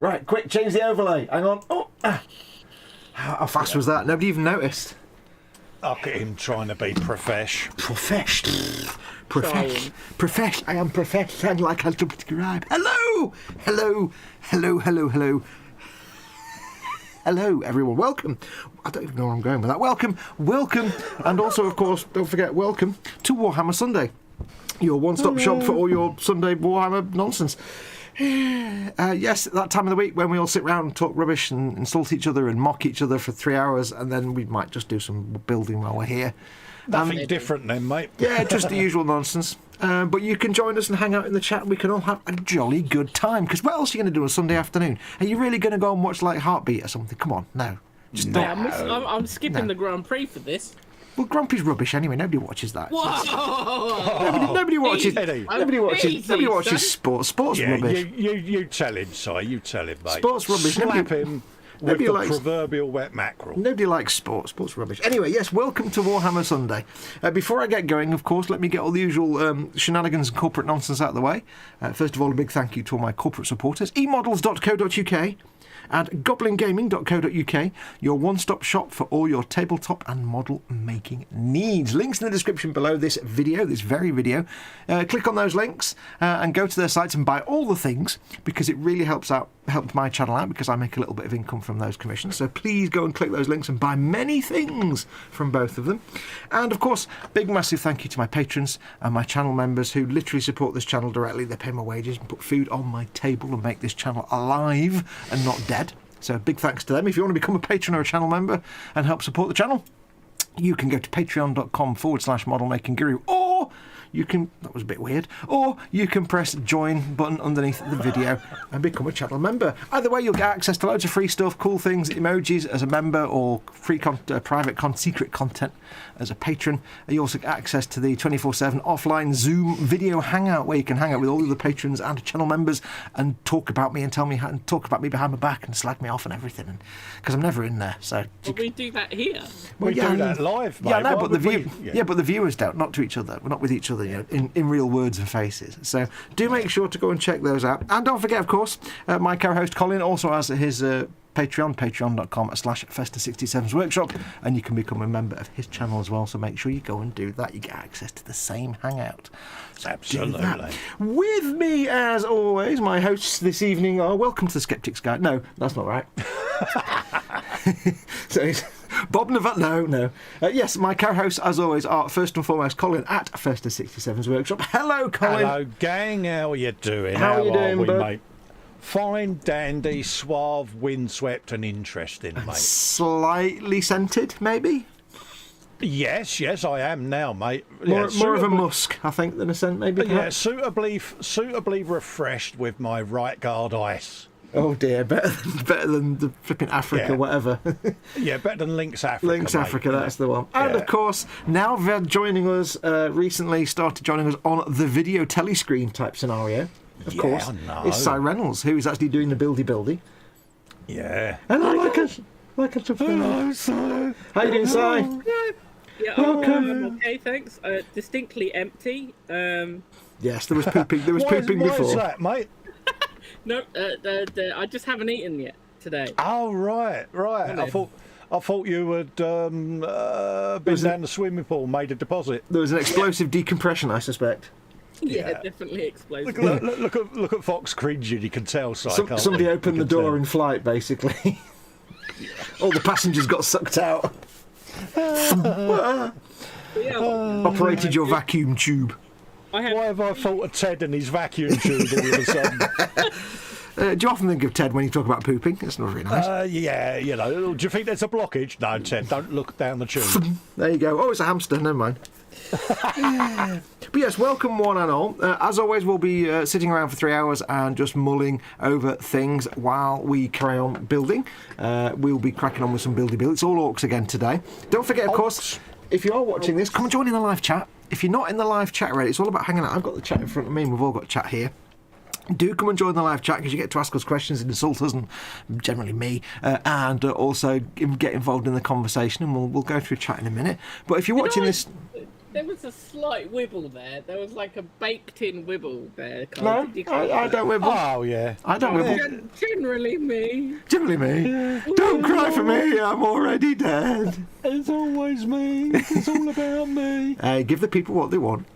Right, quick, change the overlay. Hang on. Oh, How fast was that? Nobody even noticed. Look at him trying to be profesh. Profesh. I am profesh. And like I'll subscribe. Hello, everyone. Welcome. I don't even know where I'm going with that. Welcome. And also, of course, don't forget, welcome to Warhammer Sunday, your one-stop shop for all your Sunday Warhammer nonsense. Yes, that time of the week when we all sit around and talk rubbish and insult each other and mock each other for 3 hours, and then we might just do some building while we're here. Nothing different then, mate. Yeah, just the usual nonsense. But you can join us and hang out in the chat, and we can all have a jolly good time. Because what else are you going to do on Sunday afternoon? Are you really going to go and watch like Heartbeat or something? Come on, no. Just no. I'm skipping the Grand Prix for this. Well, Grand Prix's rubbish anyway. Nobody watches that. Nobody watches. Nobody watches sports. Sports rubbish. You tell him, Si. You tell him, mate. Sports rubbish. Slap him with the proverbial wet mackerel. Nobody likes sports. Sports rubbish. Anyway, yes. Welcome to Warhammer Sunday. Before I get going, of course, let me get all the usual shenanigans and corporate nonsense out of the way. First of all, a big thank you to all my corporate supporters. emodels.co.uk. and goblingaming.co.uk, your one-stop shop for all your tabletop and model making needs. Links in the description below this video, this very video. Click on those links and go to their sites and buy all the things, because it really helps my channel out, because I make a little bit of income from those commissions. So please go and click those links and buy many things from both of them. And of course, big massive thank you to my patrons and my channel members who literally support this channel directly. They pay my wages and put food on my table and make this channel alive and not dead. So big thanks to them. If you want to become a patron or a channel member and help support the channel, you can go to patreon.com/modelmakingguru, or you can, that was a bit weird, or you can press join button underneath the video and become a channel member. Either way, you'll get access to loads of free stuff, cool things, emojis as a member, or free secret content as a patron. You also get access to the 24/7 offline Zoom video hangout, where you can hang out with all the other patrons and channel members and talk about me and tell me how, and talk about me behind my back and slag me off and everything, because I'm never in there. So we do that here. We do that live, mate. Yeah, no, but the viewers don't, not to each other. We're not with each other, you know, in real words and faces. So do make sure to go and check those out. And don't forget, of course, my co-host Colin also has his Patreon, patreon.com/Festa67's workshop, and you can become a member of his channel as well. So make sure you go and do that. You get access to the same hangout. So absolutely. With me, as always, my hosts this evening are welcome to the Skeptics Guide. No, that's not right. So Bob Navat, no. Yes, my co-hosts, as always, are first and foremost Colin at Festa67's workshop. Hello, Colin. Hello, gang. How are you doing? How are you doing, bud? Mate? Fine, dandy, suave, windswept, and interesting, mate. Slightly scented, maybe. Yes, I am now, mate. More of a musk, I think, than a scent, maybe. Yeah, suitably refreshed with my right guard ice. Oh dear, better than the flipping Africa, whatever. Yeah, better than Lynx Africa. Lynx Africa, that's the one. And of course, now they're joining us, recently started joining us on the video telescreen type scenario. Of course, it's Si Reynolds, who is actually doing the buildy. Yeah. Hello, like a hello, Si. How you doing, Si? Yeah, I'm okay, thanks. Distinctly empty. Yes, there was pooping. There was pooping before. Why is that, mate? No, I just haven't eaten yet today. Oh, right. I thought you had been down the swimming pool and made a deposit. There was an explosive decompression, I suspect. Yeah, definitely explosive. Look at Foxx cringing, you can tell. Somebody opened the door in flight, basically. All the passengers got sucked out. Operated your vacuum tube. Why have I thought of Ted and his vacuum tube all of a sudden? Do you often think of Ted when you talk about pooping? It's not very nice. Yeah, you know. Do you think there's a blockage? No, Ted, don't look down the tube. There you go. Oh, it's a hamster. Never mind. But yes, welcome one and all. As always, we'll be sitting around for 3 hours and just mulling over things while we carry on building. We'll be cracking on with some buildy build. It's all Orks again today. Don't forget, of course, if you are watching this, come and join in the live chat. If you're not in the live chat already, it's all about hanging out. I've got the chat in front of me and we've all got chat here. Do come and join the live chat, because you get to ask us questions and insult us, and generally me, and also get involved in the conversation, and we'll go through chat in a minute. But if you're watching this... there was a slight wibble there. There was like a baked-in wibble there. No, I don't wibble. Oh yeah. I don't wibble. Generally me. Generally me. Don't cry for me, I'm already dead. It's always me. It's all about me. Give the people what they want.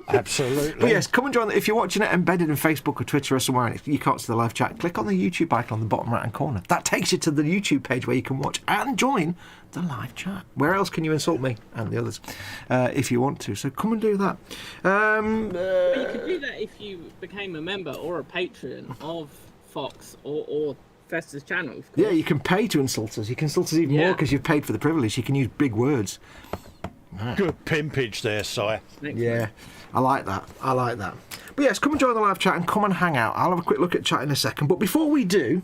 Absolutely. But yes, come and join. If you're watching it embedded in Facebook or Twitter or somewhere and you can't see the live chat, click on the YouTube icon on the bottom right-hand corner. That takes you to the YouTube page where you can watch and join the live chat. Where else can you insult me and the others if you want to? So come and do that. But you could do that if you became a member or a patron of Foxx or Fester's channel. Of course. Yeah, you can pay to insult us. You can insult us even more because you've paid for the privilege. You can use big words. Good pimpage there, Si. Yeah, I like that. I like that. But yes, come and join the live chat and come and hang out. I'll have a quick look at chat in a second. But before we do,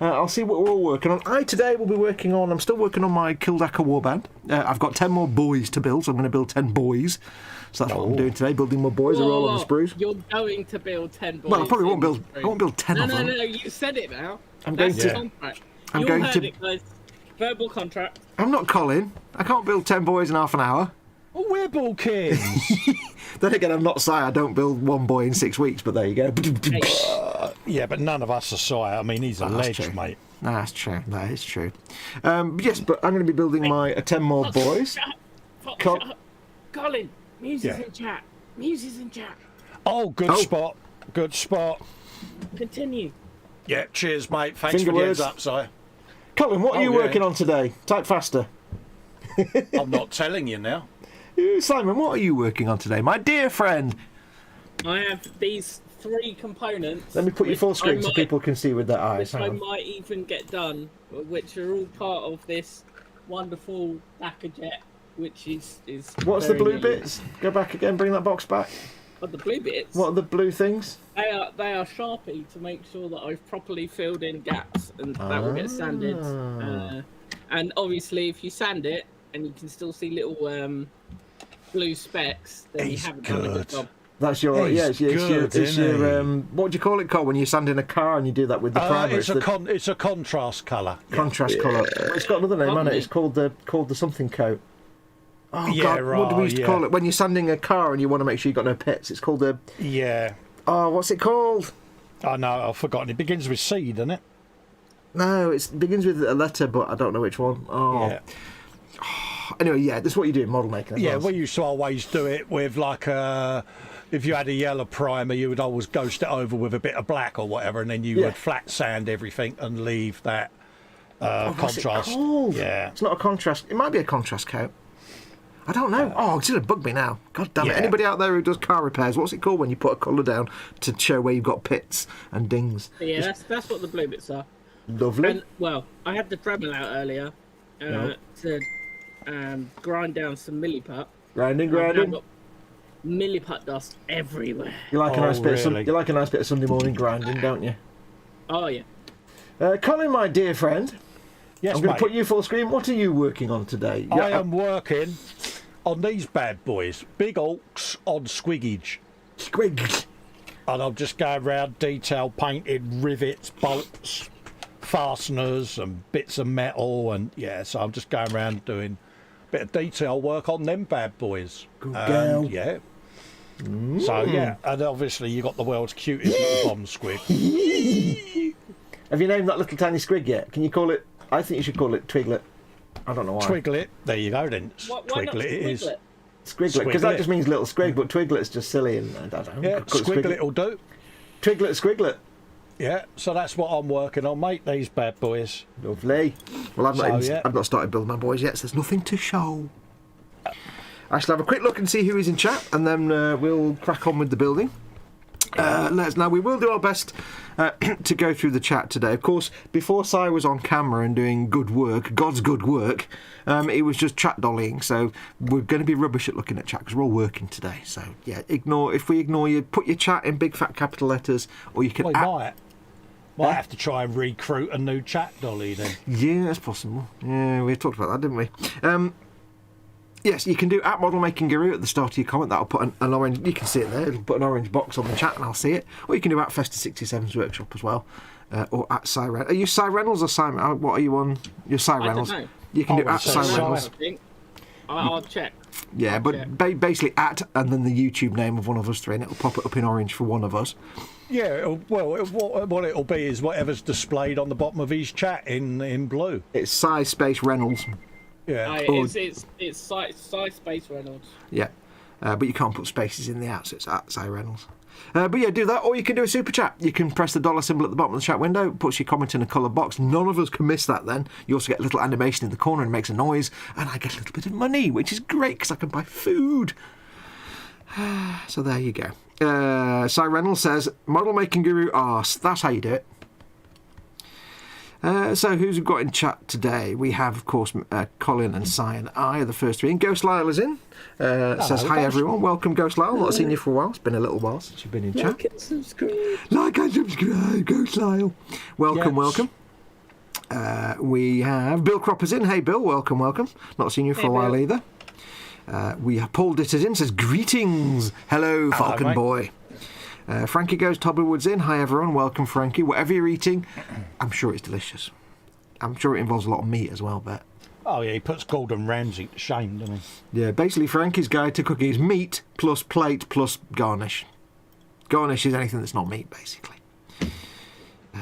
I'll see what we're all working on. Today will be working on, I'm still working on my Kildaka warband. I've got 10 more boys to build, so I'm going to build 10 boys. So that's what I'm doing today, building more boys. They're all on the sprues. You're going to build 10 boys. Well, I probably won't build. I won't build 10 of them. No, you said it now. I'm That's going the to. contract. I'm You going heard to. it, guys. Verbal contract. I'm not Colin. I can't build 10 boys in half an hour. Oh, we're ball kids. Then again, I'm not Si. I don't build one boy in 6 weeks. But there you go. Yeah, but none of us are Si. I mean, he's a ledge, mate. That's true. That is true. Yes, but I'm going to be building my 10 more boys. Shut up. Colin, music's in chat. Music's in chat. Oh, good spot. Good spot. Continue. Yeah, cheers, mate. Thanks Finger for the words. heads up, Si. Colin, what are you working on today? Type faster. I'm not telling you now. Simon, what are you working on today, my dear friend? I have these 3 components. Let me put you full screen so people can see with their eyes. Which I might even get done, which are all part of this wonderful Jet, which is. What's the blue bits? Go back again. Bring that box back. Oh, the blue bits. What are the blue things? They are Sharpie to make sure that I've properly filled in gaps, and that will get sanded. And obviously, if you sand it and you can still see little blue specks, then you haven't done a good job. That's your it's your what do you call it, Cole, when you sand in a car and you do that with the primer? It's a contrast colour. Contrast colour. It's got another name, hasn't it? It's called the something coat. Oh God, what do we used to call it when you're sanding a car and you want to make sure you've got no pits? It's called a Oh, what's it called? Oh no, I've forgotten. It begins with C, doesn't it? No, it begins with a letter, but I don't know which one. Oh. Yeah. Anyway, this is what you do in model making. We used to always do it with like if you had a yellow primer, you would always ghost it over with a bit of black or whatever, and then you would flat sand everything and leave that contrast. What's it called? Yeah, it's not a contrast. It might be a contrast coat. I don't know. It's going to bug me now. God damn it. Anybody out there who does car repairs, what's it called when you put a colour down to show where you've got pits and dings? Yeah, that's what the blue bits are. Lovely. And, well, I had the Dremel out earlier to grind down some milliput. Grinding. Got milliput dust everywhere. You like a nice bit of Sunday morning grinding, don't you? Oh yeah. Colin, my dear friend. Yes, I'm going to put you full screen. What are you working on today? I am working on these bad boys, big Orks on squiggage. Squiggage. And I'm just going around detail painting rivets, bolts, fasteners and bits of metal, and so I'm just going around doing a bit of detail work on them bad boys. Good girl. Yeah. So and obviously you got the world's cutest little bomb squid. Have you named that little tiny squig yet? Can you call it? I think you should call it Twiglet. I don't know why. Twiglet. There you go then. Twiglet it is. Squiglet, because that just means little squig, but Twiglet's just silly and I don't know. Yeah, Squiglet will do. Twiglet, Squiglet. Yeah, so that's what I'm working on, mate. These bad boys. Lovely. Well, I've not started building my boys yet, so there's nothing to show. I shall have a quick look and see who is in chat, and then we'll crack on with the building. Now we will do our best to go through the chat today. Of course, before Si was on camera and doing good work, God's good work, it was just chat dollying. So we're going to be rubbish at looking at chat because we're all working today. So if we ignore you, put your chat in big fat capital letters, or you can. Might have to try and recruit a new chat dolly then. Yeah, that's possible. Yeah, we talked about that, didn't we? Yes, you can do @ModelMakingGuru at the start of your comment. That'll put an orange. You can see it there. It'll put an orange box on the chat, and I'll see it. Or you can do @Fester67's workshop as well, or @Cy. Are you Cy Reynolds or Simon? What are you on? You're Cy Reynolds. I don't know. You can do @Cy Reynolds. I'll check. Yeah, I'll but check. basically and then the YouTube name of one of us three, and it'll pop it up in orange for one of us. Yeah, what it'll be is whatever's displayed on the bottom of his chat in blue. It's size space Reynolds. Yeah. It's size space Reynolds. Yeah, but you can't put spaces in the out, so it's at size Reynolds. But yeah, do that, or you can do a super chat. You can press the dollar symbol at the bottom of the chat window, puts your comment in a coloured box. None of us can miss that then. You also get a little animation in the corner and it makes a noise, and I get a little bit of money, which is great because I can buy food. So there you go. Cy Reynolds says, model making guru arse. That's how you do it. So who's got in chat today? We have, of course, Colin and Cy and I are the first three. And Ghost Lyle is in. Says, hi everyone. Welcome, Ghost Lyle. Not seen you for a while. It's been a little while since you've been in chat. Like and subscribe. Like and subscribe, Ghost Lyle. Welcome, Yes. welcome. We have Bill Cropper's in. Hey, Bill. Welcome, welcome. Not seen you for a while Bill. either. We have Paul Ditters in. Says, greetings. Hello, Falcon mate. boy. Frankie Goes Tobywood's in. Hi everyone, welcome Frankie. Whatever you're eating, I'm sure it's delicious. I'm sure it involves a lot of meat as well, but Oh yeah, he puts Gordon Ramsay to shame, doesn't he? yeah, basically Frankie's guide to cooking is meat plus plate plus garnish. Garnish is anything that's not meat, basically.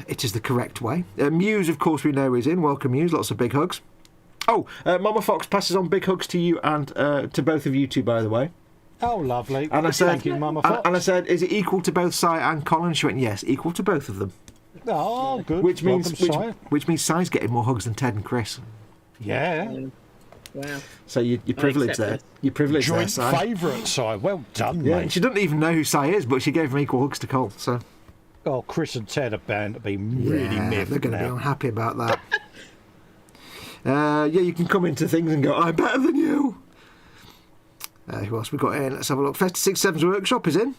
It is the correct way. Muse, of course, we know is in. Welcome, Muse. Lots of big hugs. Oh, Mama Fox passes on big hugs to you and to both of you two, by the way. Oh, lovely. And I said, Thank you, Mama Fox. and I said, is it equal to both Cy and Colin? She went, yes, equal to both of them. Oh, good. Which means Welcome, Si. which means Cy's getting more hugs than Ted and Chris. Yeah. Wow. So you're privileged accept there. it. You're privileged there, Joint Si. favourite, Si. Well done, Yeah, mate. and she doesn't even know who Cy is, but she gave him equal hugs to Cole. So Oh, Chris and Ted are bound to be really yeah, miffed they're going to be now. unhappy about that. Yeah, you can come into things and go, I'm better than you. Who else we got in? Let's have a look. Festa 67's workshop is in.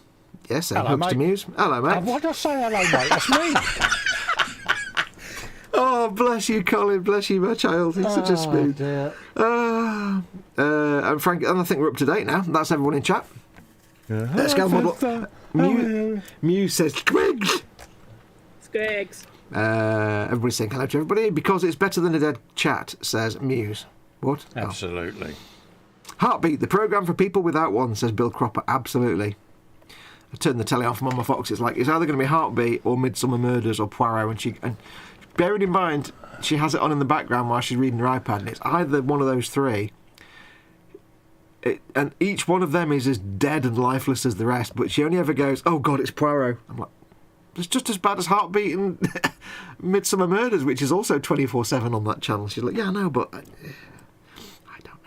Yes, Hello, hugs to mate. Muse. Hello, mate. Why did I say hello, mate? That's me. Oh, bless you, Colin. Bless you, my child. He's such a spoon. Dear. And Frank, and I think we're up to date now. That's everyone in chat. Scale model. Muse says, Twigs! Skeggs. Everybody's saying hello to everybody. Because it's better than a dead chat, says Muse. What? Oh. Absolutely. Heartbeat, the programme for people without one, says Bill Cropper. Absolutely. I turned the telly off, Mama Fox. It's like, it's either going to be Heartbeat or Midsummer Murders or Poirot. And bearing in mind, she has it on in the background while she's reading her iPad, and it's either one of those three. And each one of them is as dead and lifeless as the rest, but she only ever goes, oh God, it's Poirot. I'm like, it's just as bad as Heartbeat and Midsummer Murders, which is also 24/7 on that channel. She's like, yeah, I know, but I don't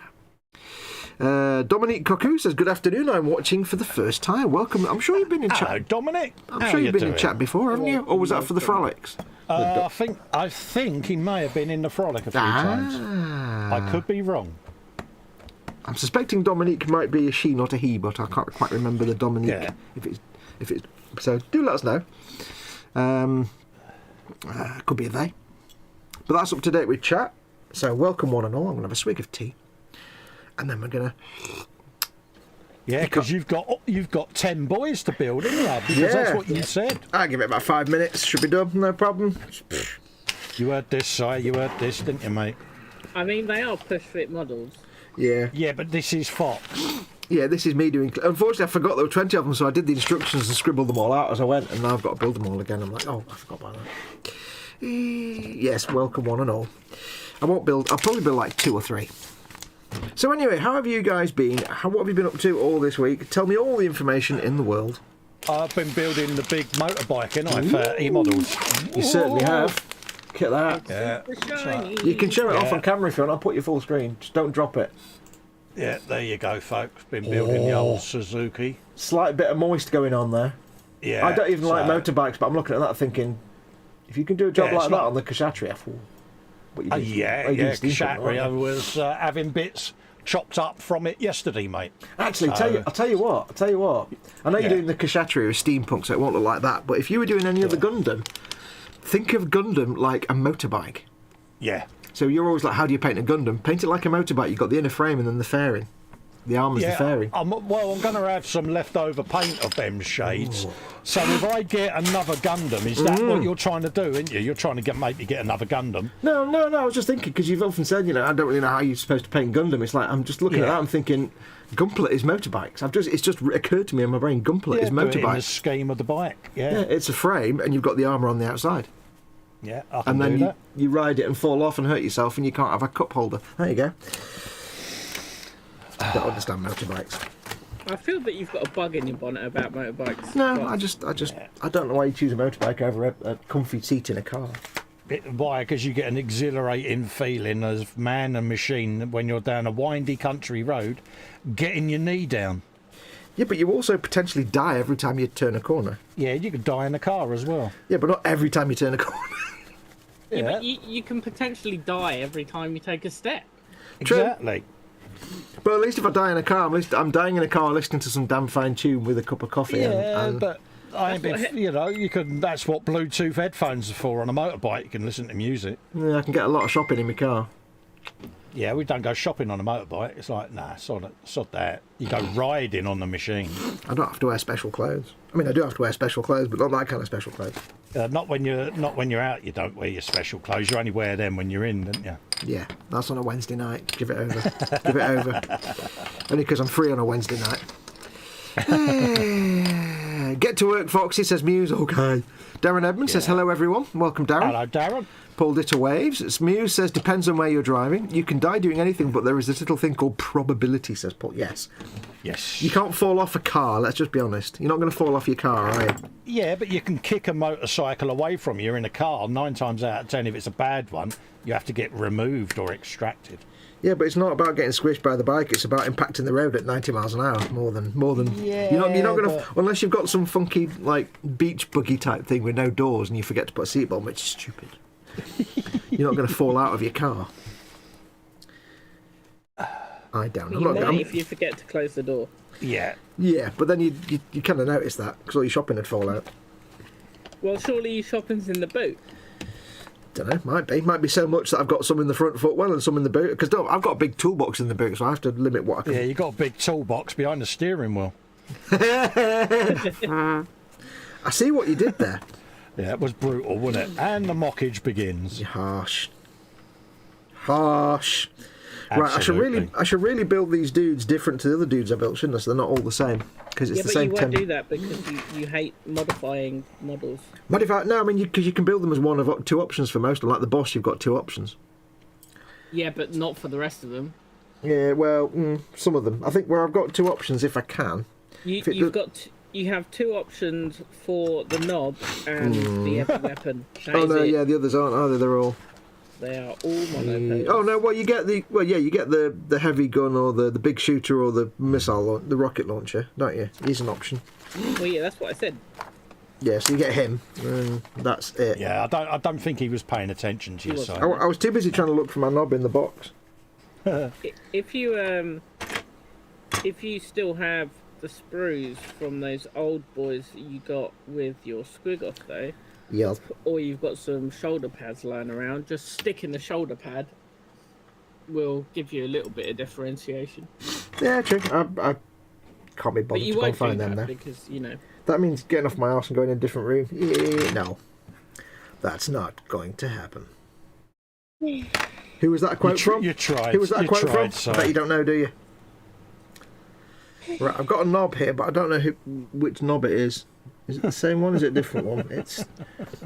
know. Dominique Cocu says, good afternoon, I'm watching for the first time. Welcome. I'm sure you've been in Hello, chat. Dominic. I'm How sure you you've been in doing? chat before, haven't you? Or was that for the Frolics? I think he may have been in the Frolic a few times. I could be wrong. I'm suspecting Dominique might be a she, not a he, but I can't quite remember the Dominique. Yeah. If it's so, do let us know. Could be a they. But that's up to date with chat. So welcome one and all. I'm gonna have a swig of tea, and then we're gonna. Yeah, because you've got 10 boys to build, haven't you? Because that's Yeah. what you said. I'll give it about 5 minutes. Should be done. No problem. You heard this, Si. You heard this, didn't you, mate? I mean, they are push fit models. Yeah. Yeah, but this is Fox. Yeah, this is me doing. Unfortunately, I forgot there were 20 of them, so I did the instructions and scribbled them all out as I went, and now I've got to build them all again. I'm like, oh, I forgot about that. Yes, welcome one and all. I won't build. I'll probably build like 2 or 3. So anyway, how have you guys been? What have you been up to all this week? Tell me all the information in the world. I've been building the big motorbike, and I for e-models. You certainly have. Look at that. Yeah. The shiny. You can show it off Yeah. on camera if you want. I'll put you full screen. Just don't drop it. Yeah, there you go, folks. Been building the old Suzuki. Slight bit of moist going on there. Yeah. I don't even like so- motorbikes, but I'm looking at that thinking, if you can do a job Yeah, it's like that not- on the Kshatriya, what you do? Yeah, oh, you do yeah. steampunk, aren't Kshatriya you? was having bits chopped up from it yesterday, mate. Actually, So- I'll tell you what. I know you're Yeah. doing the Kshatriya as steampunk, so it won't look like that. But if you were doing any other Gundam, think of Gundam like a motorbike. Yeah. So you're always like, how do you paint a Gundam? Paint it like a motorbike. You've got the inner frame and then the fairing. The arm is the fairy. I'm going to have some leftover paint of them shades. So if I get another Gundam, is that what you're trying to do, isn't you? You're trying to maybe get another Gundam. No, I was just thinking, because you've often said, I don't really know how you're supposed to paint Gundam. It's like, I'm just looking at that, I'm thinking, Gunpla is motorbikes. It's just occurred to me in my brain, Gunpla is motorbikes. In the scheme of the bike, yeah. It's a frame, and you've got the armour on the outside. Yeah, I can and then do that. you ride it and fall off and hurt yourself, and you can't have a cup holder. There you go. I don't understand motorbikes. I feel that you've got a bug in your bonnet about motorbikes. No, I don't know why you choose a motorbike over a comfy seat in a car. Why? Because you get an exhilarating feeling as man and machine when you're down a windy country road, getting your knee down. Yeah, but you also potentially die every time you turn a corner. Yeah, you could die in a car as well. Yeah, but not every time you turn a corner. Yeah, but you can potentially die every time you take a step. Exactly. But at least if I die in a car, I'm dying in a car listening to some damn fine tune with a cup of coffee. Yeah, but you can. That's what Bluetooth headphones are for on a motorbike. You can listen to music. Yeah, I can get a lot of shopping in my car. Yeah, we don't go shopping on a motorbike. It's like, nah, sod that. You go riding on the machine. I don't have to wear special clothes. I mean, I do have to wear special clothes, but not that kind of special clothes. Not when you're out. You don't wear your special clothes. You only wear them when you're in, don't you? Yeah, that's on a Wednesday night. Give it over. Give it over. Only because I'm free on a Wednesday night. Get to work, Foxy, says Muse. Okay. Darren Edmonds says, hello, everyone. Welcome, Darren. Hello, Darren. Paul Ditter Waves. Muse says, depends on where you're driving. You can die doing anything, but there is this little thing called probability, says Paul. Yes. Yes. You can't fall off a car, let's just be honest. You're not going to fall off your car, are you? Yeah, but you can kick a motorcycle away from you in a car. 9 times out of 10, if it's a bad one, you have to get removed or extracted. Yeah, but it's not about getting squished by the bike. It's about impacting the road at 90 miles an hour. More than. Yeah, you're not going to, unless you've got some funky like beach buggy type thing with no doors and you forget to put a seatbelt, which is stupid. You're not going to fall out of your car. I don't. You might if you forget to close the door. Yeah. Yeah, but then you kind of notice that because all your shopping would fall out. Well, surely your shopping's in the boot. Don't know. Might be so much that I've got some in the front footwell and some in the boot. Because I've got a big toolbox in the boot, so I have to limit what I can. Yeah, you got a big toolbox behind the steering wheel. I see what you did there. Yeah, it was brutal, wasn't it? And the mockage begins. Harsh. Absolutely. Right, I should really build these dudes different to the other dudes I built, shouldn't I? So they're not all the same. Because it's the same. Yeah, but you won't do that because you hate modifying models. No, I mean, because you can build them as one of 2 options for most of them. Like the boss, you've got 2 options. Yeah, but not for the rest of them. Yeah, well, some of them. I think where I've got 2 options, if I can. You have 2 options for the knob and the heavy weapon. Yeah, the others aren't either. They're all. They are all mono. Oh no! Well, you get the heavy gun or the big shooter or the missile, the rocket launcher, don't you? He's an option. Well, yeah, that's what I said. Yeah, so you get him, and that's it. Yeah, I don't think he was paying attention to you. So I was too busy trying to look for my knob in the box. If you still have the sprues from those old boys that you got with your squig-off though. Yeah. Or you've got some shoulder pads lying around, just sticking the shoulder pad will give you a little bit of differentiation. Yeah, true. I can't be bothered to go and find them there. Because, that means getting off my arse and going in a different room. Yeah, no. That's not going to happen. Who was that quote from? You tried. Who was that quote from? So. I bet you don't know, do you? Right, I've got a knob here, but I don't know which knob it is. Is it the same one? Is it a different one?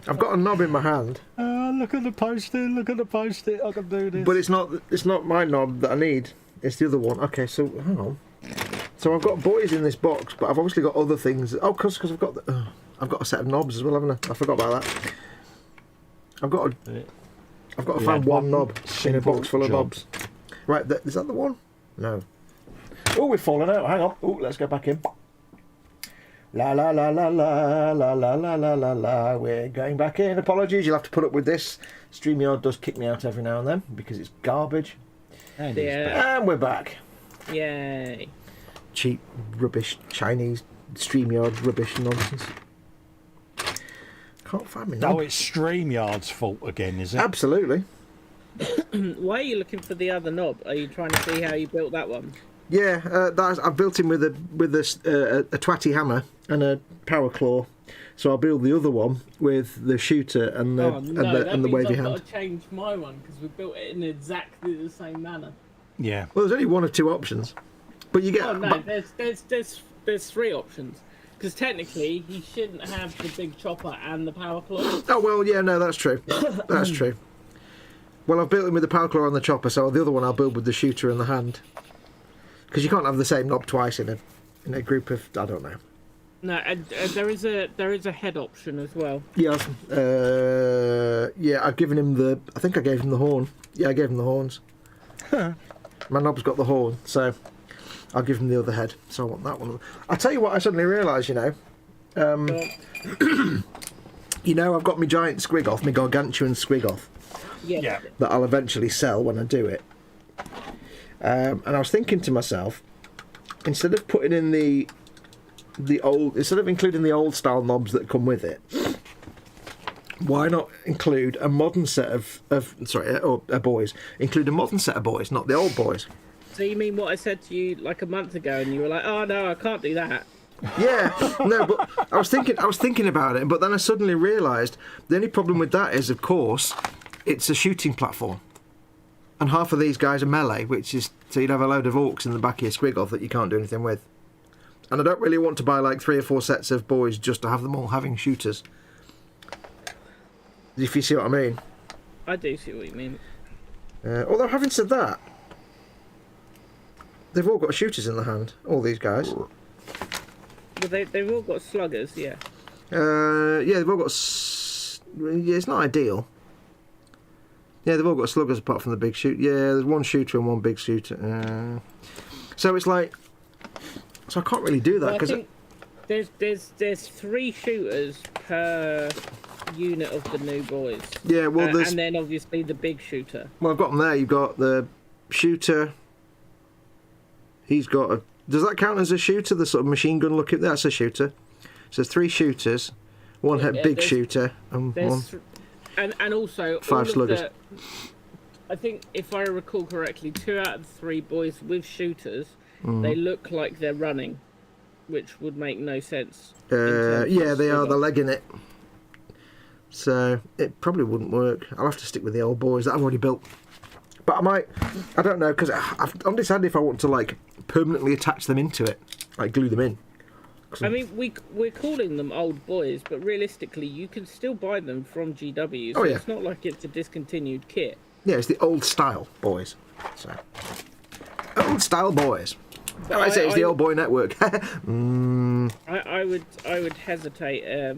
I've got a knob in my hand. Look at the post-it. I can do this. But it's not my knob that I need. It's the other one. Okay, so hang on. So I've got boys in this box, but I've obviously got other things. Oh, because I've got a set of knobs as well, haven't I? I forgot about that. I've got to find one knob in a box full of knobs. Right, is that the one? No. Oh, we've fallen out. Hang on. Oh, let's go back in. La la la la la la la la la la la. We're going back in. Apologies, you'll have to put up with this. StreamYard does kick me out every now and then because it's garbage. And we're back. Yay. Cheap, rubbish, Chinese StreamYard rubbish nonsense. Can't find me now. Oh, it's StreamYard's fault again, is it? Absolutely. Why are you looking for the other knob? Are you trying to see how you built that one? Yeah, I've built him with a twatty hammer and a power claw. So I'll build the other one with the shooter and the wavy hand. I've got to change my one because we built it in exactly the same manner. Yeah. Well, there's only one or two options, but you get. Oh no, there's three options. Because technically, he shouldn't have the big chopper and the power claw. Oh well, yeah, no, that's true. That's true. Well, I've built him with the power claw and the chopper, so the other one I'll build with the shooter and the hand. Because you can't have the same knob twice in a group of, I don't know. No, and there is a head option as well. Yeah, I've given him I think I gave him the horn. Yeah, I gave him the horns. My knob's got the horn, so I'll give him the other head. So I want that one. I'll tell you what I suddenly realised, I've got my giant squigoth, my gargantuan squigoth. Yeah. That I'll eventually sell when I do it. And I was thinking to myself, instead of putting in instead of including the old style knobs that come with it, why not include a modern set of boys? Include a modern set of boys, not the old boys. So you mean what I said to you like a month ago, and you were like, "Oh no, I can't do that." Yeah, no, but I was thinking about it, but then I suddenly realised the only problem with that is, of course, it's a shooting platform, and half of these guys are melee, which is so you'd have a load of orcs in the back of your squigoth that you can't do anything with. And I don't really want to buy like 3 or 4 sets of boys just to have them all having shooters. If you see what I mean. I do see what you mean. Although having said that, they've all got shooters in the hand. All these guys. But they've all got sluggers, yeah. Yeah, they've all got. Yeah, it's not ideal. Yeah, they've all got sluggers apart from the big shoot. Yeah, there's one shooter and one big shooter. So it's like. So I can't really do that because. Well, there's 3 shooters per unit of the new boys. Yeah, well, and then obviously the big shooter. Well, I've got them there. You've got the shooter. He's got a. Does that count as a shooter? The sort of machine gun looking. That's a shooter. So there's 3 shooters, one big shooter, and one. And also 5 sluggers. I think if I recall correctly, 2 out of the 3 boys with shooters, they look like they're running, which would make no sense. Yeah, they are. They're legging it. So it probably wouldn't work. I'll have to stick with the old boys that I've already built. But I might. I don't know because I've undecided if I want to like permanently attach them into it, like glue them in. I mean, we're calling them old boys, but realistically, you can still buy them from GW. So it's not like it's a discontinued kit. Yeah, it's the old style boys. So old style boys. I say it's the old boy network. I would hesitate.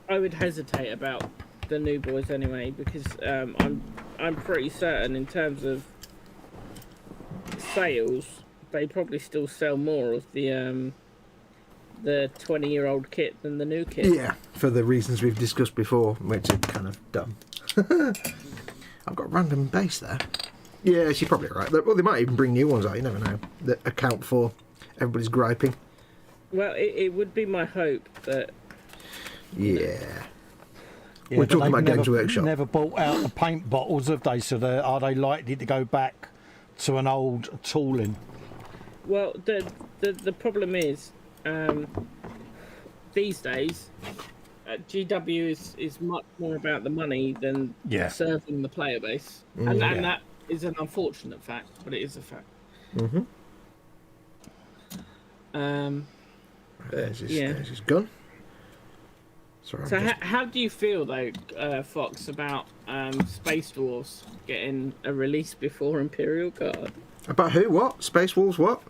I would hesitate about the new boys anyway because I'm pretty certain in terms of sales they probably still sell more of the 20-year-old kit than the new kit. Yeah, for the reasons we've discussed before, which are kind of dumb. I've got a random base there. Yeah, she's probably right. Well, they might even bring new ones out, you never know, that account for everybody's griping. Well, it would be my hope that... Yeah, we're talking about Games Workshop. Never bought out the paint bottles, have they? So are they likely to go back to an old tooling? Well, the problem is, these days, GW is much more about the money than serving the player base. And that is an unfortunate fact, but it is a fact. There's his gun. Sorry, so how do you feel though, Foxx, about Space Dwarves getting a release before Imperial Guard? About who? What? Space Wolves? What?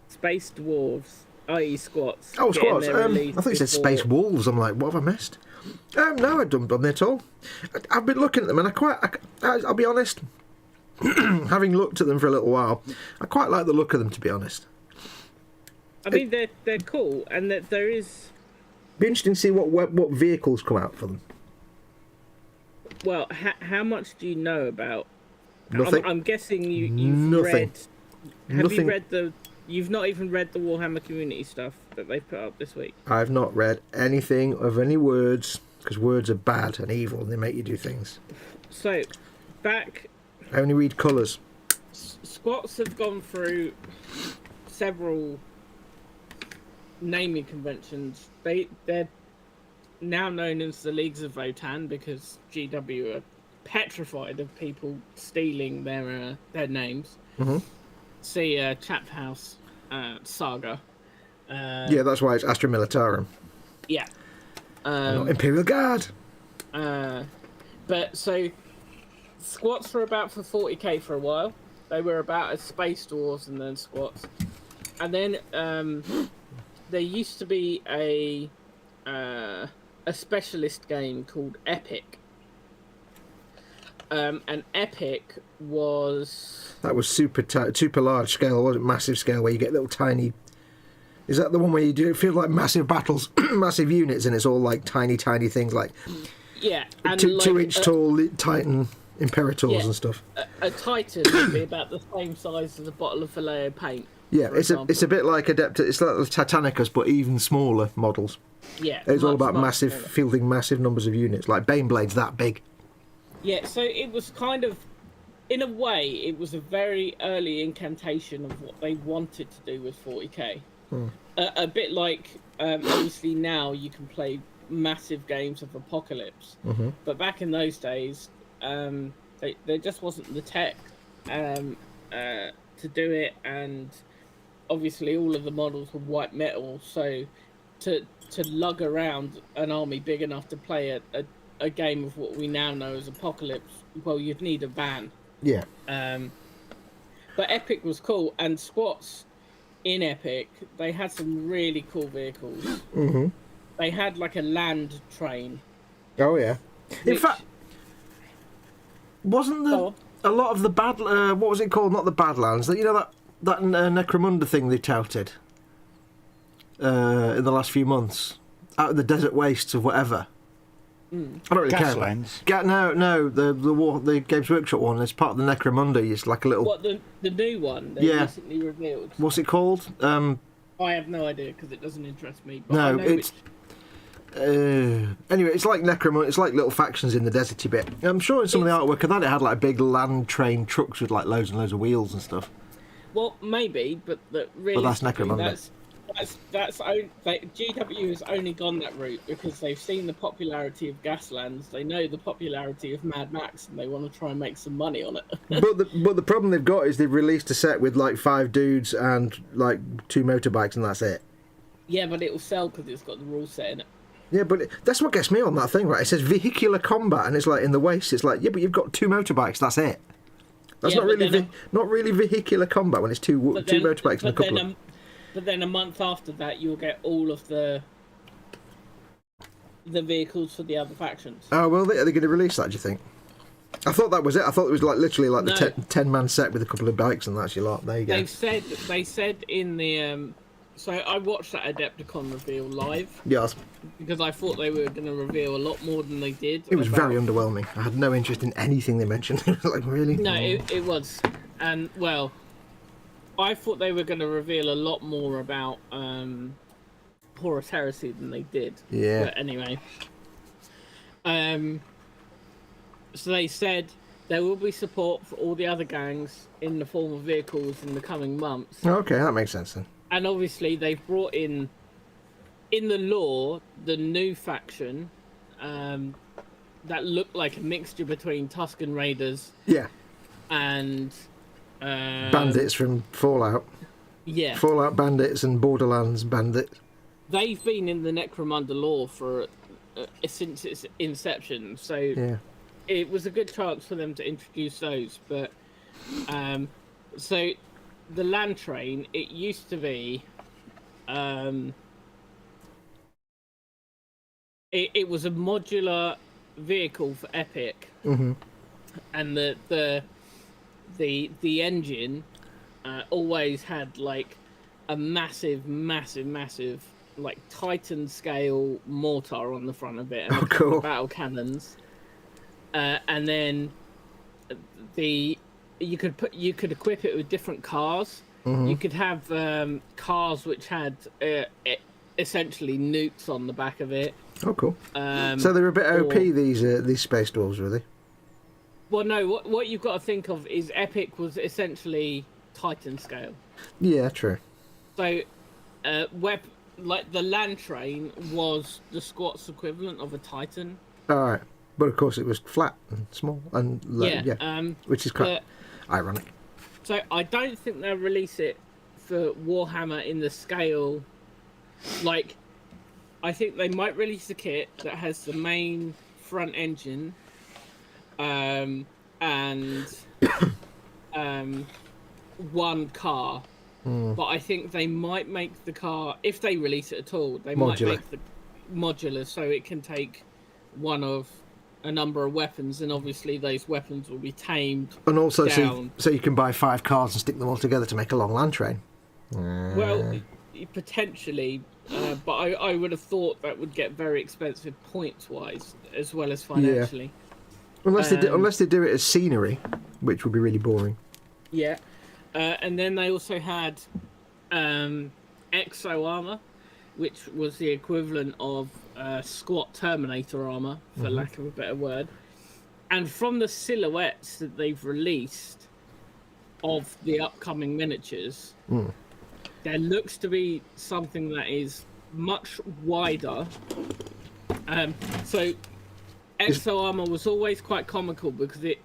Space Dwarves, i.e. squats. Oh, squats. I thought you said Space Wolves. I'm like, what have I missed? No, I don't bother at all. I've been looking at them, and I'll be honest. Having looked at them for a little while, I quite like the look of them. To be honest, I mean they're cool, and that there is. Be interesting to see what vehicles come out for them. Well, how much do you know about? Nothing. I'm guessing you've Nothing. read. Have you read the? You've not even read the Warhammer community stuff that they've put up this week. I've not read anything of any words because words are bad and evil and they make you do things. So, back. I only read colours. Squats have gone through several naming conventions. They're now known as the Leagues of Votan because GW are petrified of people stealing their names. Mm-hmm. See Chap House Saga. Yeah, that's why it's Astra Militarum. Yeah. Not Imperial Guard. But so Squats were about for 40k for a while. They were about as Space Dwarves and then Squats. And then there used to be a specialist game called Epic. And Epic was... That was super large scale, wasn't it? Massive scale, where you get little tiny... Is that the one where you do feel like massive battles, massive units, and it's all like tiny things like... Yeah. And two inch tall Titan Imperators and stuff. A Titan would be about the same size as a bottle of Vallejo paint. Yeah, it's a bit like Adeptus. It's like the Titanicus, but even smaller models. Yeah. It's all about fielding massive numbers of units, like Baneblades that big. Yeah, so it was kind of, in a way, it was a very early incantation of what they wanted to do with 40k. A bit like, obviously now you can play massive games of Apocalypse, but back in those days, there just wasn't the tech to do it, and obviously all of the models were white metal, so to lug around an army big enough to play a game of what we now know as Apocalypse, well, you'd need a van. Yeah. But Epic was cool, and Squats in Epic, they had some really cool vehicles. Mm-hmm. They had like a land train. Oh yeah. In fact, wasn't there a lot of the bad? What was it called? Not the Badlands. That that Necromunda thing they touted in the last few months, out of the desert wastes of whatever. I don't really care. No, the Games Workshop one. It's part of the Necromunda. It's like a little. What the new one? They recently revealed. What's it called? I have no idea because it doesn't interest me. But no, it's. Anyway, it's like Necromunda. It's like little factions in the deserty bit. I'm sure in some of the artwork of that it had like big land train trucks with like loads and loads of wheels and stuff. Well, maybe, but really. But that's Necromunda. GW has only gone that route because they've seen the popularity of Gaslands, they know the popularity of Mad Max, and they want to try and make some money on it. but the problem they've got is they've released a set with like 5 dudes and like 2 motorbikes, and that's it. Yeah, but it will sell because it's got the rule set in it. Yeah, but that's what gets me on that thing, right? It says vehicular combat, and it's like in the waist. It's like, yeah, but you've got 2 motorbikes. That's it. That's not really vehicular combat when it's two motorbikes and a couple of. But then a month after that, you'll get all of the vehicles for the other factions. Oh, well, are they going to release that, do you think? I thought that was it. I thought it was like literally like the 10-man set with a couple of bikes, and that's your lot. There you go. They said in the... So I watched that Adepticon reveal live. Yes. Because I thought they were going to reveal a lot more than they did. It was very underwhelming. I had no interest in anything they mentioned. It was like, really? No, it was. And, well... I thought they were going to reveal a lot more about Horus Heresy than they did. Yeah. But anyway. So they said there will be support for all the other gangs in the form of vehicles in the coming months. Okay, that makes sense then. And obviously they've brought in the lore, the new faction that looked like a mixture between Tusken Raiders and... bandits from Fallout. Yeah. Fallout bandits and Borderlands bandits. They've been in the Necromunda lore for since its inception, so it was a good chance for them to introduce those. But so the land train, it used to be it was a modular vehicle for Epic, and the engine always had like a massive like Titan scale mortar on the front of it, and cool. Battle cannons, and then you could equip it with different cars. You could have cars which had essentially nukes on the back of it. Oh, cool. So they're a bit OP, these space dwarves, were they? Well, no. What you've got to think of is Epic was essentially Titan scale. Yeah, true. So, like the land train was the squat's equivalent of a Titan. All right, but of course it was flat and small and which is quite ironic. So I don't think they'll release it for Warhammer in the scale. Like, I think they might release a kit that has the main front engine, and one car. But I think they might make the car, if they release it at all, they might make the modular so it can take one of a number of weapons, and obviously those weapons will be tamed. And also, so you can buy 5 cars and stick them all together to make a long land train. Well, potentially, but I would have thought that would get very expensive points-wise as well as financially. Yeah. Unless they do it as scenery, which would be really boring. Yeah. And then they also had exo armor, which was the equivalent of squat Terminator armor, for lack of a better word. And from the silhouettes that they've released of the upcoming miniatures, there looks to be something that is much wider. So exo armor was always quite comical because it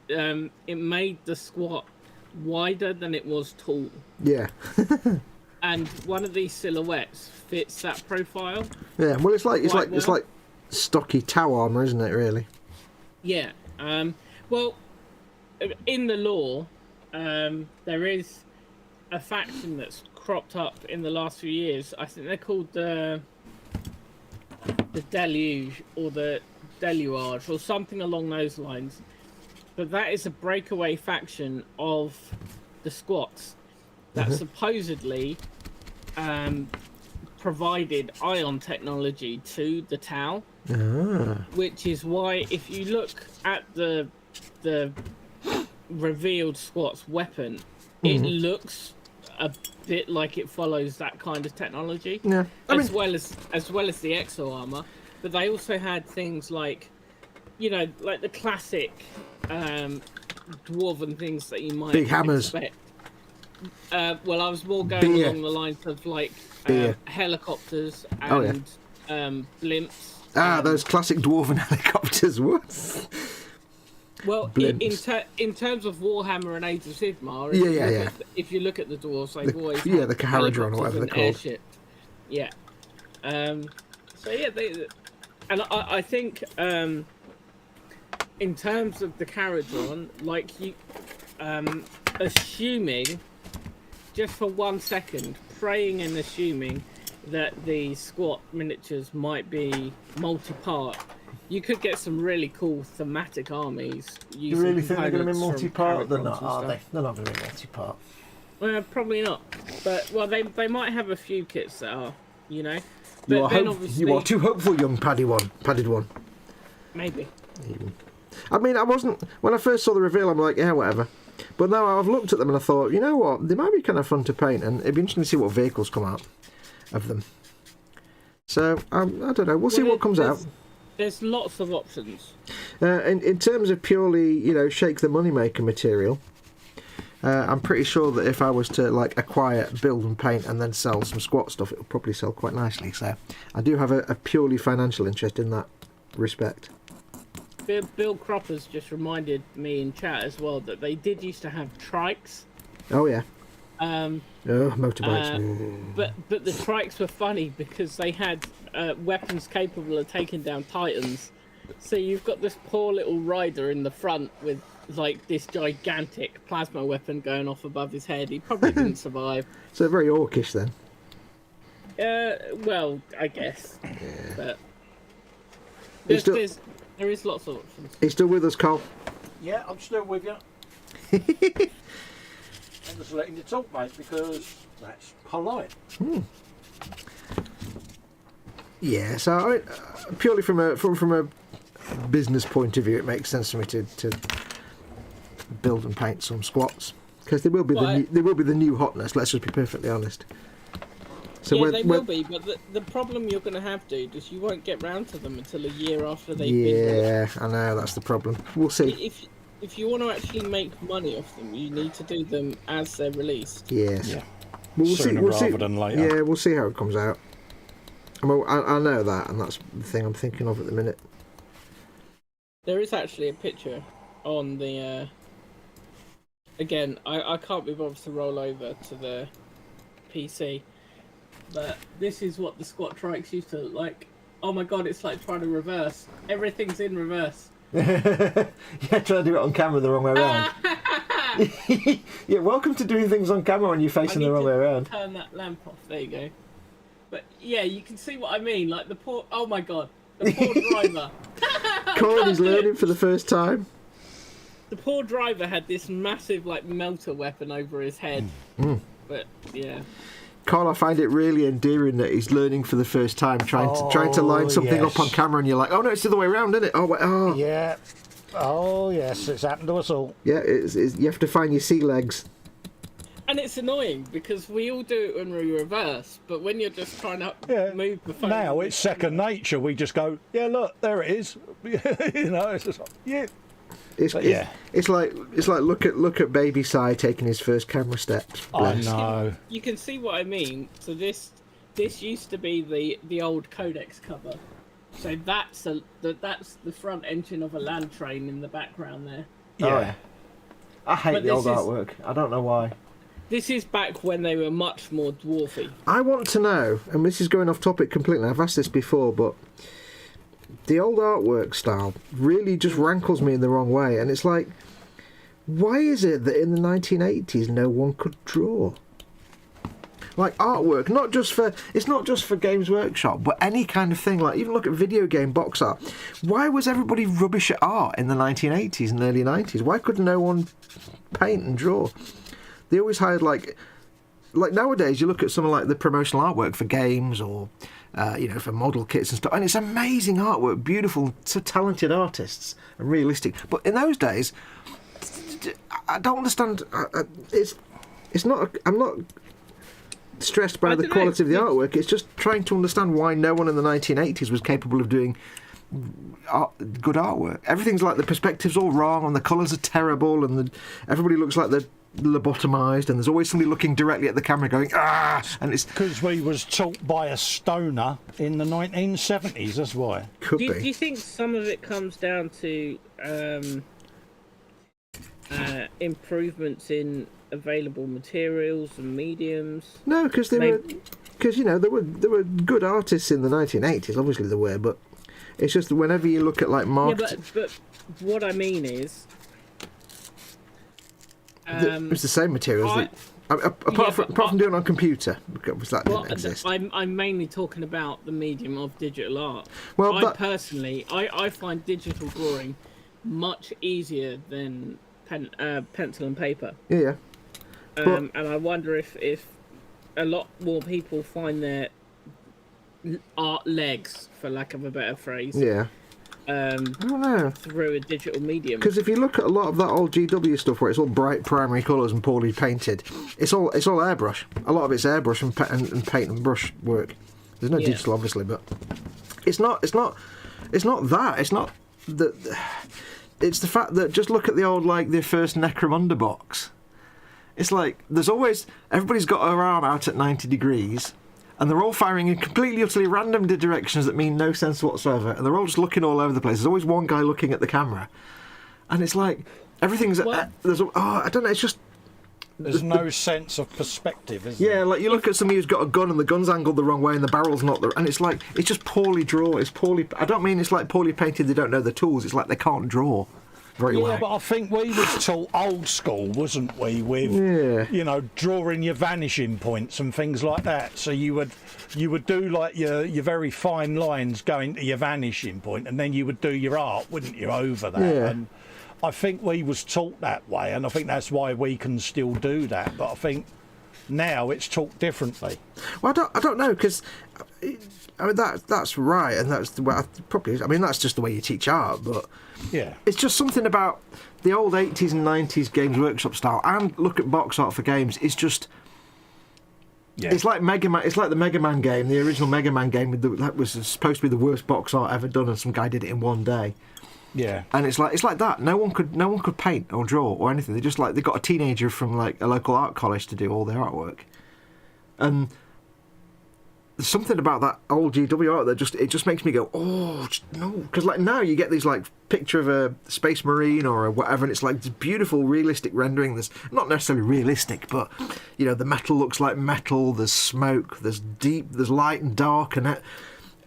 made the squat wider than it was tall. Yeah. And one of these silhouettes fits that profile. Yeah, well, it's like stocky Tau armor, isn't it? Really? Yeah. Well, in the lore, there is a faction that's cropped up in the last few years. I think they're called the Deluge or the Deluage or something along those lines. But that is a breakaway faction of the squats that supposedly provided ion technology to the Tau, which is why if you look at the revealed squat's weapon, it looks a bit like it follows that kind of technology, as well as the exo armor. But they also had things like, like the classic dwarven things that you might big hammers. Expect. Well, I was more going along the lines of like helicopters and blimps. Those classic dwarven helicopters. What? Well, in terms of Warhammer and Age of Sigmar, if you look at the dwarves, they've always the Caharadron or whatever they're called. Airship. Yeah. So yeah, and I think in terms of the Caharadron, like you, assuming, just for 1 second, praying and assuming that the squat miniatures might be multi-part, you could get some really cool thematic armies. You really think they're going to be multi-part? They're not, are they? They're not going to be multi-part. Well, probably not. But, well, they might have a few kits that are, But you are too hopeful, young padded one. Maybe. I mean, I wasn't... When I first saw the reveal, I'm like, yeah, whatever. But now I've looked at them and I thought, you know what? They might be kind of fun to paint, and it'd be interesting to see what vehicles come out of them. So, I don't know. We'll see what comes out. There's lots of options. In terms of purely, shake the moneymaker material, I'm pretty sure that if I was to acquire, build and paint and then sell some squat stuff, it would probably sell quite nicely. So I do have a purely financial interest in that respect. Bill Croppers just reminded me in chat as well that they did used to have trikes. Oh yeah. Motorbikes. But the trikes were funny because they had weapons capable of taking down Titans. So you've got this poor little rider in the front with this gigantic plasma weapon going off above his head. He probably didn't survive. So very orcish then. Well, I guess. Yeah. But there is lots of options. Are you still with us, Cole? Yeah, I'm still with you. I'm just letting you talk, mate, because that's polite. Yeah, so purely from a business point of view, it makes sense for me to build and paint some squats because they will be the new hotness. Let's just be perfectly honest. So they will be, but the problem you're going to have, dude, is you won't get round to them until a year after they've been built. Yeah, I know, that's the problem. We'll see. if you want to actually make money off them, you need to do them as they're released. Yes. Yeah. Well, Sooner rather than later. Yeah, we'll see how it comes out. I mean, I know that, and that's the thing I'm thinking of at the minute. There is actually a picture on the. Again, I can't be bothered to roll over to the PC, but this is what the squat trikes used to look like. Oh my god, it's like trying to reverse. Everything's in reverse. Yeah, trying to do it on camera the wrong way around. Yeah, welcome to doing things on camera when you're facing the wrong way around. Turn that lamp off. There you go. But yeah, you can see what I mean. Like the poor. Oh my god, the poor driver. Colin is learning for the first time. The poor driver had this massive like melter weapon over his head. But yeah. Carl, I find it really endearing that he's learning for the first time, trying to line something up on camera, and you're like, oh no, it's the other way around, isn't it? Oh, wait, oh. Yeah. Oh yes, it's happened to us all. Yeah, you have to find your sea legs. And it's annoying because we all do it when we reverse, but when you're just trying to move the phone. Now it's second nature. We just go, yeah, look, there it is. You know, it's just like, yeah. It's like look at baby Si taking his first camera steps. Bless. I know. You can see what I mean. So this used to be the old Codex cover. So that's the front engine of a land train in the background there. Yeah. I hate the old artwork. I don't know why. This is back when they were much more dwarfy. I want to know, and this is going off topic completely. I've asked this before, but the old artwork style really just rankles me in the wrong way. And it's like, why is it that in the 1980s no one could draw? Like artwork, it's not just for Games Workshop, but any kind of thing. Like even look at video game box art. Why was everybody rubbish at art in the 1980s and early 90s? Why could no one paint and draw? They always hired like nowadays. You look at some of like the promotional artwork for games or for model kits and stuff, and it's amazing artwork, beautiful, so talented artists and realistic. But in those days, I don't understand. It's not. I'm not stressed by the quality of the artwork. It's just trying to understand why no one in the 1980s was capable of doing good artwork. Everything's like the perspective's all wrong and the colours are terrible and everybody looks like they're lobotomized, and there's always somebody looking directly at the camera going and it's because we was taught by a stoner in the 1970s. That's why. Do you think some of it comes down to improvements in available materials and mediums? No, because there were good artists in the 1980s. Obviously there were, but it's just that whenever you look at like marketing. Yeah, but what I mean is. It's the same materials. Apart from doing it on computer, because that didn't exist. I'm mainly talking about the medium of digital art. Well, personally, I find digital drawing much easier than pencil and paper. Yeah. And I wonder if a lot more people find their art legs, for lack of a better phrase. Yeah. I don't know. Through a digital medium. Because if you look at a lot of that old GW stuff where it's all bright primary colours and poorly painted, it's all airbrush. A lot of it's airbrush and paint and brush work. There's no digital, obviously, but it's not that. It's not that. It's the fact that just look at the old the first Necromunda box. It's like there's always everybody's got their arm out at 90 degrees. And they're all firing in completely, utterly random directions that mean no sense whatsoever. And they're all just looking all over the place. There's always one guy looking at the camera. And it's like, everything's... I don't know, it's just... There's no sense of perspective, is there? Yeah, like you look at somebody who's got a gun and the gun's angled the wrong way and the barrel's not the... And it's like, it's just poorly drawn. It's poorly... I don't mean it's like poorly painted, they don't know the tools. It's like they can't draw very well. Yeah, but I think we was taught old school, wasn't we, with drawing your vanishing points and things like that. So you would do like your very fine lines going to your vanishing point, and then you would do your art, wouldn't you, over that? Yeah. And I think we was taught that way, and I think that's why we can still do that. But I think now it's taught differently. Well, I don't know, because I mean that's right, and that's the way that's just the way you teach art, but yeah, it's just something about the old 80s and 90s Games Workshop style, and look at box art for games. It's just it's like Mega Man. It's like the Mega Man game, the original Mega Man game that was supposed to be the worst box art ever done, and some guy did it in one day. Yeah. And it's like that. No one could paint or draw or anything. They got a teenager from like a local art college to do all their artwork. And there's something about that old GW art that just makes me go, oh no, because like now you get these like picture of a space marine or a whatever, and it's like this beautiful realistic rendering. There's not necessarily realistic, but the metal looks like metal. There's smoke. There's light and dark and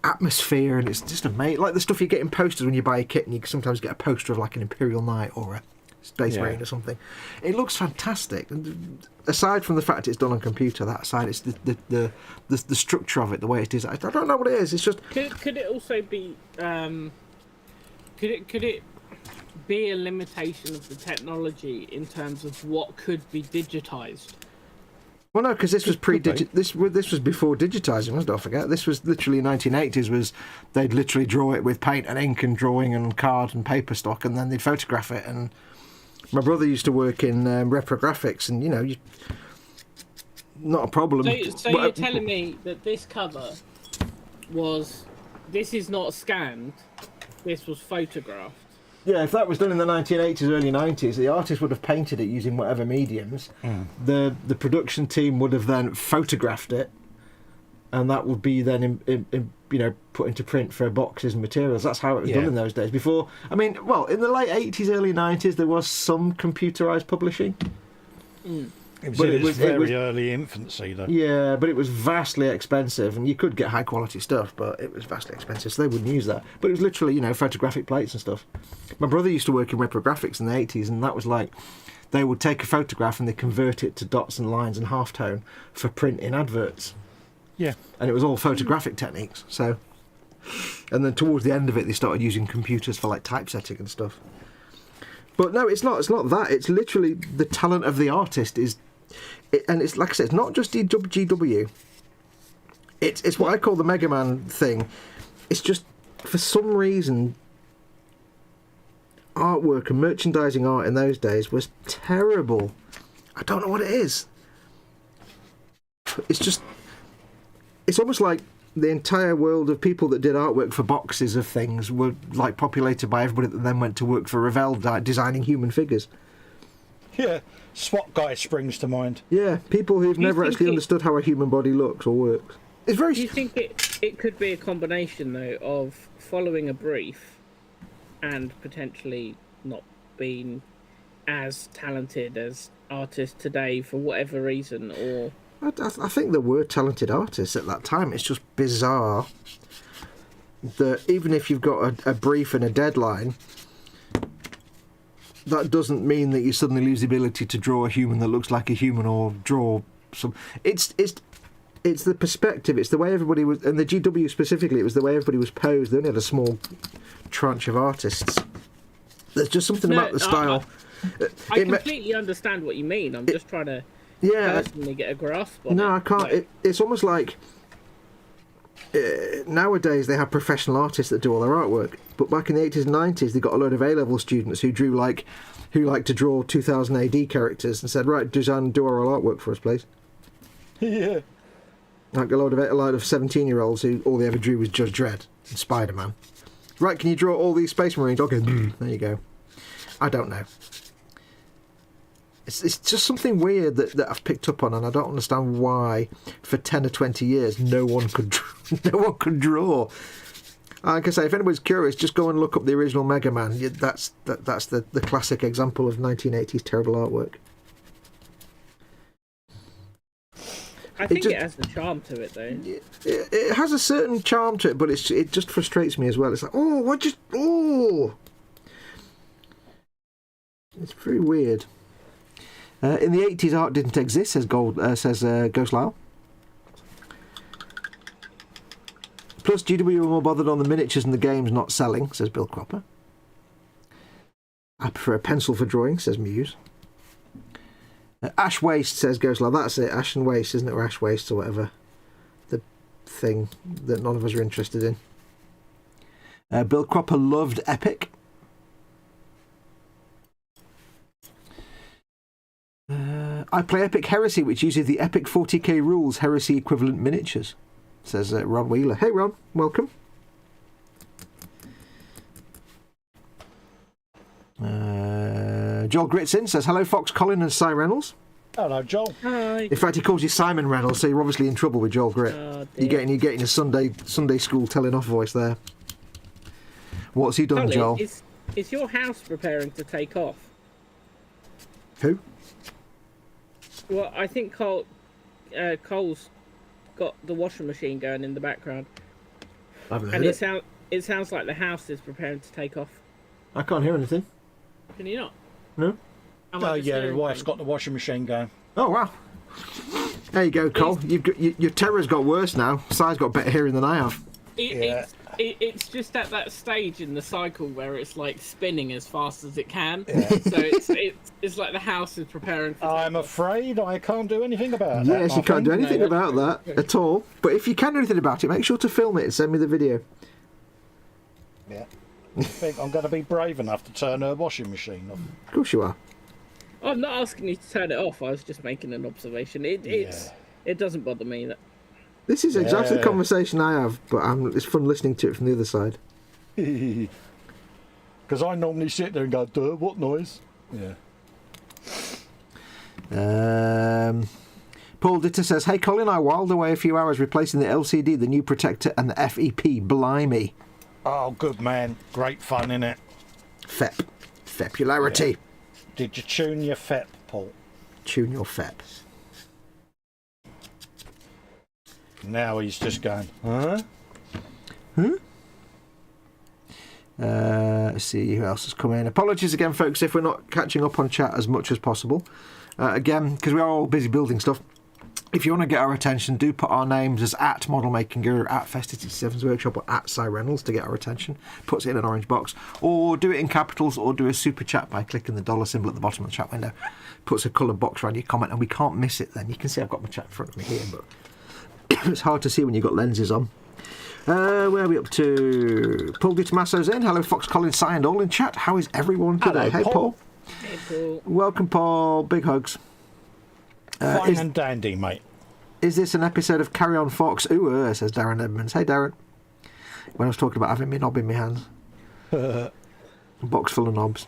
atmosphere, and it's just amazing. Like the stuff you get in posters when you buy a kit, and you sometimes get a poster of like an Imperial Knight or a Space Marine or something. It looks fantastic. And aside from the fact it's done on computer, that aside, it's the structure of it, the way it is. I don't know what it is. It's just. Could it also be? Could it be a limitation of the technology in terms of what could be digitized? Well, no, because this was this was before digitising, wasn't it? I forget. This was literally 1980s. They'd literally draw it with paint and ink and drawing and card and paper stock, and then they'd photograph it. And my brother used to work in reprographics, and not a problem. So you're telling me that this cover this is not scanned, this was photographed? Yeah, if that was done in the 1980s, early 90s, the artist would have painted it using whatever mediums. The production team would have then photographed it, and that would be then put into print for boxes and materials. That's how it was done in those days. Before, in the late 80s, early 90s, there was some computerized publishing. It was very early infancy, though. Yeah, but it was vastly expensive, and you could get high quality stuff, but it was vastly expensive, so they wouldn't use that. But it was literally, photographic plates and stuff. My brother used to work in reprographics in the 80s, and that was like, they would take a photograph and they convert it to dots and lines and halftone for print in adverts. Yeah. And it was all photographic techniques, so. And then towards the end of it, they started using computers for like typesetting and stuff. But no, it's not that. It's literally the talent of the artist and it's like I said, it's not just GW. It's what I call the Mega Man thing. It's just, for some reason, artwork and merchandising art in those days was terrible. I don't know what it is. It's almost like the entire world of people that did artwork for boxes of things were like populated by everybody that then went to work for Revell designing human figures. Yeah, SWAT guy springs to mind. Yeah, people who've never actually understood how a human body looks or works. It's very. Do you think it could be a combination though of following a brief and potentially not being as talented as artists today for whatever reason, or? I think there were talented artists at that time. It's just bizarre that even if you've got a brief and a deadline, that doesn't mean that you suddenly lose the ability to draw a human that looks like a human or draw some. It's the perspective. It's the way everybody was, and the GW specifically. It was the way everybody was posed. They only had a small tranche of artists. There's just something about the style. I completely understand what you mean. I'm just trying to. Personally get a grasp on it. No, I can't. It's almost like nowadays they have professional artists that do all their artwork, but back in the 80s and 90s they got a load of A-level students who liked to draw 2000 AD characters and said, right, design, do our artwork for us, please. Yeah. Like a load of 17-year-olds who all they ever drew was Judge Dredd and Spider-Man. Right, can you draw all these Space Marines? Okay, there you go. I don't know. It's just something weird that I've picked up on, and I don't understand why for 10 or 20 years no one could draw. Like I say, if anybody's curious, just go and look up the original Mega Man. That's the classic example of 1980s terrible artwork. I think it has a charm to it, though. It has a certain charm to it, but it just frustrates me as well. It's like, it's very weird. In the 80s, art didn't exist, says Ghost Lyle. Plus, GW were more bothered on the miniatures and the games not selling, says Bill Cropper. I prefer a pencil for drawing, says Muse. Ash Waste, says Ghost Lyle. That's it, Ash and Waste, isn't it? Or Ash Waste, or whatever. The thing that none of us are interested in. Bill Cropper loved Epic. I play Epic Heresy, which uses the Epic 40k rules Heresy equivalent miniatures, says Ron Wheeler. Hey Ron, welcome. Joel Gritsin says, hello, Foxx, Colin and Cy Reynolds. Hello, Joel. Hi. In fact, he calls you Simon Reynolds, so you're obviously in trouble with Joel Grit. Oh, you're getting a Sunday school telling off voice there. What's he done, Colin, Joel? is your house preparing to take off? Who? Well, I think Cole's got the washing machine going in the background, I haven't and heard it sounds like the house is preparing to take off. I can't hear anything. Can you not? No? Oh, yeah, the wife's got the washing machine going. Oh, wow. There you go, Cole. Your terror's got worse now. Cy's got better hearing than I have. It's just at that stage in the cycle where it's like spinning as fast as it can. Yeah. So it's like the house is preparing for I'm afraid I can't do anything about that. Yes, you can't do anything about that at all. But if you can do anything about it, make sure to film it and send me the video. Yeah. I think I'm going to be brave enough to turn her washing machine off. Of course you are. I'm not asking you to turn it off. I was just making an observation. It doesn't bother me that. This is exactly the conversation I have, but it's fun listening to it from the other side. Because I normally sit there and go, duh, what noise? Yeah. Paul Ditter says, hey Colin, I whiled away a few hours replacing the LCD, the new protector and the FEP. Blimey. Oh, good man. Great fun, innit? FEP. Fepularity. Yeah. Did you tune your FEP, Paul? Tune your FEP. Now he's just going, huh? Let's see who else has come in. Apologies again, folks, if we're not catching up on chat as much as possible. Again, because we are all busy building stuff. If you want to get our attention, do put our names as at Model Making Guru, at Festivity7's Workshop, or at Cy Reynolds to get our attention. Puts it in an orange box. Or do it in capitals, or do a super chat by clicking the dollar symbol at the bottom of the chat window. Puts a coloured box around your comment, and we can't miss it then. You can see I've got my chat in front of me here, but it's hard to see when you've got lenses on. Where are we up to? Paul Di Tommaso's in. Hello, Foxx, Colin, Cy, and all in chat. How is everyone today? Hello, Hey, Paul. Hey, Paul. Welcome, Paul. Big hugs. Fine and dandy, mate. Is this an episode of Carry On Fox? Ooh, says Darren Edmonds. Hey, Darren. When I was talking about having my knob in my hands. A box full of knobs.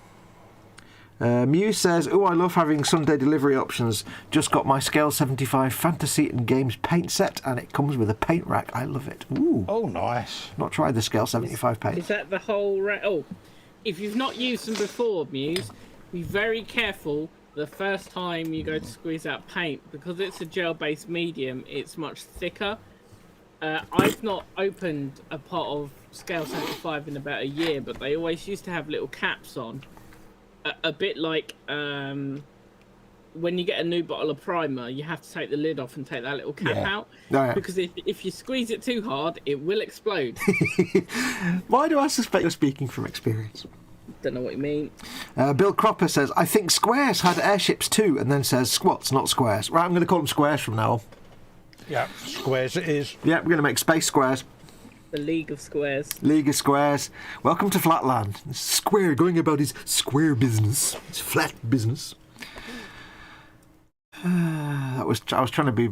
Muse says, oh, I love having Sunday delivery options. Just got my Scale 75 Fantasy and Games paint set, and it comes with a paint rack. I love it. Ooh. Oh, nice. Not tried the Scale 75 paint. Is that the whole rack? Oh, if you've not used them before, Muse, be very careful the first time you go to squeeze out paint, because it's a gel-based medium. It's much thicker. I've not opened a pot of Scale 75 in about a year, but they always used to have little caps on. A bit like when you get a new bottle of primer, you have to take the lid off and take that little cap out. Oh, yeah. Because if you squeeze it too hard, it will explode. Why do I suspect you're speaking from experience? Don't know what you mean. Bill Cropper says, I think squares had airships too, and then says squats, not squares. Right, I'm going to call them squares from now on. Yeah, squares it is. Yeah, we're going to make space squares. The League of Squares. League of Squares. Welcome to Flatland. Square going about his square business. His flat business. I was trying to be.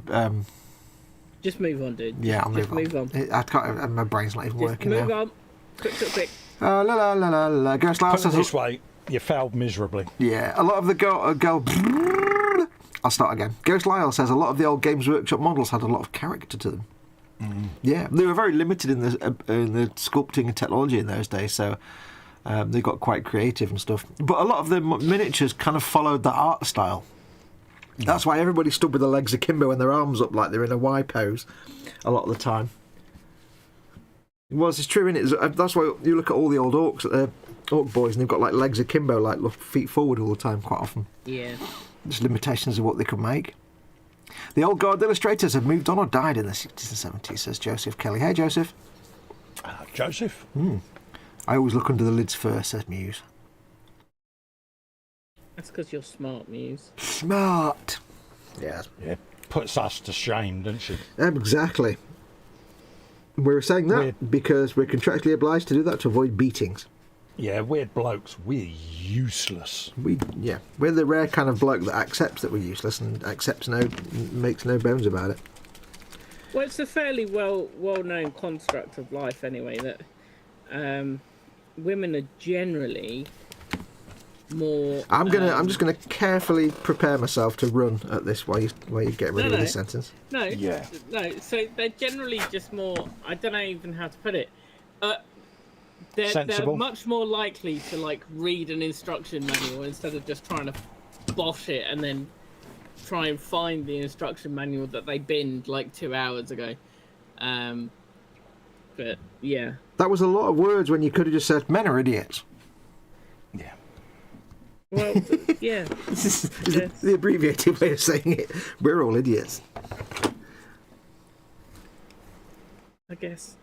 Just move on, dude. Yeah, I'll Just move on. I can't. My brain's not even working move now. on. Quick. La la la la la. Ghost Lyle Put it says this way, you failed miserably. Yeah, a lot of the girl. I'll start again. Ghost Lyle says a lot of the old Games Workshop models had a lot of character to them. Yeah, they were very limited in the sculpting and technology in those days, so they got quite creative and stuff. But a lot of the miniatures kind of followed the art style. That's why everybody stood with their legs akimbo and their arms up like they're in a Y pose a lot of the time. Well, it's true, isn't it? That's why you look at all the old Ork boys and they've got like legs akimbo, like feet forward all the time quite often. Yeah. There's limitations of what they could make. The old guard illustrators have moved on or died in the 60s and 70s, says Joseph Kelly. Hey, Joseph. Joseph? I always look under the lids first, says Muse. That's because you're smart, Muse. Smart. Yeah. Yeah, puts us to shame, doesn't she? Exactly. We're saying that because we're contractually obliged to do that to avoid beatings. Yeah, weird blokes. We're useless. We're the rare kind of bloke that accepts that we're useless and makes no bones about it. Well, it's a fairly well-known construct of life anyway that women are generally more. I'm just gonna carefully prepare myself to run at this while you get ready with this sentence. No. Yeah. No. So they're generally just more. I don't know even how to put it. They're Sensible. much more likely to like read an instruction manual instead of just trying to bosh it and then try and find the instruction manual that they binned like 2 hours ago. But yeah. That was a lot of words when you could have just said men are idiots. Yeah. Well, yeah. This is the abbreviated way of saying it. We're all idiots. I guess.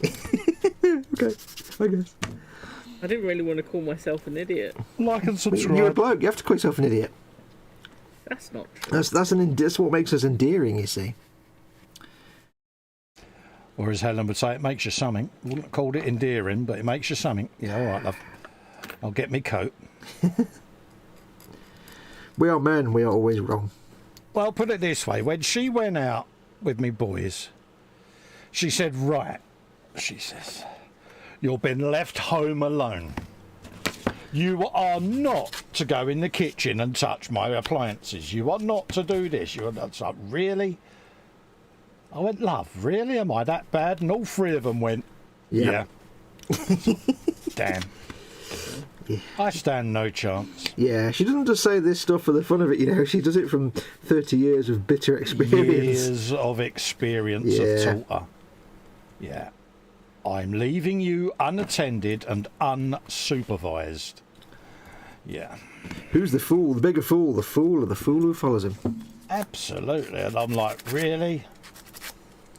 Okay, I guess. I didn't really want to call myself an idiot. Like and subscribe. You're a bloke. You have to call yourself an idiot. That's not true. That's what makes us endearing, you see. Or as Helen would say, it makes you something. Wouldn't have called it endearing, but it makes you something. Yeah, all right, love. I'll get me coat. We are men. We are always wrong. Well, put it this way. When she went out with me boys, she said, right, she says, you've been left home alone. You are not to go in the kitchen and touch my appliances. You are not to do this. You are not to, really? I went, love, really? Am I that bad? And all three of them went, yeah. Damn. Yeah. I stand no chance. Yeah, she doesn't just say this stuff for the fun of it, you know. She does it from 30 years of bitter experience. Years of experience have taught her. Yeah. I'm leaving you unattended and unsupervised. Yeah. Who's the fool? The bigger fool? The fool or the fool who follows him? Absolutely. And I'm like, really?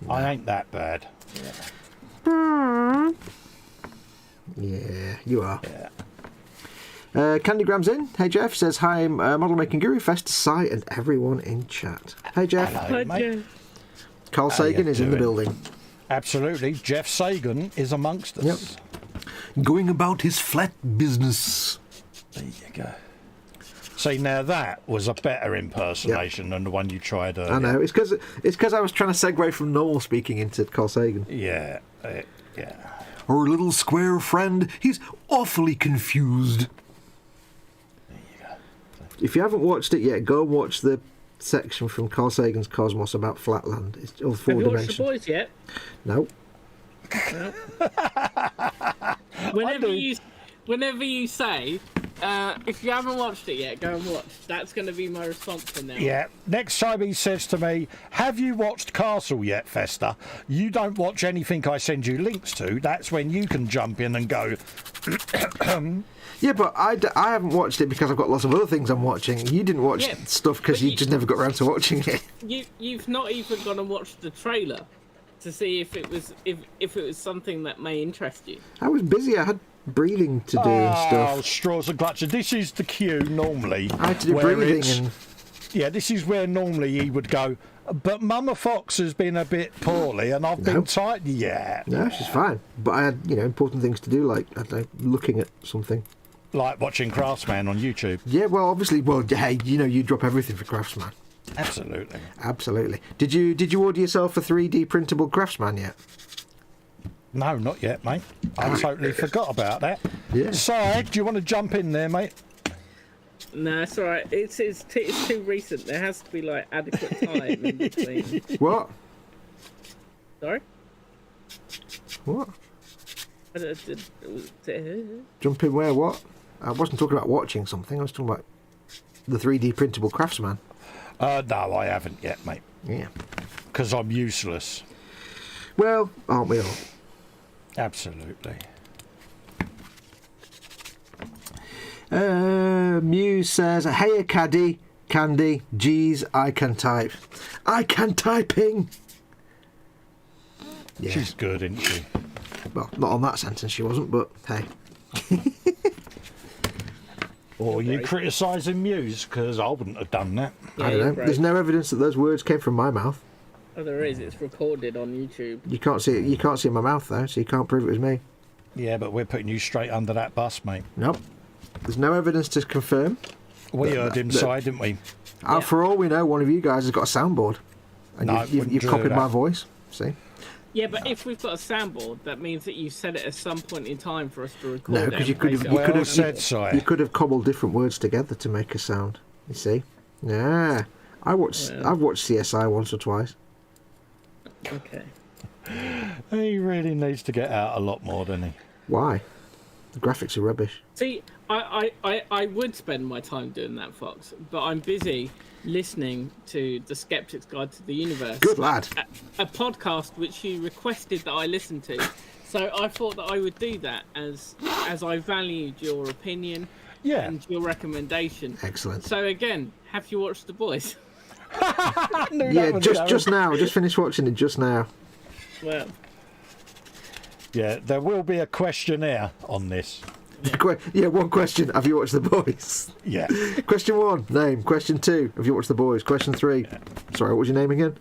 No. I ain't that bad. Yeah, you are. Yeah. Candygram's in. Hey Jeff says hi. Model Making Guru Fest to Sai and everyone in chat. Hey Jeff. Hello, mate. Carl Sagan is in the building. Absolutely. Jeff Sagan is amongst us. Yep. Going about his flat business. There you go. See, now that was a better impersonation than the one you tried earlier. I know. It's because I was trying to segue from Noel speaking into Carl Sagan. Yeah. Yeah. Our little square friend, he's awfully confused. There you go. If you haven't watched it yet, go and watch the section from Carl Sagan's Cosmos about Flatland. It's all four Have you dimensions. watched The Boys yet? No. Whenever you say, if you haven't watched it yet, go and watch. That's going to be my response from now. Yeah. Next time he says to me, have you watched Castle yet, Fester? You don't watch anything I send you links to. That's when you can jump in and go... Yeah, but I haven't watched it because I've got lots of other things I'm watching. You didn't watch stuff because you just never got around to watching it. You've not even gone and watched the trailer to see if it was something that may interest you. I was busy. I had breathing to do and stuff. Oh, straws and clutches. This is the cue normally. I had to do breathing and... Yeah, this is where normally he would go, but Mama Fox has been a bit poorly and I've been tight. Yeah. No, she's fine. But I had, important things to do, like, I don't know, looking at something. Like watching Craftsman on YouTube. Yeah, well, obviously, hey, you drop everything for Craftsman. Absolutely. Absolutely. Did you order yourself a 3D printable Craftsman yet? No, not yet, mate. I totally forgot about that. Yeah. So, do you want to jump in there, mate? No, it's all right. It's too recent. There has to be like adequate time in between. What? Sorry? What? Jump in where? What? I wasn't talking about watching something. I was talking about the 3D printable Craftsman. No, I haven't yet, mate. Yeah. Because I'm useless. Well, aren't we all? Absolutely. Muse says, hey, Candy, geez, I can type. I can typing! Yeah. She's good, isn't she? Well, not on that sentence she wasn't, but hey. Or you criticising Muse, because I wouldn't have done that. I don't know. Right. There's no evidence that those words came from my mouth. Oh, there is. It's recorded on YouTube. You can't see it. You can't see my mouth though, so you can't prove it was me. Yeah, but we're putting you straight under that bus, mate. Nope. There's no evidence to confirm. We heard him say, didn't we? For all we know, one of you guys has got a soundboard, and No, you've wouldn't do copied that. my voice. See? Yeah, but if we've got a soundboard, that means that you set it at some point in time for us to record. No, it because and you could place have it on Well the have said, soundboard. Si. you could have cobbled different words together to make a sound. You see? Yeah. I've watched CSI once or twice. Okay. He really needs to get out a lot more, doesn't he? Why? The graphics are rubbish. See, I would spend my time doing that, Fox, but I'm busy listening to The Skeptic's Guide to the Universe. Good lad. A podcast which you requested that I listen to. So I thought that I would do that as I valued your opinion Yeah. and your recommendation. Excellent. So again, have you watched The Boys? Yeah, just now. Just finished watching it just now. Well, Yeah, there will be a questionnaire on this. Yeah, one question. Have you watched The Boys? Yeah. Question 1, name. Question 2, have you watched The Boys? Question 3, sorry, what was your name again?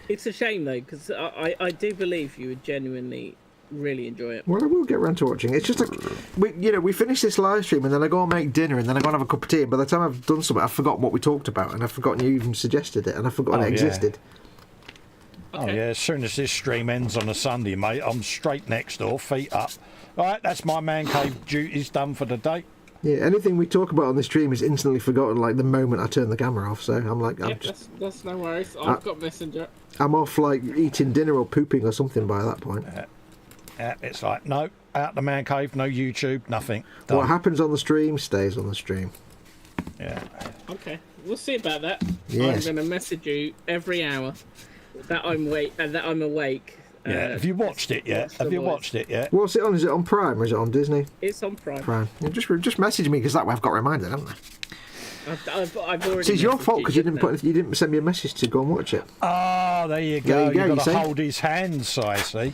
it's a shame though, because I do believe you would genuinely really enjoy it. Well, I will get round to watching it. It's just like, we finish this live stream and then I go and make dinner and then I go and have a cup of tea, and by the time I've done something, I've forgotten what we talked about and I've forgotten you even suggested it and I've forgotten it existed. Oh, yeah, as soon as this stream ends on a Sunday, mate, I'm straight next door, feet up. All right, that's my man cave duties done for the day. Yeah, anything we talk about on the stream is instantly forgotten like the moment I turn the camera off, so I'm like, Yeah, that's no worries. I've got Messenger. I'm off like eating dinner or pooping or something by that point. Yeah, it's like, no, out the man cave, no YouTube, nothing. Done. What happens on the stream stays on the stream. Yeah. Okay, we'll see about that. Yes. I'm going to message you every hour that I'm awake. Yeah. Have you watched it yet? Have you watched it yet? What's it on? Is it on Prime or is it on Disney? It's on Prime. Prime. Yeah, just message me because that way I've got reminded, haven't I? I've already. See, it's your messaged fault because you didn't send me a message to go and watch it. Ah, there you go. There you go, You've you got to see? hold his hand, Si, see?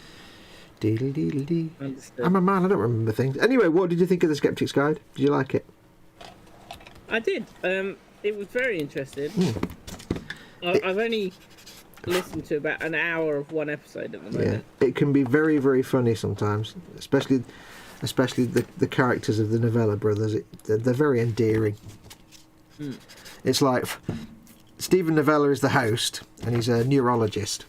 Deedle-deedle-dee. Understood. I'm a man, I don't remember things. Anyway, what did you think of The Skeptic's Guide? Did you like it? I did. It was very interesting. I've only listened to about an hour of one episode at the Yeah. moment. It can be very, very funny sometimes, especially the characters of the Novella brothers. They're very endearing. It's like Stephen Novella is the host, and he's a neurologist.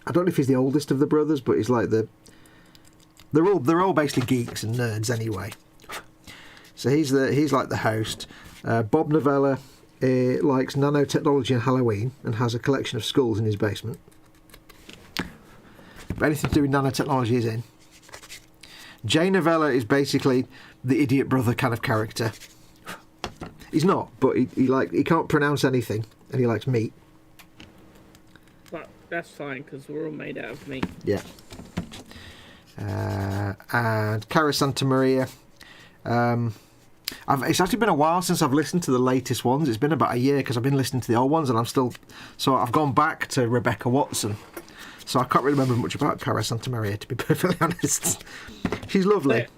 I don't know if he's the oldest of the brothers, but he's like they're all basically geeks and nerds anyway. So he's like the host. Bob Novella likes nanotechnology and Halloween and has a collection of skulls in his basement. But anything to do with nanotechnology is in. Jay Novella is basically the idiot brother kind of character. He's not, but he can't pronounce anything, and he likes meat. But that's fine because we're all made out of meat. Yeah. And Cara Santa Maria. It's actually been a while since I've listened to the latest ones. It's been about a year because I've been listening to the old ones, and so I've gone back to Rebecca Watson. So I can't really remember much about Cara Santa Maria, to be perfectly honest. She's lovely. But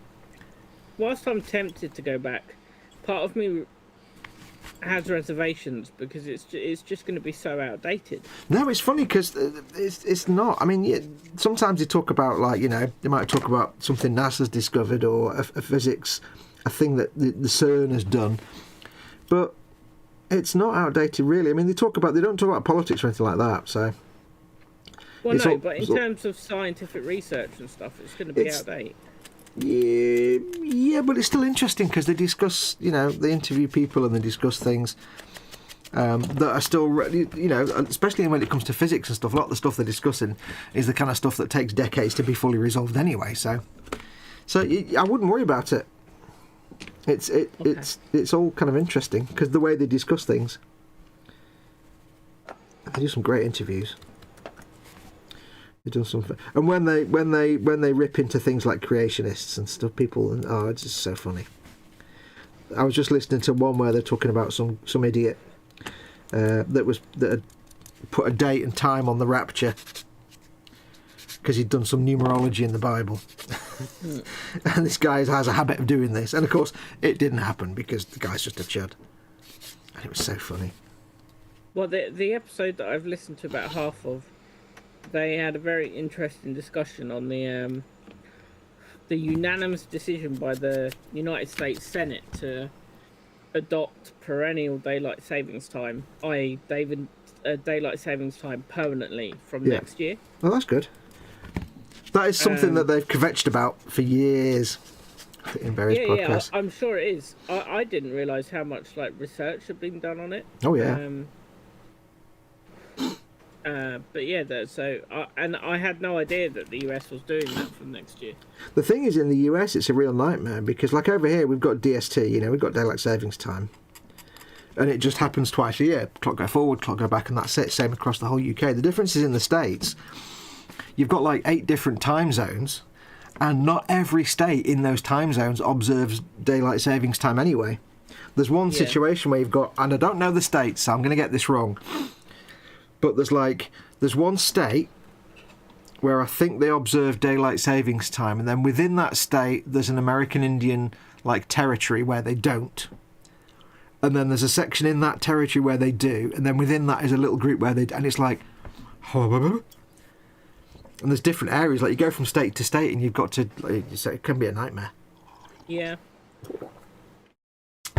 whilst I'm tempted to go back, part of me has reservations because it's just going to be so outdated. No, it's funny because it's not. I mean, sometimes they talk about they might talk about something NASA's discovered or a physics, a thing that the CERN has done, but it's not outdated really. I mean, they don't talk about politics or anything like that. So, well, no, but in terms of scientific research and stuff, it's going to be outdated. Yeah, but it's still interesting because they discuss, they interview people and they discuss things that are still, especially when it comes to physics and stuff. A lot of the stuff they're discussing is the kind of stuff that takes decades to be fully resolved anyway. So I wouldn't worry about it. It's all kind of interesting because the way they discuss things, they do some great interviews. They've done something, and when they rip into things like creationists and stuff, it's just so funny. I was just listening to one where they're talking about some idiot that had put a date and time on the rapture because he'd done some numerology in the Bible. And this guy has a habit of doing this, and of course it didn't happen because the guy's just a chud, and it was so funny. Well, the episode that I've listened to about half of, they had a very interesting discussion on the unanimous decision by the United States Senate to adopt perennial daylight savings time, i.e., daylight savings time permanently from next year. Well, that's good. That is something that they've kvetched about for years in various podcasts. I'm sure it is. I didn't realise how much research had been done on it. Oh yeah. But yeah, and I had no idea that the US was doing that from next year. The thing is, in the US, it's a real nightmare because, over here, we've got DST. We've got daylight savings time, and it just happens twice a year. Clock go forward, clock go back, and that's it. Same across the whole UK. The difference is in the States, you've got 8 different time zones, and not every state in those time zones observes daylight savings time anyway. There's one situation where you've got, and I don't know the states, so I'm going to get this wrong. But there's one state where I think they observe daylight savings time, and then within that state there's an American Indian territory where they don't, and then there's a section in that territory where they do, and then within that is a little group where they do, and it's and there's different areas. You go from state to state, and you've got to. It can be a nightmare. Yeah.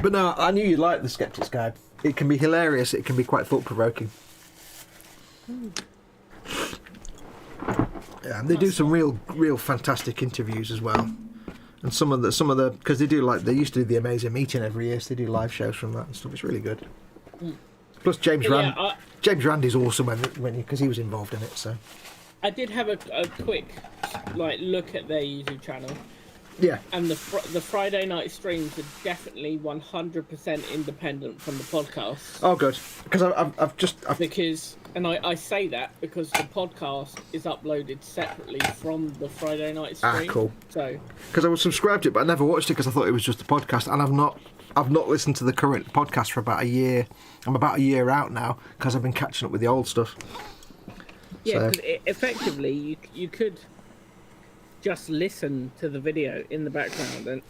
But no, I knew you'd like the Skeptic's Guide. It can be hilarious. It can be quite thought-provoking. Yeah, and they do some real fantastic interviews as well, and some of the because they used to do the Amazing Meeting every year, so they do live shows from that and stuff. It's really good. Plus James Randi's awesome because he was involved in it. So I did have a quick look at their YouTube channel. Yeah. And the Friday night streams are definitely 100% independent from the podcast. Oh, good. Because I say that because the podcast is uploaded separately from the Friday night stream. Ah, cool. So. Because I was subscribed to it, but I never watched it because I thought it was just a podcast, and I've not listened to the current podcast for about a year. I'm about a year out now because I've been catching up with the old stuff. Yeah, because effectively you could just listen to the video in the background and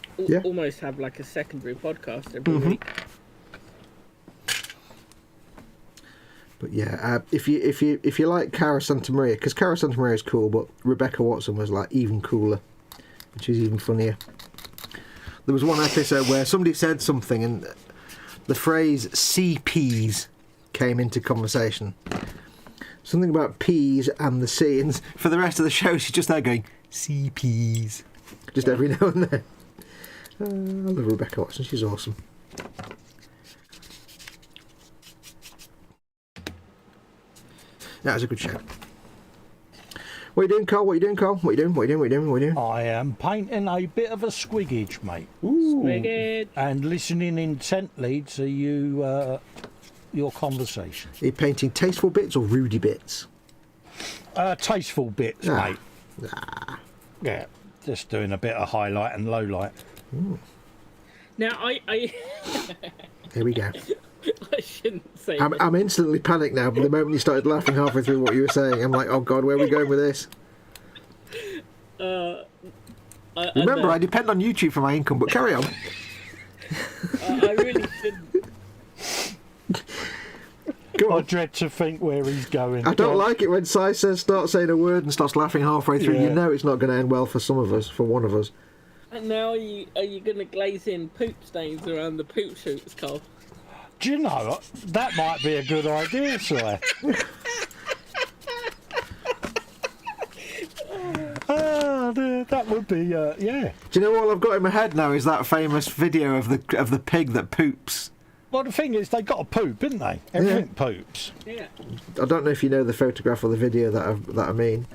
almost have a secondary podcast every week. But yeah, if you like Cara Santa Maria, because Cara Santa Maria is cool, but Rebecca Watson was even cooler, which is even funnier. There was one episode where somebody said something and the phrase CPs came into conversation. Something about peas and the sea, and for the rest of the show she's just there going CPs just every now and then. I love Rebecca Watson, she's awesome. That was a good show. What are you doing, Carl? What are you doing? I am painting a bit of a squiggage, mate. Ooh. Squiggage. And listening intently to your conversation. Are you painting tasteful bits or Rudy bits? Tasteful bits, mate. Yeah, just doing a bit of highlight and low light. Ooh. Now, I Here we go. I shouldn't say I'm instantly panicked now, but the moment you started laughing halfway through what you were saying, I'm like, oh God, where are we going with this? Remember, I depend on YouTube for my income, but carry on. I really shouldn't. Go on. I dread to think where he's going. I don't like it when Si starts saying a word and starts laughing halfway through. Yeah. You know it's not going to end well for some of us, for one of us. And now are you going to glaze in poop stains around the poop shoots, Carl? Do you know, that might be a good idea, sir. That would be, yeah. Do you know what I've got in my head now is that famous video of the pig that poops. Well, the thing is, they got to poop, didn't they? Everything poops. Yeah. I don't know if you know the photograph or the video that I mean.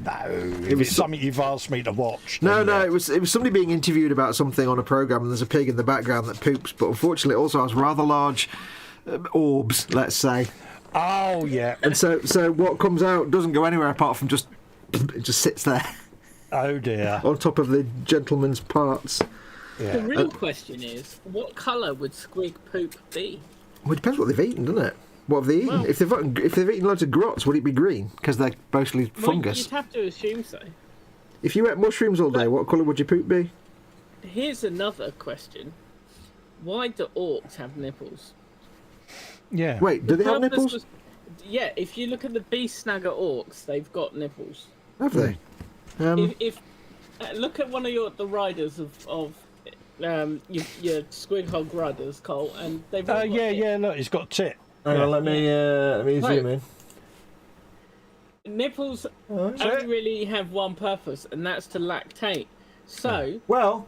No, it was something you've asked me to watch. No, it was somebody being interviewed about something on a programme, and there's a pig in the background that poops, but unfortunately it also has rather large orbs, let's say. Oh, yeah. And so what comes out doesn't go anywhere apart from it just sits there. Oh, dear. On top of the gentleman's parts. Yeah. The real question is, what colour would squig poop be? Well, it depends what they've eaten, doesn't it? What have they eaten? Well, if they've eaten loads of grots, would it be green? Because they're mostly fungus. You'd have to assume so. If you ate mushrooms all day, what colour would your poop be? Here's another question. Why do orcs have nipples? Yeah. Wait, do they have nipples? Yeah, if you look at the beast snagger orcs, they've got nipples. Have they? If look at one of the riders of your squid hog rudders, Cole, and they've all got yeah. Look, he's got a tit. Hang on, let me zoom in. Nipples only really have one purpose, and that's to lactate. So, Well,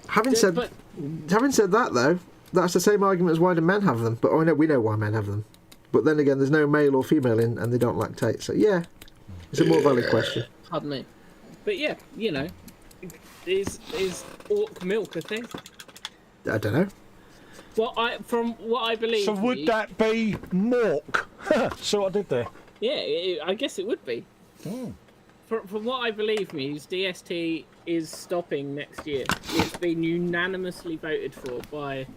having said that though, that's the same argument as why do men have them. But we know why men have them. But then again, there's no male or female in, and they don't lactate. So yeah, it's a more valid question. Pardon me. But yeah, you know, is orc milk a thing? I don't know. From what I believe. So would that be mork? So what I did there. Yeah, I guess it would be. Oh. From what I believe, Muse, DST is stopping next year. It's been unanimously voted for by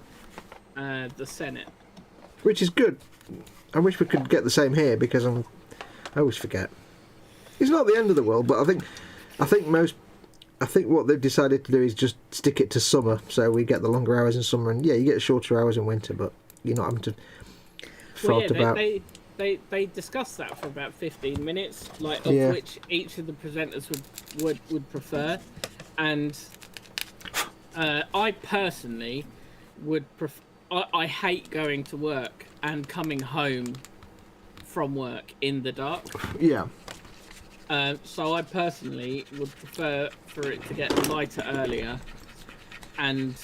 the Senate. Which is good. I wish we could get the same here because I always forget. It's not the end of the world, but I think what they've decided to do is just stick it to summer, so we get the longer hours in summer, and yeah, you get shorter hours in winter, but you're not having to fart about. They discussed that for about 15 minutes, of which each of the presenters would prefer, and I personally would prefer. I hate going to work and coming home from work in the dark. Yeah. So I personally would prefer for it to get lighter earlier and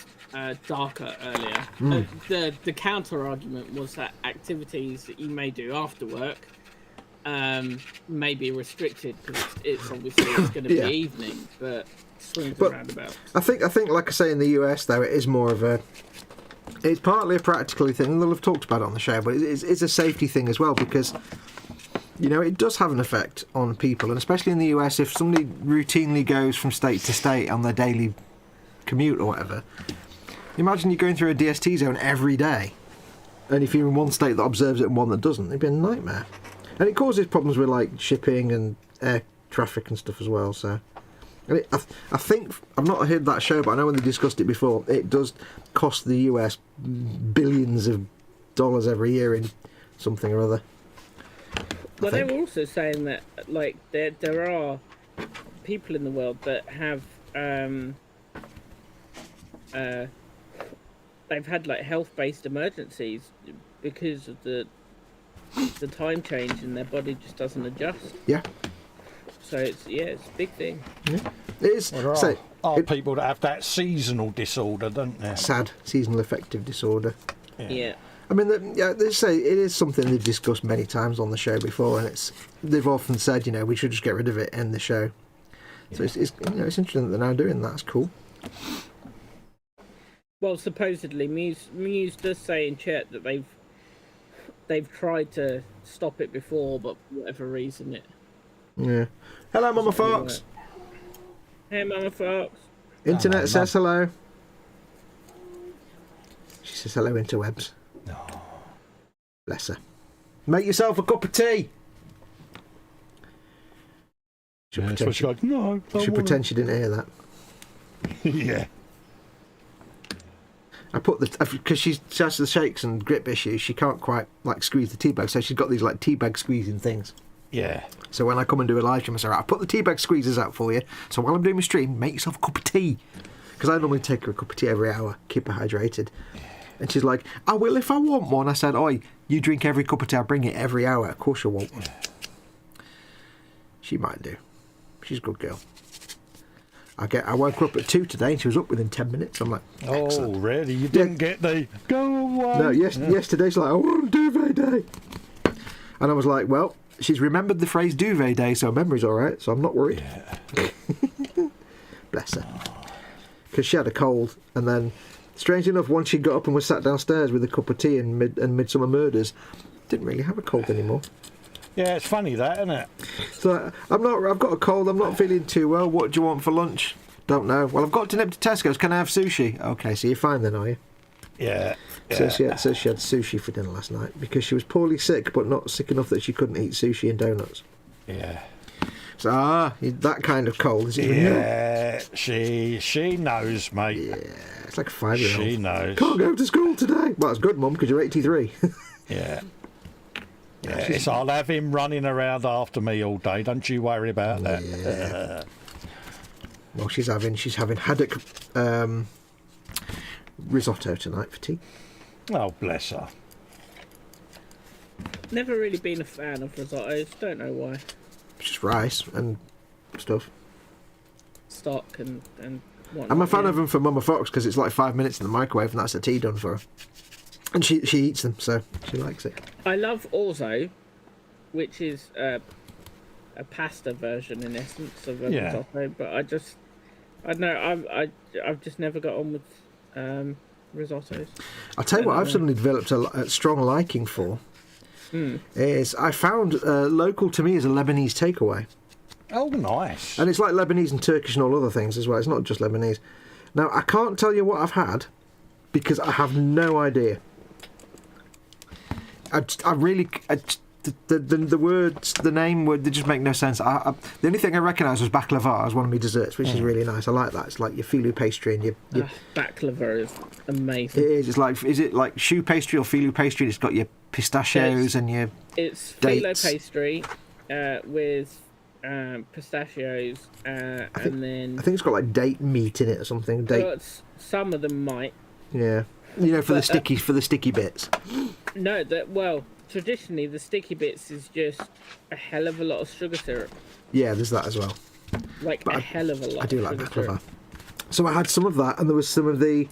darker earlier. The counter argument was that activities that you may do after work may be restricted because it's obviously going to be evening, but swings and roundabouts. I think like I say in the US though, it is more of a. It's partly a practical thing. They'll have talked about it on the show, but it's a safety thing as well because. You know, it does have an effect on people, and especially in the US, if somebody routinely goes from state to state on their daily commute or whatever, imagine you're going through a DST zone every day, and if you're in one state that observes it and one that doesn't, it'd be a nightmare. And it causes problems with, like, shipping and air traffic and stuff as well, so... And I think, I've not heard that show, but I know when they discussed it before, it does cost the US billions of dollars every year in something or other. Well, they were also saying that, like, there are people in the world that have, they've had, like, health-based emergencies because of the time change and their body just doesn't adjust. Yeah. So it's a big thing. Yeah. It is. Well, there are people that have that seasonal disorder, don't there? SAD, seasonal affective disorder. Yeah. I mean, they say it is something they've discussed many times on the show before, and they've often said, you know, we should just get rid of it, end the show. So it's it's interesting that they're now doing that. It's cool. Well, supposedly, Muse does say in chat that they've tried to stop it before, but for whatever reason it. Yeah. Hello, Mama Foxx. Hey, Mama Foxx. Internet says hello. She says hello, interwebs. No. Bless her. Make yourself a cup of tea. She'll pretend she didn't hear that. Yeah. I put because she has the shakes and grip issues. She can't quite like squeeze the tea bag, so she's got these like tea bag squeezing things. Yeah. So when I come and do a live stream, I say, right, I'll put the tea bag squeezers out for you. So while I'm doing my stream, make yourself a cup of tea. Because I normally take her a cup of tea every hour, keep her hydrated. And she's like, I will if I want one. I said, oi, you drink every cup of tea, I bring it every hour. Of course you'll want one. She might do. She's a good girl. I woke her up at 2 today and she was up within 10 minutes. I'm like, excellent. Oh, really? You didn't get the go away? No, yesterday she's like, I want a duvet day. And I was like, well, she's remembered the phrase duvet day, so her memory's all right, so I'm not worried. Yeah. Bless her. Because she had a cold, and then, strangely enough, once she got up and was sat downstairs with a cup of tea and Midsummer Murders, didn't really have a cold anymore. Yeah, it's funny that, isn't it? So I've got a cold, I'm not feeling too well. What do you want for lunch? Don't know. Well, I've got to nip to Tesco's. Can I have sushi? Okay, so you're fine then, are you? Yeah. So she had sushi for dinner last night because she was poorly sick, but not sick enough that she couldn't eat sushi and donuts. Yeah. So that kind of cold. Is it? Yeah, she knows, mate. Yeah, it's like a 5-year-old. She knows. Can't go to school today. Well, it's good, Mum, because you're 83. Yeah. Yeah, so I'll have him running around after me all day. Don't you worry about that. Yeah. Well, she's having haddock risotto tonight for tea. Oh, bless her. Never really been a fan of risottos. Don't know why. It's just rice and stuff. Stock and whatnot. I'm a fan of them for Mama Fox because it's like 5 minutes in the microwave and that's the tea done for her. And she eats them, so she likes it. I love orzo, which is a pasta version in essence of a risotto, but I don't know. I've just never got on with risottos. I'll tell you what I've suddenly developed a strong liking for. Is I found local to me is a Lebanese takeaway. Oh, nice. And it's like Lebanese and Turkish and all other things as well. It's not just Lebanese. Now, I can't tell you what I've had because I have no idea. The words, the name, they just make no sense. The only thing I recognised was baklava as one of my desserts, which is really nice. I like that. It's like your filo pastry and your baklava is amazing. It is. It's like, is it like choux pastry or filo pastry? It's got your pistachios and your It's dates. filo pastry with pistachios and then I think it's got like date meat in it or something. Some of them might. Yeah, you know, for the sticky bits. No, traditionally the sticky bits is just a hell of a lot of sugar syrup. Yeah, there's that as well. Like a hell of a lot. I do of like sugar baklava. syrup. So I had some of that, and there was some of the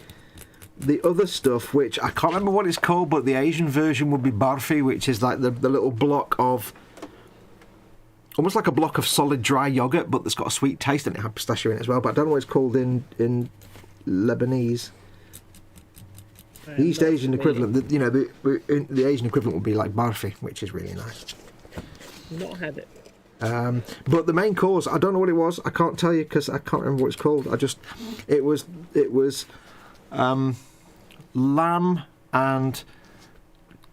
other stuff, which I can't remember what it's called, but the Asian version would be barfi, which is like the little block of, almost like a block of solid dry yogurt, but that's got a sweet taste, and it had pistachio in it as well. But I don't know what it's called in Lebanese. The East Asian equivalent, the Asian equivalent would be like barfi, which is really nice. Not had it. But the main course, I don't know what it was. I can't tell you because I can't remember what it's called. It was lamb and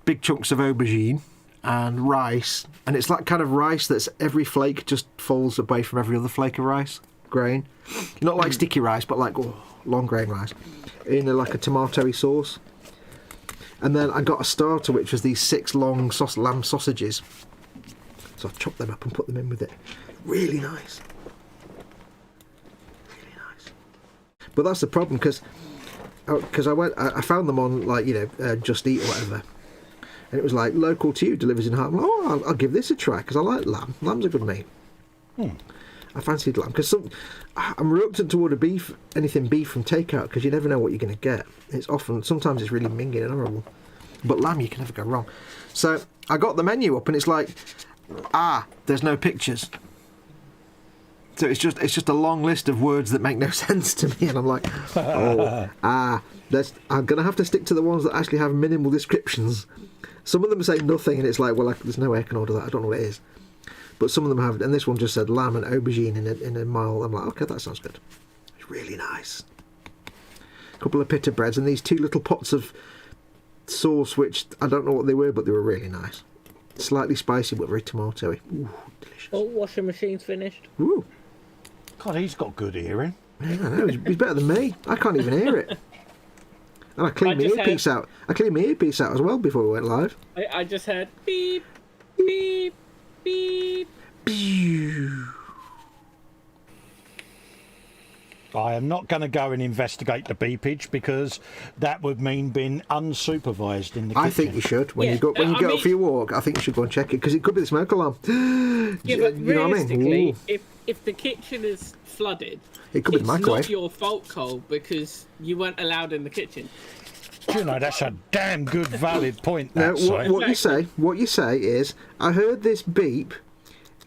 big chunks of aubergine and rice, and it's like kind of rice that's every flake just falls away from every other flake of rice grain, not like sticky rice, but like long grain rice in like a tomatoey sauce. And then I got a starter, which was these 6 long lamb sausages. So I chopped them up and put them in with it. Really nice. Really nice. But that's the problem, because I found them on Just Eat or whatever, and it was like local to you, delivers in Hart. I'm like, I'll give this a try because I like lamb. Lamb's a good meat. I fancied lamb because I'm reluctant toward anything beef from takeout because you never know what you're going to get. Sometimes it's really minging and horrible, but lamb you can never go wrong. So I got the menu up and it's like, there's no pictures. So it's just a long list of words that make no sense to me, and I'm like, I'm going to have to stick to the ones that actually have minimal descriptions. Some of them say nothing, and it's like, well, there's no way I can order that. I don't know what it is. But some of them have, and this one just said lamb and aubergine in a mile. I'm like, okay, that sounds good. It's really nice. A couple of pita breads and these 2 little pots of sauce, which I don't know what they were, but they were really nice. Slightly spicy, but very tomatoey. Ooh, delicious. Oh, washing machine's finished. Ooh. God, he's got good hearing. Yeah, I know. He's better than me. I can't even hear it. And I cleaned my earpiece out. I cleaned my earpiece out as well before we went live. I just heard beep, beep, beep. Pew. I am not going to go and investigate the beepage because that would mean being unsupervised in the kitchen. I think you should. When you go out for your walk, I think you should go and check it because it could be the smoke alarm. Yeah, but you know what I mean? realistically, if the kitchen is flooded, It could be the microwave. It's not your fault, Cole, because you weren't allowed in the kitchen. You know, that's a damn good valid point. Now, That, what you say is, I heard this beep,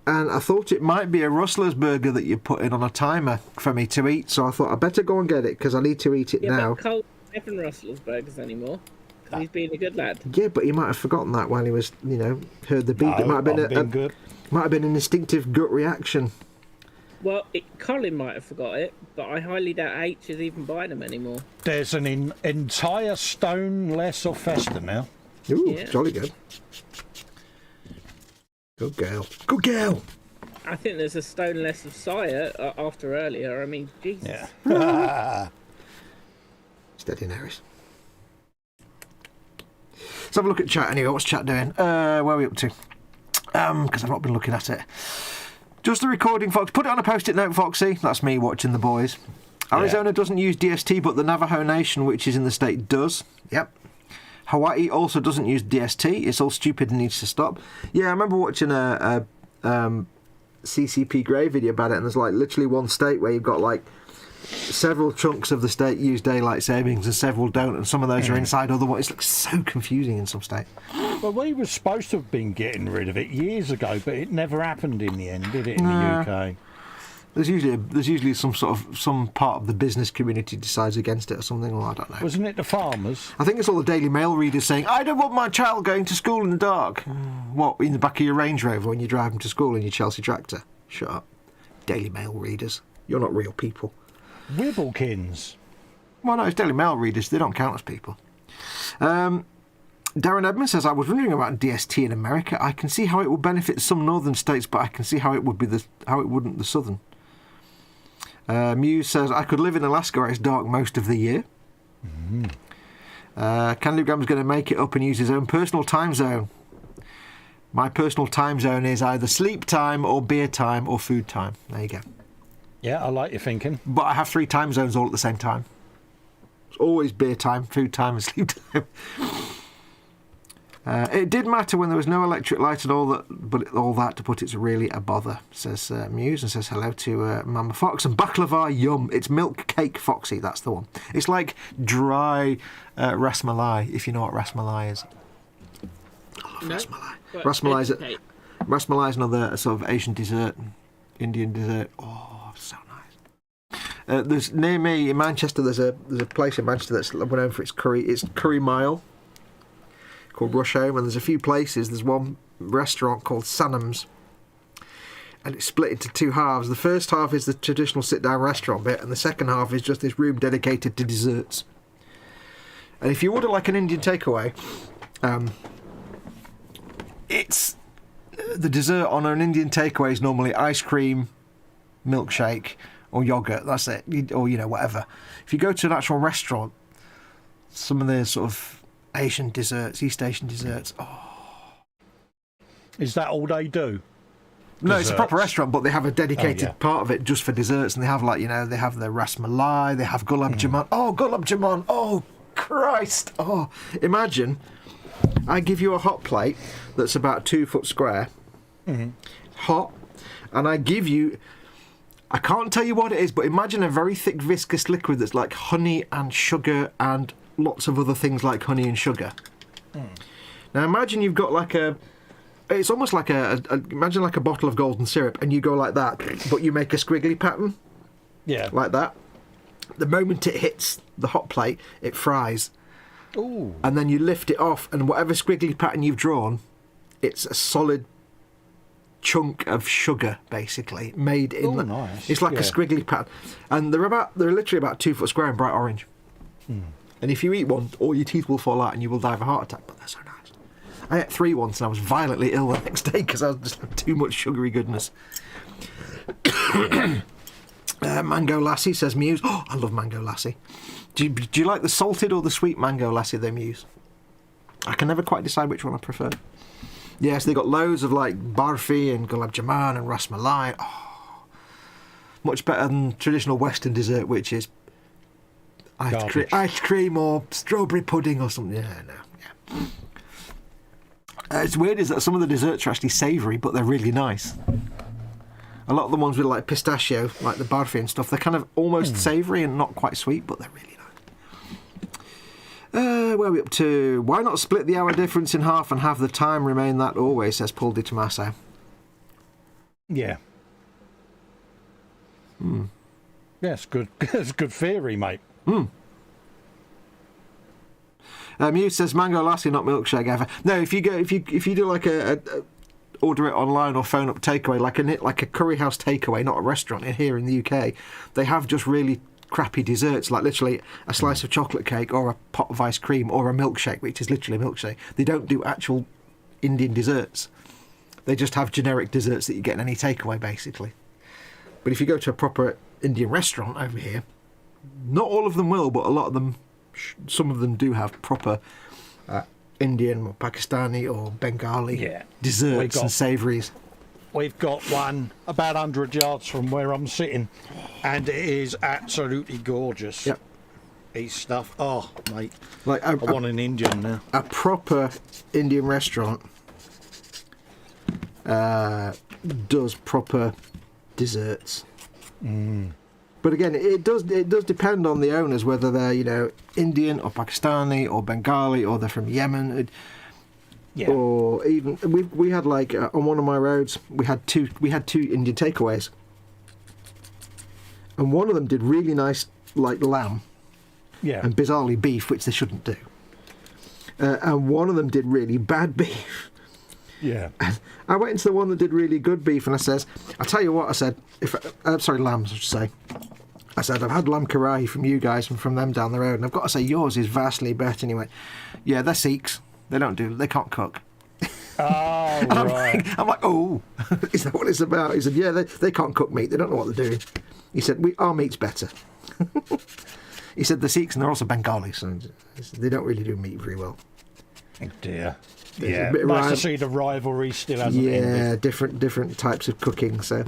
and I thought it might be a Rustler's burger that you put in on a timer for me to eat. So I thought I better go and get it because I need to eat it now. But Cole doesn't have Rustler's burgers anymore. He's being a good lad. Yeah, but he might have forgotten that while he was, heard the beep. No, It might have been good. Might have been an instinctive gut reaction. Well, Colin might have forgot it, but I highly doubt H is even buying them anymore. There's an entire stone less of Festa now. Ooh, Yeah. jolly good. Good girl. Good girl. I think there's a stone less of Sire after earlier. I mean, Jesus. Yeah. Steady, Neris. Let's have a look at chat anyway. What's chat doing? Where are we up to? Because I've not been looking at it. Just the recording, Fox. Put it on a post-it note, Foxy. That's me watching the boys. Arizona doesn't use DST, but the Navajo Nation, which is in the state, does. Yep. Hawaii also doesn't use DST. It's all stupid and needs to stop. Yeah, I remember watching a CCP Grey video about it, and there's like literally one state where you've got like several chunks of the state use daylight savings and several don't, and some of those are inside other ones. It's like so confusing in some states. Well, we were supposed to have been getting rid of it years ago, but it never happened in the end, did it, in the UK? There's usually some part of the business community decides against it or something, or I don't know. Wasn't it the farmers? I think it's all the Daily Mail readers saying, I don't want my child going to school in the dark. What, in the back of your Range Rover when you drive them to school in your Chelsea tractor? Shut up. Daily Mail readers. You're not real people. Wibbлекins. Well, no, it's Daily Mail readers. They don't count as people. Darren Edmonds says, I was wondering about DST in America. I can see how it will benefit some northern states, but I can see how it wouldn't the southern. Muse says, I could live in Alaska where it's dark most of the year. Candygram's going to make it up and use his own personal time zone. My personal time zone is either sleep time or beer time or food time. There you go. Yeah, I like your thinking. But I have 3 time zones all at the same time. It's always beer time, food time and sleep time. It did matter when there was no electric light and all that, but all that to put it's really a bother, says Muse, and says hello to Mama Fox. And baklava, yum. It's milk cake, Foxy, that's the one. It's like dry ras malai, if you know what ras malai is. I love ras malai. Ras malai is another sort of Asian dessert, Indian dessert. Oh, so nice. There's near me in Manchester. There's a place in Manchester that's known for its curry. It's Curry Mile, called Rush Home, and there's a few places. There's one restaurant called Sanham's, and it's split into 2 halves. The first half is the traditional sit-down restaurant bit, and the second half is just this room dedicated to desserts. And if you order like an Indian takeaway, it's the dessert on an Indian takeaway is normally ice cream, milkshake, or yogurt. That's it, or whatever. If you go to an actual restaurant, some of the sort of Asian desserts, East Asian desserts. Oh, is that all they do? No, desserts? It's a proper restaurant, but they have a dedicated part of it just for desserts, and they have they have the ras malai, they have gulab jamun. Oh, gulab jamun! Oh, Christ! Oh, imagine I give you a hot plate that's about 2 foot square, hot, and I give you. I can't tell you what it is, but imagine a very thick viscous liquid that's like honey and sugar and lots of other things like honey and sugar. Now imagine you've got like it's almost like imagine like a bottle of golden syrup, and you go like that, but you make a squiggly pattern. Yeah. Like that. The moment it hits the hot plate, it fries. Ooh. And then you lift it off, and whatever squiggly pattern you've drawn, it's a solid chunk of sugar, basically made in. Oh, nice. It's like a squiggly pattern, and they're literally about 2 foot square and bright orange. And if you eat one, all your teeth will fall out and you will die of a heart attack. But they're so nice. I ate 3 once and I was violently ill the next day because I was just had too much sugary goodness. Mango Lassie, says Muse. Oh, I love Mango Lassie. Do you like the salted or the sweet Mango Lassie they Muse? I can never quite decide which one I prefer. Yes, they got loads of like barfi and gulab jamun and ras malai. Oh, much better than traditional Western dessert, which is ice cream or strawberry pudding or something. Yeah. It's weird is that some of the desserts are actually savoury, but they're really nice. A lot of the ones with like pistachio, like the barfi and stuff, they're kind of almost savoury and not quite sweet, but they're really nice. Where are we up to? Why not split the hour difference in half and have the time remain that always, says Paul Di Tommaso. Yeah. Yeah, it's good. It's a good theory, mate. Muse says Mango Lassie, not milkshake ever. No, if you do like a order it online or phone up takeaway, like a curry house takeaway, not a restaurant here in the UK, they have just really crappy desserts, like literally a slice of chocolate cake or a pot of ice cream or a milkshake, which is literally a milkshake. They don't do actual Indian desserts. They just have generic desserts that you get in any takeaway, basically. But if you go to a proper Indian restaurant over here, not all of them will, but a lot of them, some of them do have proper Indian or Pakistani or Bengali desserts and savouries. we've got one about 100 yards from where I'm sitting, and it is absolutely gorgeous. Yep. Eat stuff. Oh, mate. Like I want an Indian now. a proper Indian restaurant does proper desserts. But again, it does depend on the owners, whether they're Indian or Pakistani or Bengali, or they're from Yemen. Yeah. Or even we had like on one of my roads we had two Indian takeaways, and one of them did really nice like lamb, Yeah. and bizarrely beef, which they shouldn't do, and one of them did really bad beef. Yeah. I went into the one that did really good beef, and I tell you what, I said, sorry, lambs, I should say. I said, I've had lamb karahi from you guys and from them down the road, and I've got to say yours is vastly better. And he went, yeah, they're Sikhs. They can't cook. Oh, right. I'm like, oh, is that what it's about? He said, yeah, they can't cook meat. They don't know what they're doing. He said, our meat's better. He said, the Sikhs, and they're also Bengalis, so they don't really do meat very well. Oh dear. There's Yeah. a bit of Nice to see the rivalry still hasn't ended. different types of cooking, so...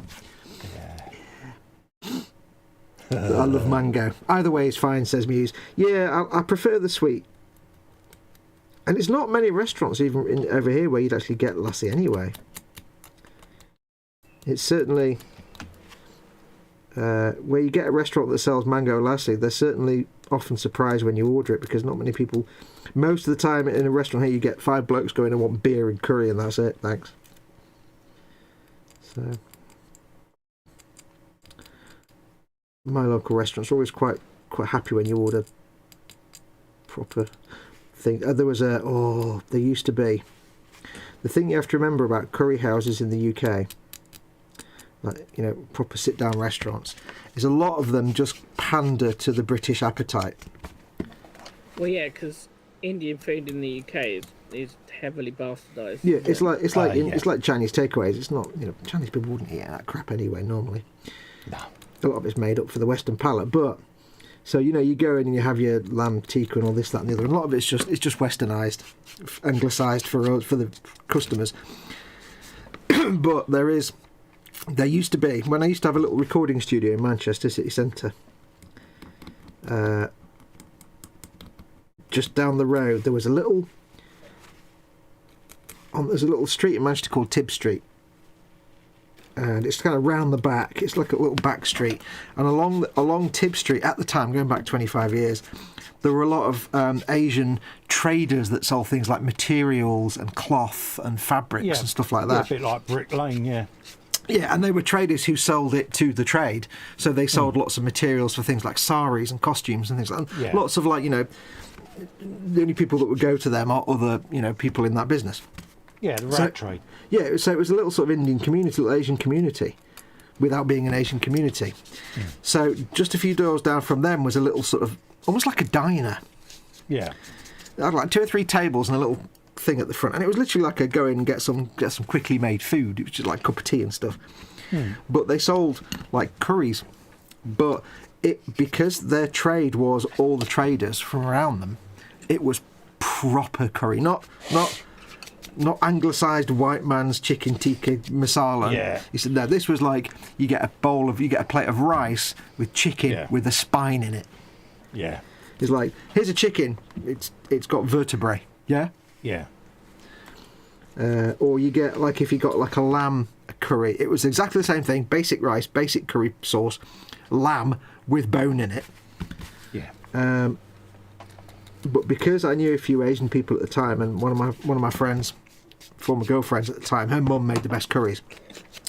I love mango. Either way is fine, says Muse. Yeah, I prefer the sweet. And it's not many restaurants even over here where you'd actually get lassi anyway. It's certainly... where you get a restaurant that sells mango lassi, they're certainly often surprised when you order it, because not many people... Most of the time in a restaurant here you get 5 blokes going and want beer and curry, and that's it, thanks. So... My local restaurants are always quite happy when you order proper thing. There used to be. The thing you have to remember about curry houses in the UK, like, proper sit-down restaurants, is a lot of them just pander to the British appetite. Well, yeah, because Indian food in the UK is heavily bastardised. Yeah, it's like Chinese takeaways. It's not, Chinese people wouldn't eat that crap anyway normally. No. A lot of it's made up for the Western palate, but so you go in and you have your lamb tikka and all this, that, and the other. And a lot of it's just Westernised, anglicised for the customers. But there used to be, when I used to have a little recording studio in Manchester city centre. Just down the road, there's a little street in Manchester called Tib Street. And it's kind of round the back. It's like a little back street. And along Tib Street at the time, going back 25 years, there were a lot of Asian traders that sold things like materials and cloth and fabrics and stuff like that. Yeah, a bit like Brick Lane, yeah. Yeah, and they were traders who sold it to the trade. So they sold lots of materials for things like saris and costumes and things like that. Yeah. Lots of the only people that would go to them are other, people in that business. Yeah, the rat trade. Yeah, so it was a little sort of Indian community, little Asian community, without being an Asian community. So just a few doors down from them was a little sort of, almost like a diner. Yeah. They had like 2 or 3 tables and a little thing at the front, and it was literally like a go in and get some quickly made food. It was just like a cup of tea and stuff. But they sold like curries, but because their trade was all the traders from around them, it was proper curry, not anglicised white man's chicken tikka masala. Yeah. He said, no, this was like you get a plate of rice with chicken with a spine in it. Yeah. It's like, here's a chicken, it's got vertebrae. Yeah? Yeah. Or you get, like, if you got like a lamb curry, it was exactly the same thing, basic rice, basic curry sauce, lamb with bone in it. Yeah. But because I knew a few Asian people at the time, and one of my friends, former girlfriends at the time, her mum made the best curries.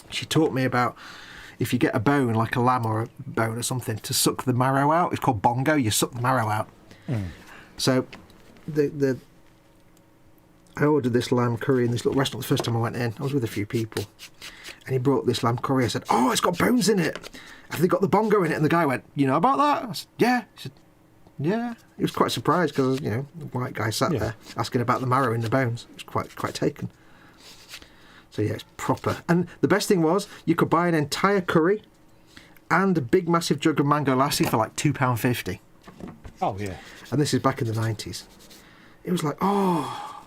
She taught me about, if you get a bone, like a lamb or a bone or something, to suck the marrow out. It's called bongo. You suck the marrow out. So I ordered this lamb curry in this little restaurant the first time I went in. I was with a few people, and he brought this lamb curry. I said, "Oh, it's got bones in it. Have they got the bongo in it?" And the guy went, "You know about that?" I said, "Yeah." He said, "Yeah." He was quite surprised because the white guy sat there asking about the marrow in the bones. He was quite taken. So yeah, it's proper. And the best thing was, you could buy an entire curry and a big massive jug of mango lassi for like £2.50. Oh yeah. And this is back in the 90s. It was like, oh,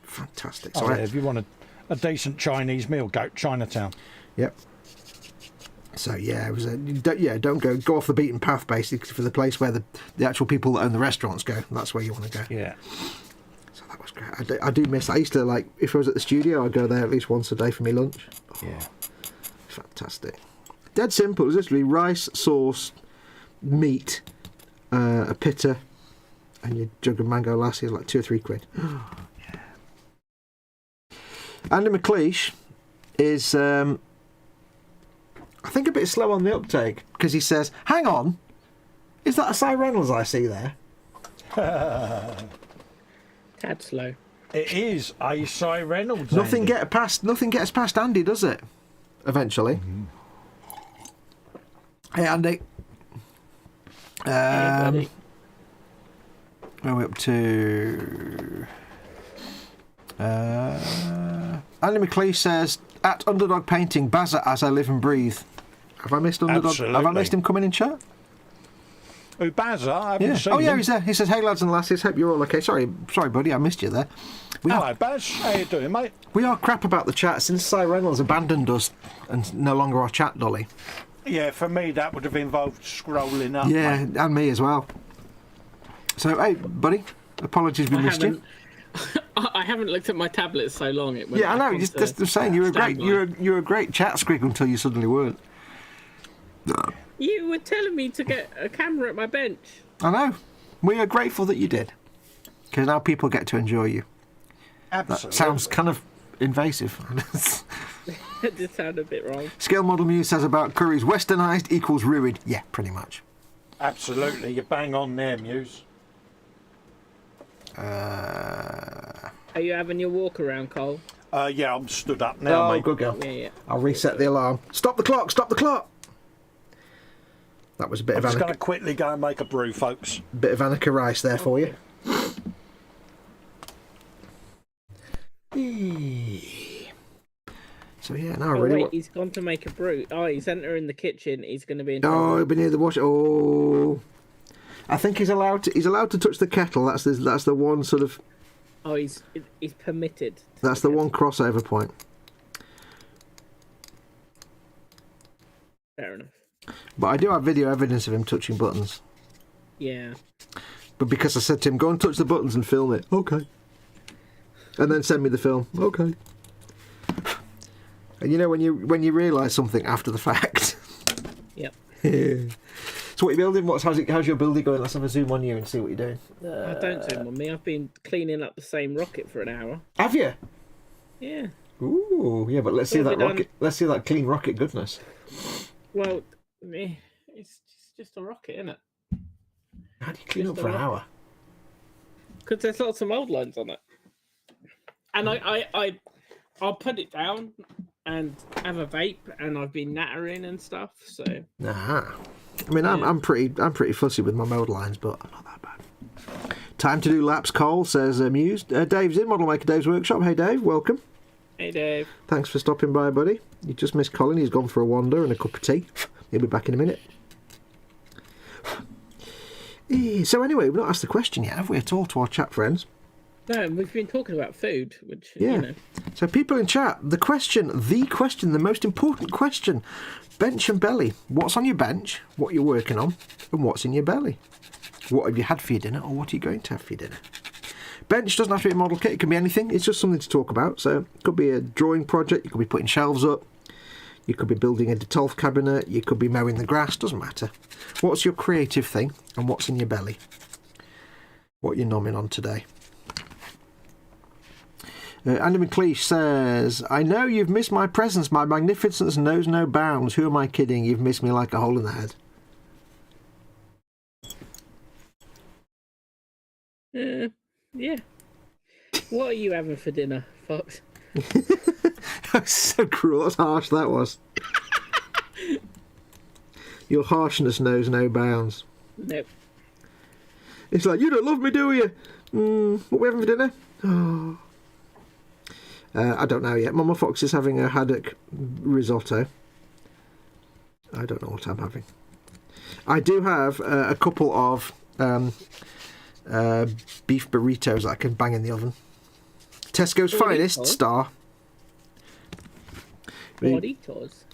fantastic. So If you want a decent Chinese meal, go to Chinatown. Yep. So yeah, it was don't go off the beaten path basically for the place where the actual people that own the restaurants go. That's where you want to go. Yeah. So that was great. I do miss. I used to like if I was at the studio, I'd go there at least once a day for my lunch. Oh, Yeah. fantastic. Dead simple. It was literally rice, sauce, meat, a pitta, and your jug of mango lassi is like £2 or £3. Yeah. Andy McLeish is. I think a bit slow on the uptake because he says, "Hang on, is that a Cy Reynolds I see there?" Tad slow. It is a Cy Reynolds. Nothing Andy. gets past Andy, does it? Eventually. Mm-hmm. Hey Andy. Hey, buddy. Where are we up to? Andy McLeish says, "At Underdog Painting, Bazza as I live and breathe." Have I missed Underdog? Absolutely. Have I missed him coming in chat? Oh, Bazza, I haven't Yeah. seen Oh yeah, him. he's there. He says, "Hey lads and lasses, hope you're all okay." Sorry, buddy, I missed you there. Hello, Baz. How you doing, mate? We are crap about the chat since Cy Reynolds abandoned us and no longer our chat dolly. Yeah, for me that would have involved scrolling up. Yeah, mate. and me as well. So, hey, buddy, apologies we missed you. I haven't looked at my tablet so long. It went Yeah, I know. back Just onto saying, you were a great, standby. you were a great chat squig until you suddenly weren't. You were telling me to get a camera at my bench. I know. We are grateful that you did, because now people get to enjoy you. Absolutely. That sounds kind of invasive. It did sound a bit wrong. Scale Model Muse says about curries, westernised equals ruined. Yeah, pretty much. Absolutely, you bang on there, Muse. Are you having your walk around, Cole? Yeah, I'm stood up now, Oh, mate. good girl. Yeah. I'll reset the alarm. Stop the clock! Stop the clock! That was a bit I'm of just going Annika, to quickly go and make a brew, folks. bit of Annika Rice there for you. So yeah, now Oh, really. wait, he's gone to make a brew. Oh, he's entering the kitchen. He's going to be in Oh, trouble. he'll be near the wash. Oh, I think he's allowed to. He's allowed to touch the kettle. That's the one sort of. Oh, he's permitted. That's the one crossover point. Fair enough. But I do have video evidence of him touching buttons. Yeah. But because I said to him, "Go and touch the buttons and film it." Okay. And then send me the film. Okay. And you know when you realise something after the fact. Yep. So what are you building? How's your building going? Let's have a zoom on you and see what you're doing. Don't zoom on me. I've been cleaning up the same rocket for an hour. Have you? Yeah. Ooh, yeah. But let's see Well, that we done- rocket. Let's see that clean rocket goodness. Well, it's just a rocket, isn't it? How do you clean Just up for a an rocket. hour? Because there's lots of mold lines on it. And I'll put it down and have a vape, and I've been nattering and stuff. So Nah. I mean, I'm pretty fussy with my mode lines, but I'm not that bad. Time to do laps. Cole says Muse. Dave's in Model Maker Dave's workshop. Hey Dave, welcome. hey, Dave. Thanks for stopping by, buddy. You just missed Colin. He's gone for a wander and a cup of tea. He'll be back in a minute. So anyway, we've not asked the question yet, have we, at all, to our chat friends? No, we've been talking about food, which Yeah. you know. So people in chat, the most important question. Bench and belly. What's on your bench, what you're working on, and what's in your belly? What have you had for your dinner, or what are you going to have for your dinner? Bench doesn't have to be a model kit, it can be anything. It's just something to talk about. So it could be a drawing project, you could be putting shelves up, you could be building a Detolf cabinet, you could be mowing the grass, doesn't matter. What's your creative thing, and what's in your belly? What you're nomming on today. Andy McLeish says, I know you've missed my presence. My magnificence knows no bounds. Who am I kidding? You've missed me like a hole in the head. Yeah. What are you having for dinner, Fox? That's so cruel. That's harsh, that was. Your harshness knows no bounds. Nope. It's like, you don't love me, do you? What are we having for dinner? Oh. I don't know yet. Mama Fox is having a haddock risotto. I don't know what I'm having. I do have a couple of beef burritos that I can bang in the oven. Tesco's What are these finest called? star. Burritos.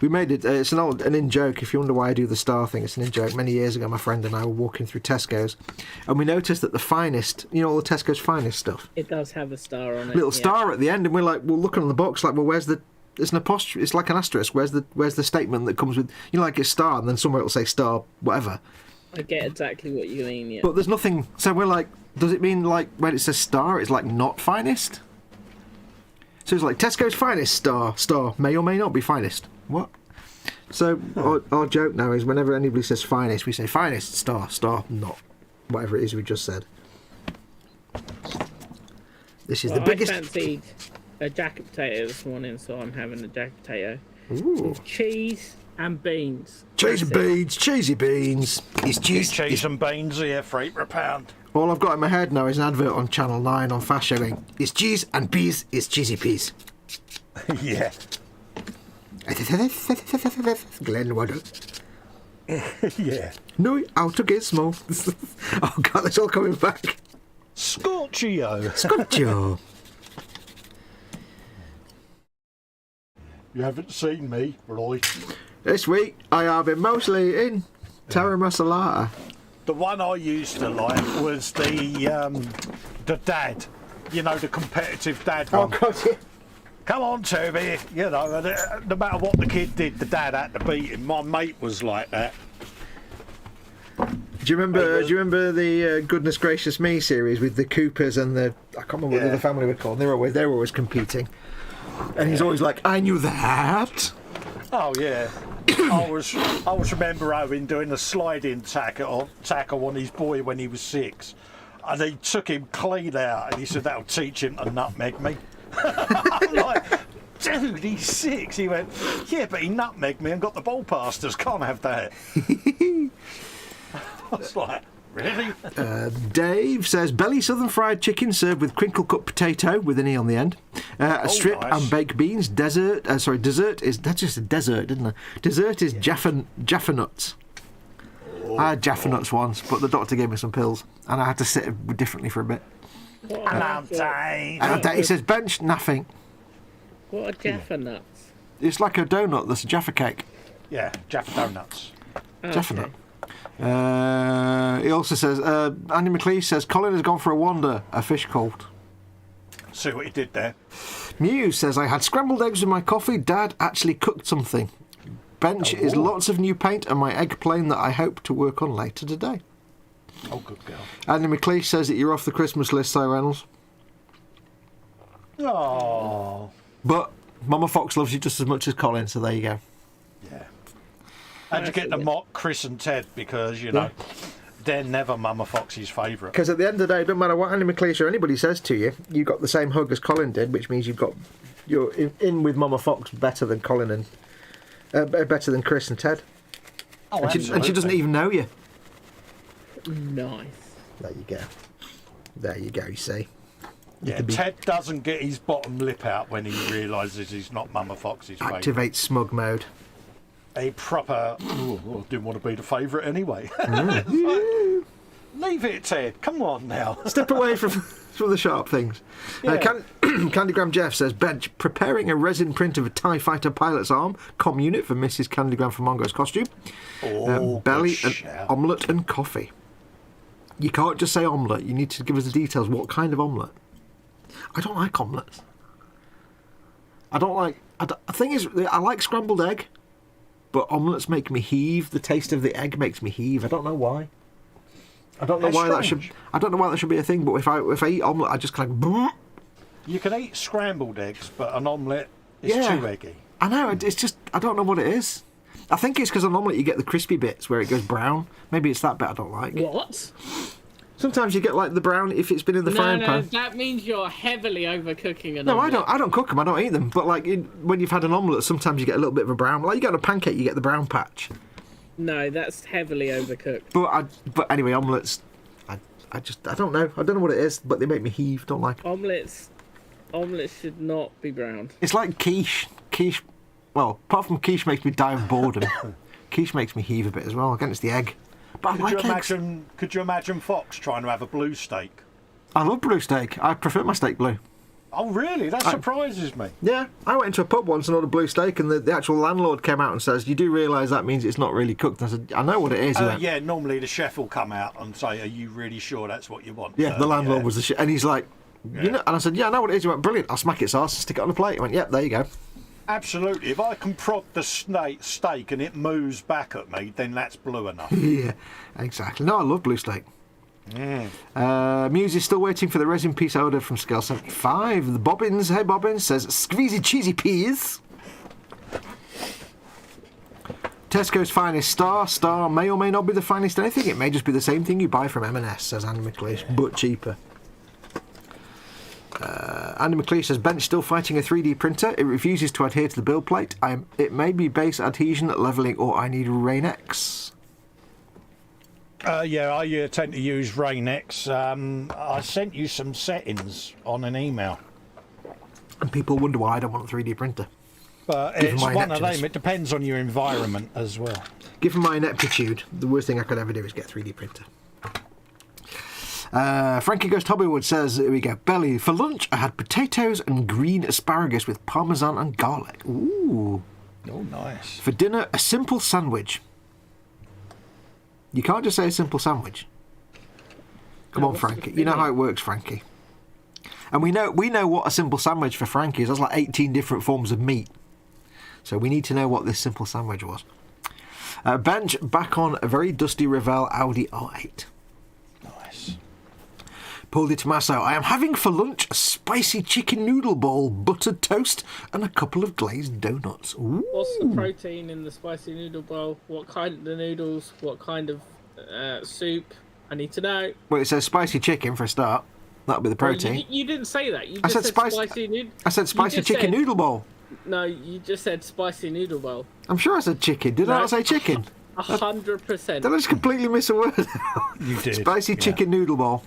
We made it. It's an in joke. If you wonder why I do the star thing, it's an in joke. Many years ago, my friend and I were walking through Tesco's, and we noticed that the finest, all the Tesco's finest stuff, It does have a star on it. little star at the end, and we're like, well, looking on the box, like, well, where's the? It's an apostrophe. It's like an asterisk. Where's the statement that comes with, like a star, and then somewhere it'll say star, whatever. I get exactly what you mean. Yeah. But there's nothing. So we're like, does it mean like when it says star, it's like not finest? So it's like Tesco's finest star may or may not be finest. What? So our joke now is whenever anybody says finest, we say finest star not whatever it is we just said. This is the biggest. I fancied a jacket potato this morning, so I'm having a jacket potato Ooh. with cheese and beans. Cheesy beans. It's Cheese and beans here for £8 a pound. All I've got in my head now is an advert on Channel 9 on Fast Show going, it's cheese and peas, it's cheesy peas. Yeah. Glenn Waddle. Yeah. No, out of gizmo. Oh God, that's all coming back. Scorchio. Scotcho. You haven't seen me, right? This week I have been mostly in Terra Masalata. The one I used to like was the dad. The competitive dad one. God, yeah. Come on, Toby. And, no matter what the kid did, the dad had to beat him. My mate was like that. Do you remember the Goodness Gracious Me series with the Coopers and I can't remember what the family were called. They were always competing, and he's always like, I knew that. Oh yeah. I was remember Owen doing a sliding tackle on his boy when he was 6, and he took him clean out, and he said that'll teach him to nutmeg me. I'm like, dude, he's 6. He went, yeah, but he nutmegged me and got the ball past us. Can't have that. I was like, really? Dave says belly southern fried chicken served with crinkle cut potato with an E on the end, a strip nice. and baked beans. Dessert is that's just a dessert, isn't it? Dessert is Jaffa nuts. I had Jaffa nuts once, but the doctor gave me some pills, and I had to sit differently for a bit. And he says bench nothing. What are Jaffa nuts? It's like a donut. That's a Jaffa cake. Yeah, Jaffa donuts. Jaffa nut. He also says, Andy McLeish says, Colin has gone for a wander, a fish called. See what he did there. Muse says, I had scrambled eggs with my coffee. Dad actually cooked something. Bench is lots of new paint and my egg plane that I hope to work on later today. Oh, good girl. Andy McLeish says that you're off the Christmas list, Si Reynolds. Oh. But Mama Foxx loves you just as much as Colin, so there you go. Yeah. And you get to mock Chris and Ted because, they're never Mama Fox's favourite. Because at the end of the day, it doesn't matter what Andy McLeish or anybody says to you, you got the same hug as Colin did, which means you're in with Mama Foxx better than Colin and better than Chris and Ted. Oh, and she doesn't even know you. Nice. There you go, you see. Yeah, Ted doesn't get his bottom lip out when he realises he's not Mama Fox's favourite. Activate smug mode. A proper, I didn't want to be the favourite anyway. Leave it, Ted. Come on now. Step away from the sharp things. Yeah. Candygram Jeff says, Bench, preparing a resin print of a TIE fighter pilot's arm, comm unit for Mrs. Candygram for Mongo's costume. Belly, and omelette and coffee. You can't just say omelette. You need to give us the details. What kind of omelette? I don't like omelettes. The thing is, I like scrambled egg, but omelettes make me heave. The taste of the egg makes me heave. I don't know why. I don't know why that should be a thing. But if I eat omelette, I just kind of. You can eat scrambled eggs, but an omelette is too eggy. I know. It's just I don't know what it is. I think it's because on omelette you get the crispy bits where it goes brown. Maybe it's that bit I don't like. What? Sometimes you get like the brown if it's been in the frying pan. That means you're heavily overcooking an No, omelette. I don't cook them. I don't eat them. But like when you've had an omelette, sometimes you get a little bit of a brown. Like you get on a pancake, you get the brown patch. No, that's heavily overcooked. But anyway, omelettes. I don't know. I don't know what it is, but they make me heave. Don't like them. Omelets should not be brown. It's like quiche. Quiche. Well, apart from quiche makes me die of boredom. Quiche makes me heave a bit as well. Again, it's the egg. But Could you imagine Foxx trying to have a blue steak? I love blue steak. I prefer my steak blue. Oh, really? That surprises me. Yeah, I went into a pub once and ordered blue steak, and the actual landlord came out and says, "You do realise that means it's not really cooked?" And I said, "I know what it is." He went, Yeah, normally the chef will come out and say, "Are you really sure that's what you want?" Yeah, the landlord was the shit, and he's like, "You know," and I said, "Yeah, I know what it is." He went, "Brilliant, I'll smack its arse, stick it on a plate." He went, "Yep, there you go." Absolutely. If I can prod the steak and it moves back at me, then that's blue enough. Yeah, exactly. No, I love blue steak. Muse is still waiting for the resin piece order from Scale 75. The Bobbins, hey Bobbins, says squeezy cheesy peas. Tesco's finest Star may or may not be the finest anything. It may just be the same thing you buy from M&S, says Andy McLeish, but cheaper. Andy McLeish says Bench still fighting a 3D printer. It refuses to adhere to the build plate. It may be base adhesion, leveling, or I need Rain-X. Yeah, I tend to use Rain-X. I sent you some settings on an email. And people wonder why I don't want a 3D printer. But Given it's my one of ineptness. them. It depends on your environment as well. Given my ineptitude, the worst thing I could ever do is get a 3D printer. Frankie Ghost Hobbywood says, here we go, Belly, for lunch I had potatoes and green asparagus with parmesan and garlic. Ooh. Oh, nice. For dinner, a simple sandwich. You can't just say a simple sandwich. Come on, Frankie. You know how it works, Frankie. And we know what a simple sandwich for Frankie is. That's like 18 different forms of meat. So we need to know what this simple sandwich was. Bench back on a very dusty Revell Audi R8. Nice. Paul Di Tommaso, I am having for lunch a spicy chicken noodle bowl, buttered toast, and a couple of glazed donuts. Ooh. What's the protein in the spicy noodle bowl? What kind of the noodles? What kind of soup? I need to know. Well, it says spicy chicken for a start. That'll be the protein. Well, you didn't say that. You I just said spicy noodle. I said spicy chicken noodle bowl. No, you just said spicy noodle bowl. I'm sure I said chicken. Did I not say chicken? 100%. Did I just completely miss a word? You did. Spicy chicken noodle bowl.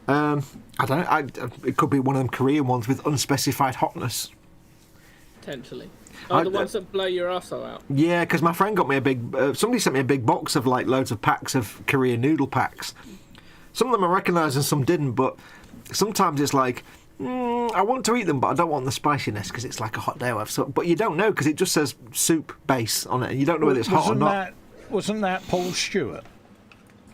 I don't know. It could be one of them Korean ones with unspecified hotness. Potentially. Oh, the ones that blow your arsehole out. Yeah, because my friend got me a big... somebody sent me a big box of like loads of packs of Korean noodle packs. Some of them I recognised and some didn't, but sometimes it's like, I want to eat them, but I don't want the spiciness because it's like a hot day or whatever. So, but you don't know because it just says soup base on it, and you don't know whether it's hot or not. Wasn't that Paul Stewart?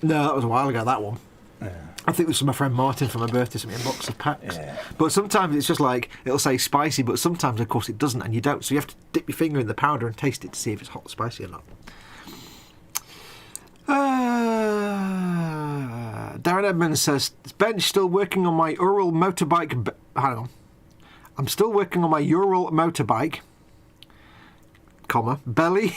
No, that was a while ago, that one. Yeah. I think it was from my friend Martin for my birthday, sent me a box of packs. Yeah. But sometimes it's just like, it'll say spicy, but sometimes, of course, it doesn't, and you don't. So you have to dip your finger in the powder and taste it to see if it's hot or spicy or not. Darren Edmonds says, Bench still working on my Ural motorbike... hang on. I'm still working on my Ural motorbike, comma, belly...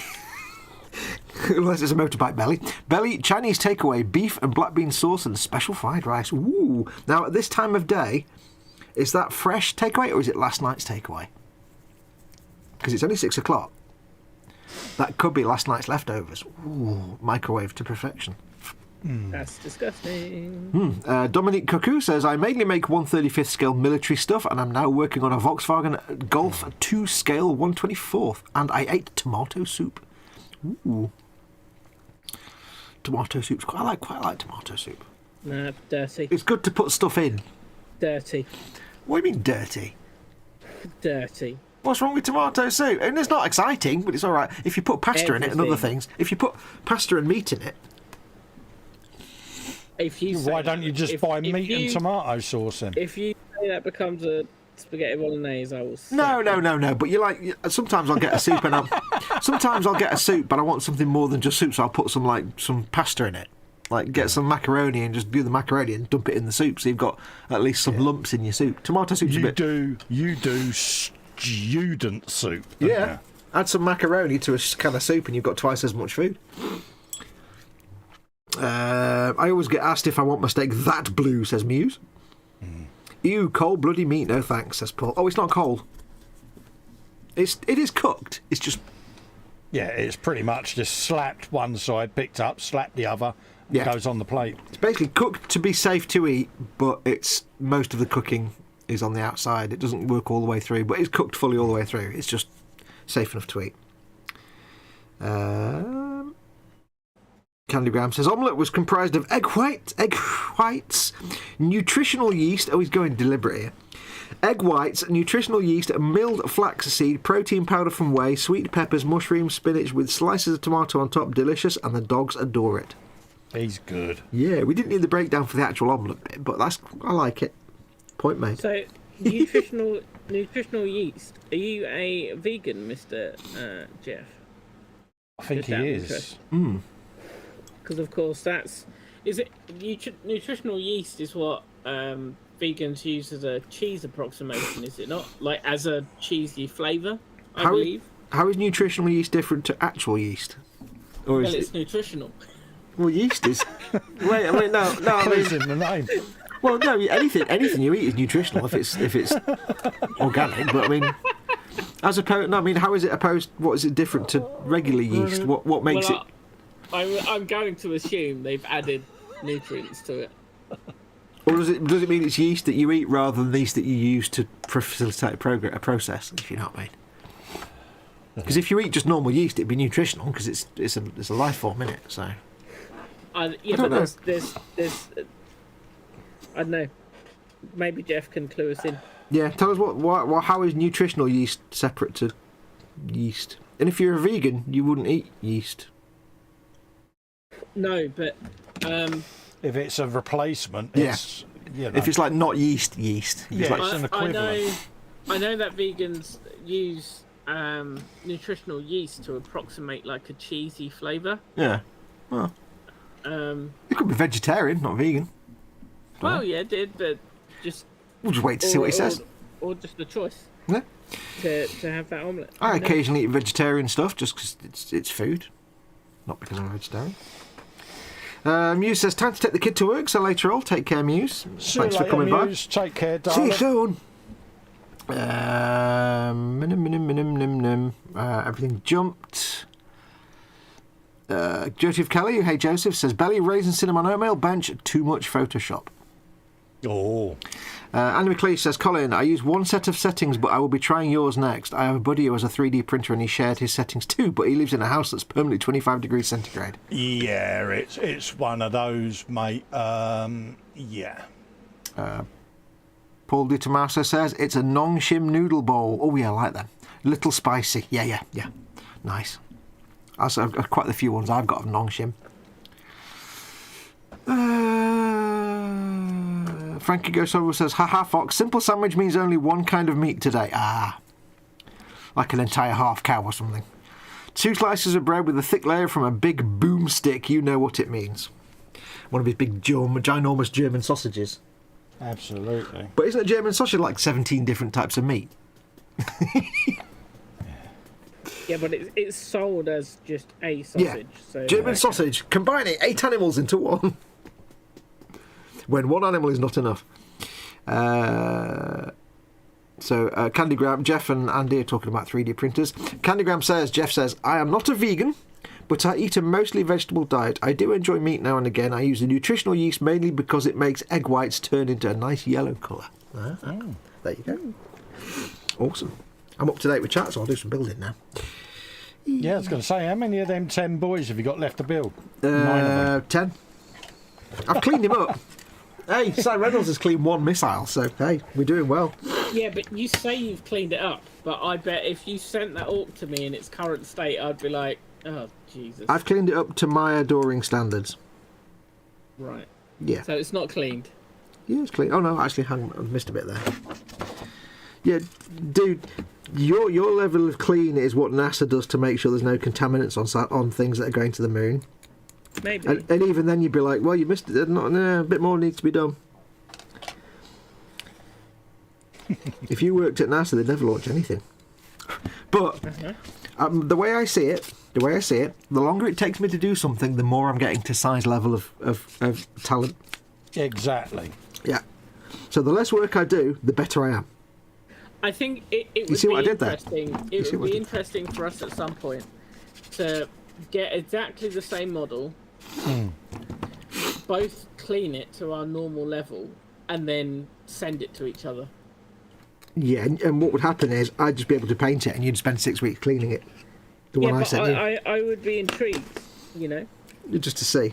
Unless it's a motorbike belly. Belly, Chinese takeaway, beef and black bean sauce and special fried rice. Ooh. Now, at this time of day, is that fresh takeaway or is it last night's takeaway? Because it's only 6 o'clock. That could be last night's leftovers. Ooh, microwave to perfection. That's disgusting. Dominique Cuckoo says, I mainly make 1/35th scale military stuff and I'm now working on a Volkswagen Golf 2 scale 1/24th. And I ate tomato soup. Ooh. Tomato soup's quite like tomato soup. Nah, dirty. It's good to put stuff in. Dirty. What do you mean dirty? Dirty. What's wrong with tomato soup? And it's not exciting, but it's all right. If you put pasta in it and other things, if you put pasta and meat in it. Why don't you just buy meat and tomato sauce in? If you say that becomes a spaghetti bolognese, I will. No. But you like. Sometimes I'll get a soup sometimes I'll get a soup, but I want something more than just soup, so I'll put some pasta in it. Like get some macaroni and just do the macaroni and dump it in the soup, so you've got at least some lumps in your soup. Tomato soup's a bit. You do student soup. Yeah. You? Add some macaroni to a can of soup, and you've got twice as much food. I always get asked if I want my steak that blue, says Muse. Ew, cold bloody meat, no thanks, says Paul. Oh, it's not cold. It is cooked. It's just... Yeah, it's pretty much just slapped one side, picked up, slapped the other, goes on the plate. It's basically cooked to be safe to eat, but it's most of the cooking is on the outside. It doesn't work all the way through, but it's cooked fully all the way through. It's just safe enough to eat. Candygram says, omelette was comprised of egg whites, nutritional yeast, he's going deliberate here, Egg whites, nutritional yeast, milled flaxseed, protein powder from whey, sweet peppers, mushrooms, spinach with slices of tomato on top. Delicious, and the dogs adore it. He's good. Yeah, we didn't need the breakdown for the actual omelette bit, but I like it. Point made. So, nutritional yeast. Are you a vegan, Mr. Jeff? I think Just out he of is. interest. Because of course nutritional yeast is what vegans use as a cheese approximation, is it not? Like as a cheesy flavour, I believe. How is nutritional yeast different to actual yeast? Or Well, it's nutritional. Well, yeast is. Wait, no. I mean, It's in the name. well, no. Anything you eat is nutritional if it's organic. But I mean, as opposed, no. I mean, how is it opposed? What is it different to regular yeast? What makes it? I'm going to assume they've added nutrients to it. Or does it mean it's yeast that you eat rather than yeast that you use to facilitate a process? If you know what I mean. Because if you eat just normal yeast, it'd be nutritional because it's a life form, isn't it? So. Yeah, don't but know. there's I don't know. Maybe Jeff can clue us in. Yeah, tell us how is nutritional yeast separate to yeast? And if you're a vegan, you wouldn't eat yeast. No, but If it's a replacement, Yeah. it's you know, If it's like not yeast. If it's Yeah, like, it's an equivalent. I know that vegans use nutritional yeast to approximate like a cheesy flavour. yeah. Well, Um, it could be vegetarian, not vegan. well, yeah, it did, but just We'll just wait to see what he says. or just the choice Yeah. to have that omelette. I You know? occasionally eat vegetarian stuff just because it's food, not because I'm a vegetarian. Muse says, time to take the kid to work, so later on, take care, Muse. See Thanks you for later, coming Muse. Take care, by. See you darling. soon. Everything jumped. Joseph Kelly, hey Joseph, says, belly, raisin, cinnamon, oatmeal, bench, too much Photoshop. Oh, Andy McLeish says, Colin, I use one set of settings, but I will be trying yours next. I have a buddy who has a 3D printer and he shared his settings too, but he lives in a house that's permanently 25 degrees centigrade. yeah, it's one of those, mate. Yeah. Paul Di Tommaso says, it's a non-shim noodle bowl. Oh, yeah, I like them. Little spicy. Yeah. Nice. I've quite a few ones I've got of non-shim. Frankie Gosover says, haha, Fox, simple sandwich means only one kind of meat today. Like an entire half cow or something. 2 slices of bread with a thick layer from a big boomstick. You know what it means. One of his big ginormous German sausages. Absolutely. But isn't a German sausage like 17 different types of meat? Yeah, but it's sold as just a sausage. So German sausage, combining 8 animals into one. When one animal is not enough. Candygram, Jeff and Andy are talking about 3D printers. Candygram says, Jeff says, I am not a vegan, but I eat a mostly vegetable diet. I do enjoy meat now and again. I use a nutritional yeast mainly because it makes egg whites turn into a nice yellow colour. There you go. Awesome. I'm up to date with chat, so I'll do some building now. Yeah, I was going to say, how many of them 10 boys have you got left to build? 9 of them. 10. I've cleaned him up. Hey, Si Reynolds has cleaned 1 missile, so hey, we're doing well. Yeah, but you say you've cleaned it up, but I bet if you sent that orc to me in its current state, I'd be like, oh, Jesus. I've cleaned it up to my adoring standards. Right. Yeah. So it's not cleaned. Yeah, it's clean. Oh no, actually, hang on, I missed a bit there. Yeah, dude, your level of clean is what NASA does to make sure there's no contaminants on things that are going to the moon. Maybe. And even then, you'd be like, well, you missed it. A bit more needs to be done. If you worked at NASA, they'd never launch anything. But the way I see it, the longer it takes me to do something, the more I'm getting to size level of talent. Exactly. Yeah. So the less work I do, the better I am. I think it would see be what I did there? interesting. You It see would what I be did? interesting for us at some point to get exactly the same model, both clean it to our normal level, and then send it to each other. Yeah, and what would happen is I'd just be able to paint it, and you'd spend 6 weeks cleaning it. The one I but sent you, I would be intrigued. You know, just to see.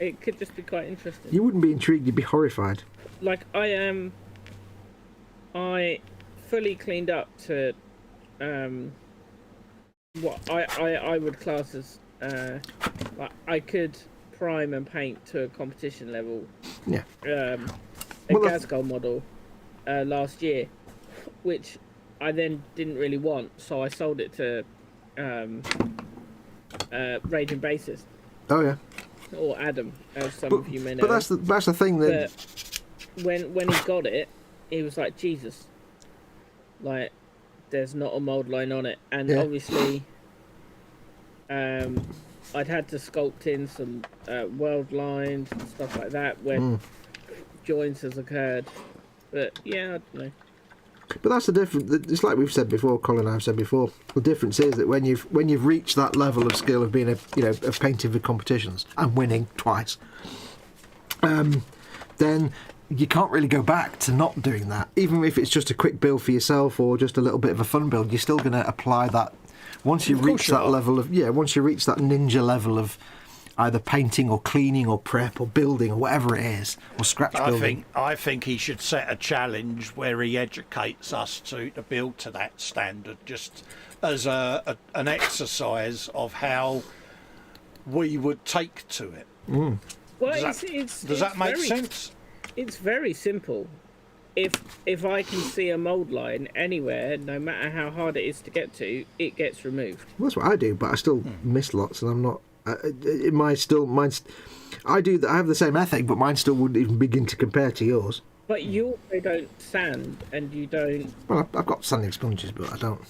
it could just be quite interesting. You wouldn't be intrigued; you'd be horrified. Like I I fully cleaned up to what I would class as like I could prime and paint to a competition level. Yeah. A Gazgol model last year, which I then didn't really want, so I sold it to Raging Bassist. Oh yeah. Or Adam, as some of you may know. But that's the thing that when he got it, he was like, Jesus, like there's not a mold line on it, and obviously, I'd had to sculpt in some weld lines and stuff like that where joints has occurred. But yeah, I don't know. But that's the difference. It's like we've said before, Colin and I've said before. The difference is that when you've reached that level of skill of being of painting for competitions and winning twice, then you can't really go back to not doing that. Even if it's just a quick build for yourself or just a little bit of a fun build, you're still going to apply that. Once you reach that level of once you reach that ninja level of either painting or cleaning or prep or building or whatever it is, or scratch building. I think he should set a challenge where he educates us to build to that standard, just as an exercise of how we would take to it. Well, does that make sense? It's very simple. If I can see a mould line anywhere, no matter how hard it is to get to, it gets removed. Well, that's what I do, but I still miss lots, and I'm not. Mine's. I do. I have the same ethic, but mine still wouldn't even begin to compare to yours. But you also don't sand, and you don't. Well, I've got sanding sponges, but I don't.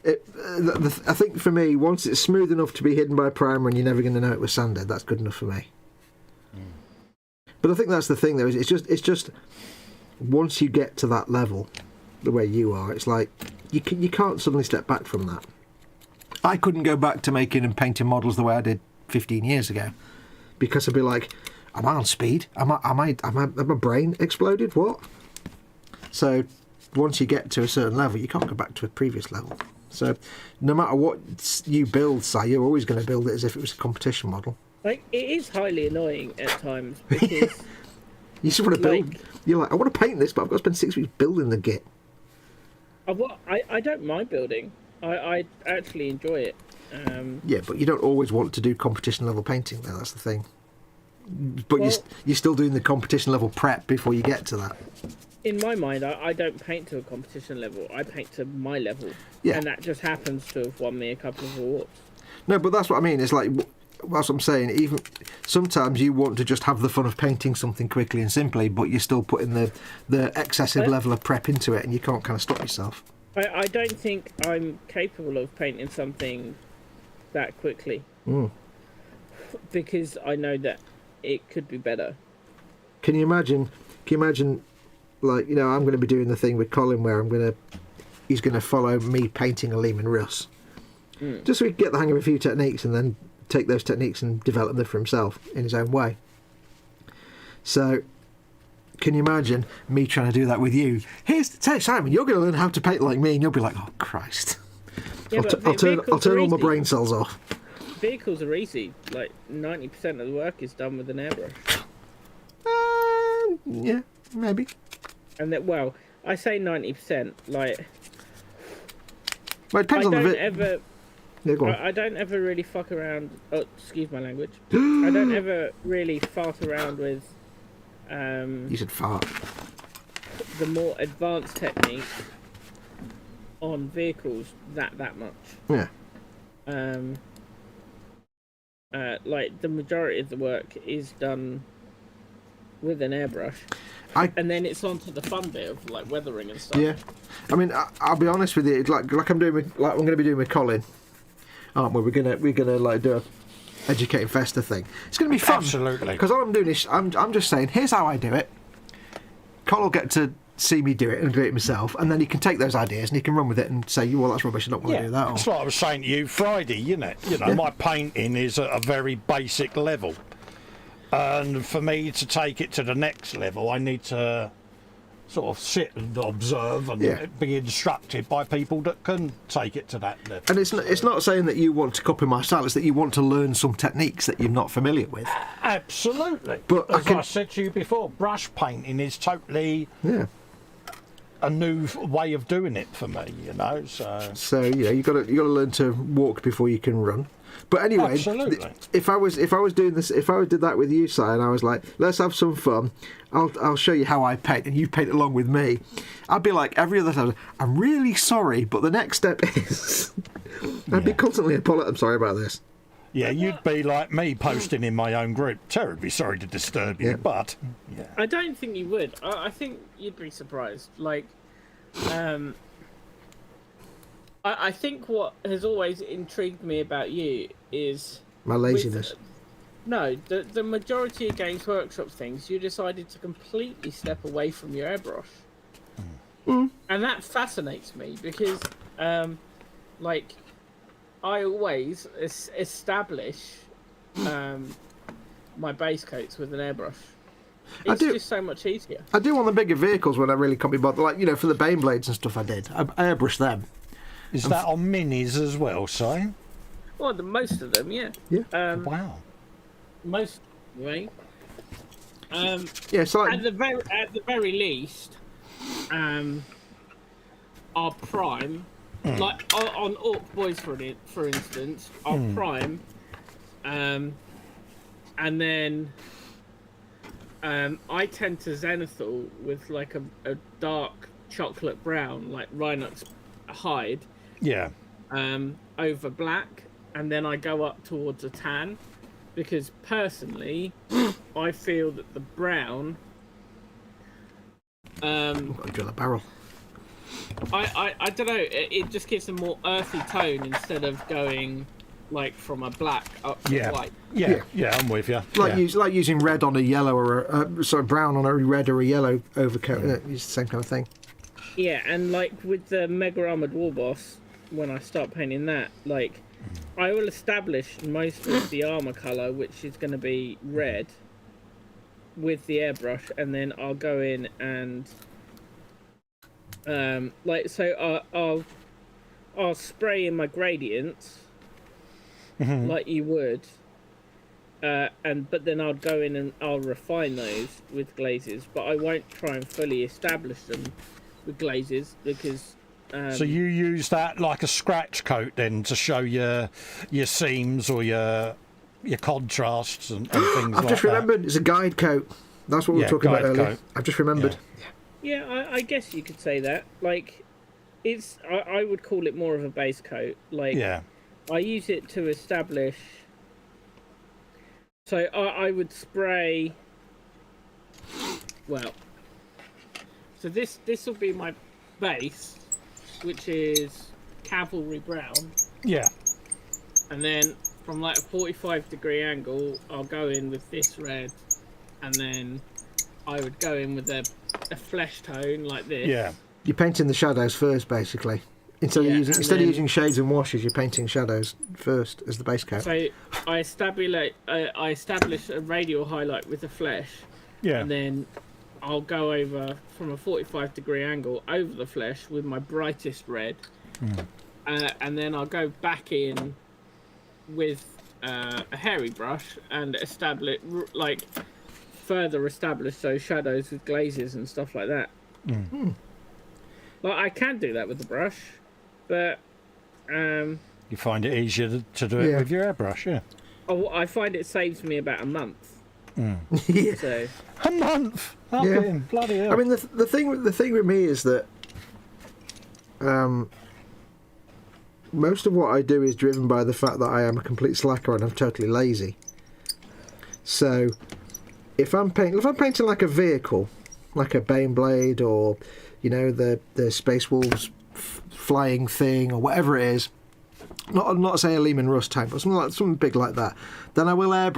I think for me, once it's smooth enough to be hidden by primer, and you're never going to know it was sanded, that's good enough for me. But I think that's the thing, though. Is it's just once you get to that level, the way you are, it's like you can't suddenly step back from that. I couldn't go back to making and painting models the way I did 15 years ago, because I'd be like, am I on speed? Am my brain exploded? What? So once you get to a certain level, you can't go back to a previous level. So no matter what you build, say, you're always going to build it as if it was a competition model. Like, it is highly annoying at times because you just want to build. You're like, I want to paint this, but I've got to spend 6 weeks building the git. I don't mind building. I actually enjoy it. Yeah, but you don't always want to do competition level painting, though. That's the thing. But you're still doing the competition level prep before you get to that. In my mind, I don't paint to a competition level. I paint to my level. Yeah. And that just happens to have won me a couple of awards. No, but that's what I mean. It's like, that's what I'm saying. Even sometimes you want to just have the fun of painting something quickly and simply, but you're still putting the excessive level of prep into it, and you can't kind of stop yourself. I don't think I'm capable of painting something that quickly. Because I know that it could be better. Can you imagine, like, you know, I'm going to be doing the thing with Colin where he's going to follow me painting a Lehman Russ. Just so he can get the hang of a few techniques and then take those techniques and develop them for himself in his own way. So, can you imagine me trying to do that with you? Say, Simon, you're going to learn how to paint like me, and you'll be like, oh, Christ. Yeah, I'll turn all my brain cells off. Vehicles are easy. Like, 90% of the work is done with an airbrush. Yeah, maybe. And that, well, I say 90%, like... Well, it depends on the Yeah, go on. I don't ever really fuck around... Oh, excuse my language. I don't ever really fart around with... You said fart. The more advanced techniques on vehicles that much. Yeah. Like, the majority of the work is done with an airbrush. And then it's on to the fun bit of, like, weathering and stuff. Yeah. I mean, I'll be honest with you, like I'm doing with, like I'm going to be doing with Colin, aren't we? We're gonna like do a educating Festa thing. It's going to be fun. Absolutely. Because all I'm doing is I'm just saying, here's how I do it. Colin will get to see me do it and do it himself, and then he can take those ideas and he can run with it and say, well, that's rubbish, I don't want to do that. It's like I was saying to you Friday, you know, my painting is at a very basic level. And for me to take it to the next level, I need to sort of sit and observe and be instructed by people that can take it to that level. And it's not saying that you want to copy my style, it's that you want to learn some techniques that you're not familiar with. Absolutely. But as I said to you before, brush painting is totally a new way of doing it for me, you know. So you got to learn to walk before you can run. But anyway, absolutely. If I was doing this, if I did that with you, Si, and I was like, let's have some fun. I'll show you how I paint, and you paint along with me. I'd be like every other time, I'm really sorry, but the next step is I'd be constantly I'm sorry about this. Yeah, you'd be like me posting in my own group. Terribly sorry to disturb you, but yeah. I don't think you would. I think you'd be surprised. Like, I think what has always intrigued me about you is my laziness. The majority of Games Workshop things, you decided to completely step away from your airbrush, and that fascinates me because, like, I always establish my base coats with an airbrush. It's just so much easier. I do on the bigger vehicles when I really can't be bothered. Like, for the Bane blades and stuff I did. I airbrush them. Is that on minis as well, Si? Well, most of them, yeah. Yeah. Wow. Most, right? Yeah, so like, at the very least, our prime, like on Ork Boys for instance, our prime, and then I tend to zenithal with like a dark chocolate brown, like Reynolds hide. Yeah. Over black, and then I go up towards a tan, because personally, I feel that the brown. I've got to drill a barrel. I don't know. It just gives a more earthy tone instead of going like from a black up to white. Yeah, I'm with you. Like using red on a yellow or brown on a red or a yellow overcoat. It's the same kind of thing. Yeah, and like with the Mega Armored War Boss, when I start painting that, like, I will establish most of the armor color, which is going to be red, with the airbrush, and then I'll go in and, I'll spray in my gradients, like you would, but then I'll go in and I'll refine those with glazes, but I won't try and fully establish them with glazes, because so you use that like a scratch coat then to show your seams or your contrasts and things like that. I've just remembered, it's a guide coat. That's what we were talking about earlier. Coat. I've just remembered. Yeah, I guess you could say that. Like, I would call it more of a base coat. Like, I use it to establish. So I would spray. Well, so this will be my base, which is cavalry brown. Yeah. And then from like a 45-degree angle, I'll go in with this red, and then I would go in with a flesh tone like this. Yeah. You're painting the shadows first, basically. Instead of using shades and washes, you're painting shadows first as the base coat. So I establish a radial highlight with the flesh. Yeah. And then I'll go over from a 45-degree angle over the flesh with my brightest red. And then I'll go back in with a hairy brush and further establish those shadows with glazes and stuff like that. Like, I can do that with the brush, but you find it easier to do it with your airbrush, yeah? Oh, I find it saves me about a month. Yeah. So. A month. Bloody hell. I mean, the thing with me is that most of what I do is driven by the fact that I am a complete slacker and I'm totally lazy. So if I'm painting like a vehicle, like a Bane blade, or the Space Wolves flying thing, or whatever it is, not say a Lehman Russ tank, but something big like that, then I will I'll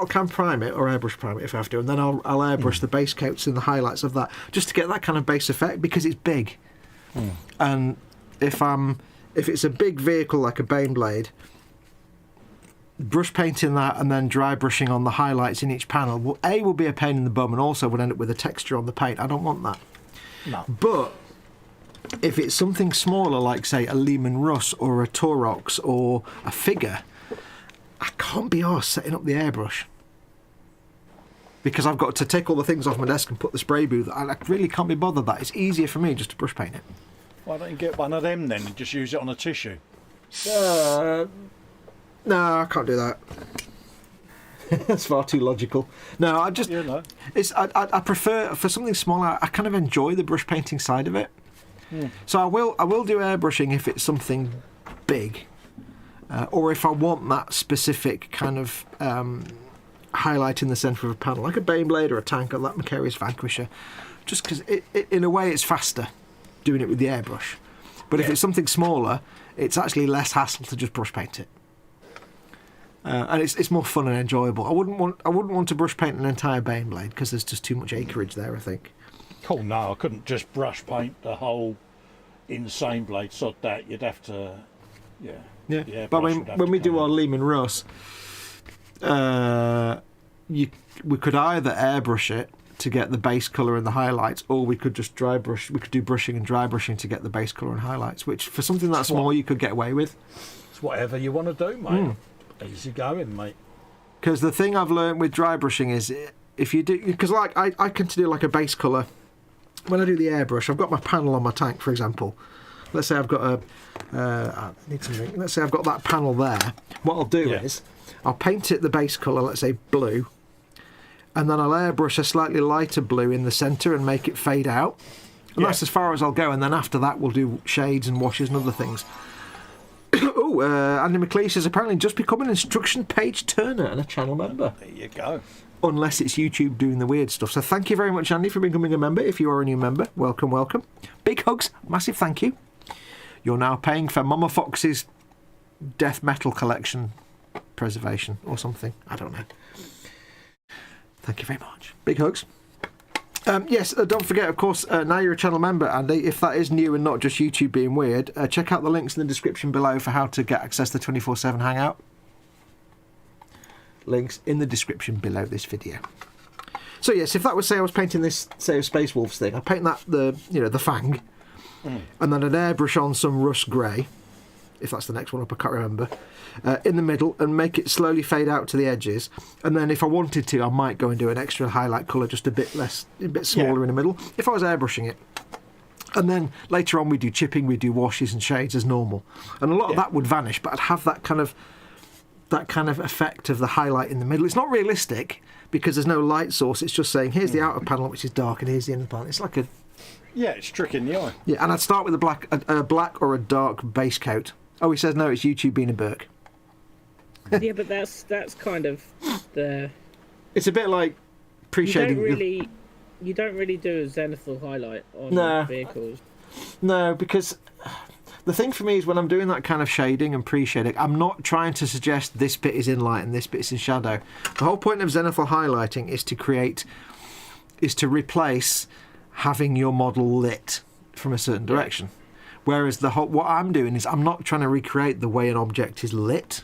can prime it or airbrush prime it if I have to, and then I'll airbrush the base coats and the highlights of that just to get that kind of base effect, because it's big. And if it's a big vehicle like a Bane blade, brush painting that and then dry brushing on the highlights in each panel will be a pain in the bum, and also would end up with a texture on the paint. I don't want that. No. But if it's something smaller, like say a Lehman Russ or a Orks or a figure, I can't be arsed setting up the airbrush. because I've got to take all the things off my desk and put the spray booth. I really can't be bothered that. It's easier for me just to brush paint it. Why don't you get one of them then and just use it on a tissue? No, I can't do that. That's far too logical. No, I just I prefer for something smaller. I kind of enjoy the brush painting side of it. So I will do airbrushing if it's something big, or if I want that specific kind of highlight in the centre of a panel, like a Baneblade or a tank or that Macarius Vanquisher, just because in a way it's faster doing it with the airbrush. But if it's something smaller, it's actually less hassle to just brush paint it. And it's more fun and enjoyable. I wouldn't want to brush paint an entire Baneblade because there's just too much acreage there, I think. Cool, no, I couldn't just brush paint the whole insane blade, sod that. You'd have to, yeah. But when we do our Lehman Russ, we could either airbrush it to get the base colour and the highlights, or we could just dry brush. We could do brushing and dry brushing to get the base colour and highlights, which for something that small you could get away with. It's whatever you want to do, mate. Easy going, mate. Because the thing I've learned with dry brushing is if you do, because like I can do like a base colour. When I do the airbrush, I've got my panel on my tank, for example. Let's say I've got I need something. Let's say I've got that panel there. What I'll do is I'll paint it the base colour, let's say blue, and then I'll airbrush a slightly lighter blue in the centre and make it fade out. And that's as far as I'll go. And then after that, we'll do shades and washes and other things. Andy McLeish has apparently just become an instruction page turner and a channel member. There you go. Unless it's YouTube doing the weird stuff. So thank you very much, Andy, for becoming a member. If you are a new member, welcome, welcome. Big hugs, massive thank you. You're now paying for Mama Fox's death metal collection preservation or something. I don't know. Thank you very much. Big hugs. Yes, don't forget, of course, now you're a channel member, Andy, if that is new and not just YouTube being weird, check out the links in the description below for how to get access to the 24/7 Hangout. Links in the description below this video. So yes, if that was, say I was painting this, say, a Space Wolves thing, I'd paint that, the fang, and then I'd airbrush on some rust grey, if that's the next one up, I can't remember, in the middle, and make it slowly fade out to the edges. And then if I wanted to, I might go and do an extra highlight colour, just a bit smaller in the middle, if I was airbrushing it. And then later on we do chipping, we do washes and shades as normal. And a lot of that would vanish, but I'd have that kind of effect of the highlight in the middle. It's not realistic because there's no light source. It's just saying, here's the outer panel, which is dark, and here's the inner panel. It's like a... Yeah, it's tricking the eye. Yeah, and I'd start with a black or a dark base coat. Oh, he says no, it's YouTube being a Burke. Yeah, but that's kind of the... It's a bit like pre-shading. You don't really do a zenithal highlight on vehicles. No, because the thing for me is when I'm doing that kind of shading and pre-shading, I'm not trying to suggest this bit is in light and this bit is in shadow. The whole point of zenithal highlighting is to replace having your model lit from a certain direction. Whereas what I'm doing is I'm not trying to recreate the way an object is lit.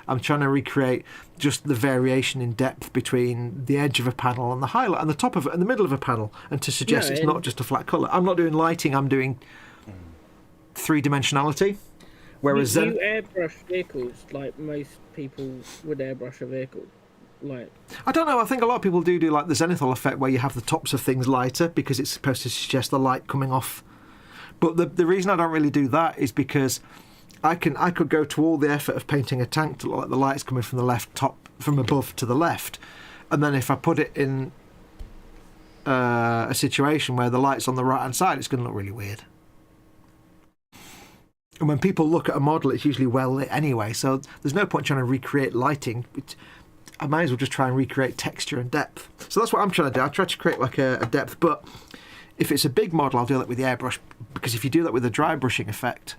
I'm trying to recreate just the variation in depth between the edge of a panel and the highlight and the top of it and the middle of a panel, and to suggest it's not just a flat colour. I'm not doing lighting, I'm doing three-dimensionality. Whereas you airbrush vehicles like most people would airbrush a vehicle. Like, I don't know, I think a lot of people do like the zenithal effect where you have the tops of things lighter because it's supposed to suggest the light coming off. But the reason I don't really do that is because I could go to all the effort of painting a tank to look like the light's coming from the left top, from above to the left, and then if I put it in a situation where the light's on the right hand side, it's going to look really weird. And when people look at a model, it's usually well lit anyway, so there's no point trying to recreate lighting. I might as well just try and recreate texture and depth. So that's what I'm trying to do. I try to create like a depth, but if it's a big model, I'll do that with the airbrush, because if you do that with a dry brushing effect,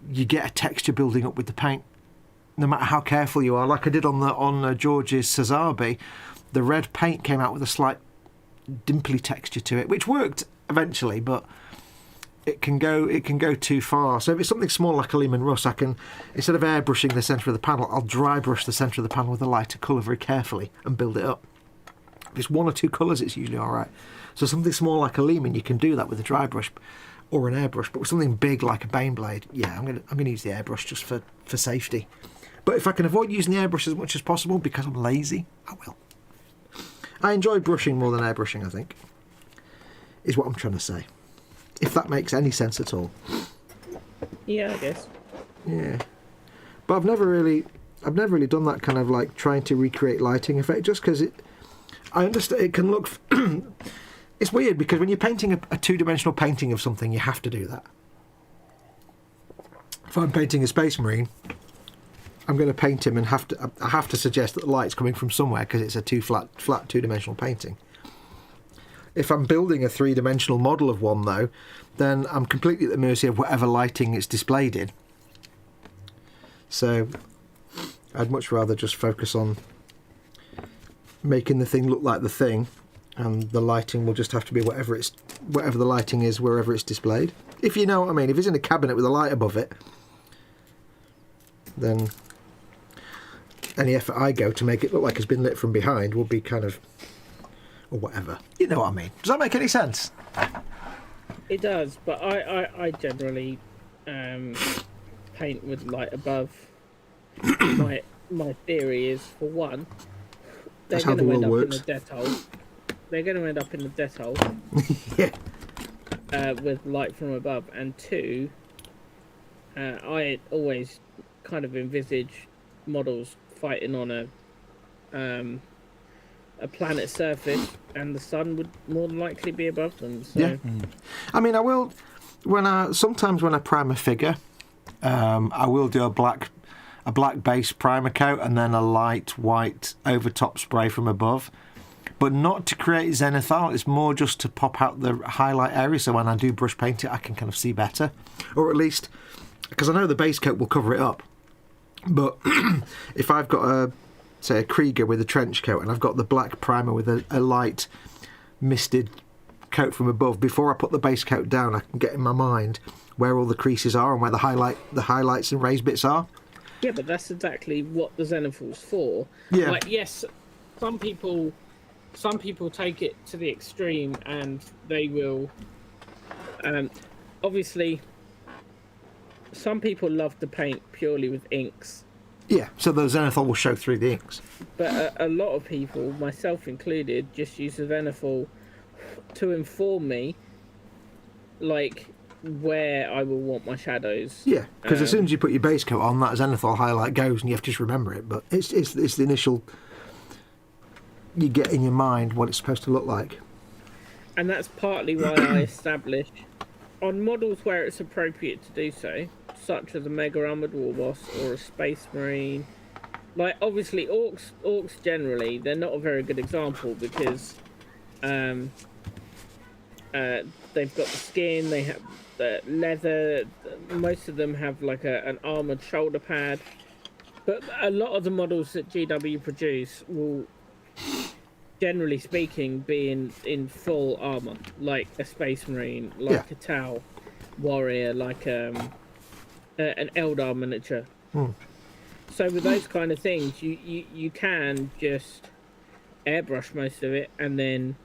you get a texture building up with the paint, no matter how careful you are. Like I did on George's Cesabe, the red paint came out with a slight dimply texture to it, which worked eventually, but it can go too far. So if it's something small like a Lehman Russ, I can, instead of airbrushing the centre of the panel, I'll dry brush the centre of the panel with a lighter colour very carefully and build it up. If it's one or two colours, it's usually all right. So something small like a Lehman, you can do that with a dry brush or an airbrush. But with something big like a Baneblade, yeah, I'm gonna use the airbrush just for safety. But if I can avoid using the airbrush as much as possible because I'm lazy, I will. I enjoy brushing more than airbrushing, I think, is what I'm trying to say. If that makes any sense at all. Yeah, I guess. Yeah. But I've never really done that kind of like trying to recreate lighting effect, just because I understand it can look... It's weird, because when you're painting a two-dimensional painting of something, you have to do that. If I'm painting a Space Marine, I'm going to paint him and I have to suggest that the light's coming from somewhere, because it's a flat two-dimensional painting. If I'm building a three-dimensional model of one, though, then I'm completely at the mercy of whatever lighting it's displayed in. So I'd much rather just focus on making the thing look like the thing, and the lighting will just have to be whatever the lighting is wherever it's displayed. If you know what I mean. If it's in a cabinet with a light above it, then any effort I go to make it look like it's been lit from behind will be kind of... or whatever. You know what I mean. Does that make any sense? It does, but I generally paint with light above. My theory is, for one, they're going to end up in the death hole. They're going to end up in the death hole. Yeah. With light from above, and two, I always kind of envisage models fighting on a planet's surface, and the sun would more than likely be above them. So. Yeah. I mean, I will sometimes when I prime a figure, I will do a black base primer coat and then a light white overtop spray from above, but not to create zenithal. It's more just to pop out the highlight area, so when I do brush paint it, I can kind of see better, or at least, because I know the base coat will cover it up. But if I've got say a Krieger with a trench coat and I've got the black primer with a light misted coat from above, before I put the base coat down, I can get in my mind where all the creases are and where the highlights and raised bits are. Yeah, but that's exactly what the zenithal's for. Yeah. Like, yes, some people take it to the extreme, and they will obviously some people love to paint purely with inks. Yeah, so the zenithal will show through the inks. But a lot of people, myself included, just use the zenithal to inform me, like, where I will want my shadows. Yeah, because as soon as you put your base coat on, that zenithal highlight goes, and you have to just remember it. But it's the initial... you get in your mind what it's supposed to look like. And that's partly why I establish, on models where it's appropriate to do so, such as a Mega Armoured Warboss or a Space Marine. Like, obviously, Orks generally, they're not a very good example, because they've got the skin, they have the leather, most of them have like an armoured shoulder pad. But a lot of the models that GW produce will, generally speaking, be in full armour, like a Space Marine, like a Tau warrior, like an Eldar miniature. So with those kind of things, you can just airbrush most of it, and then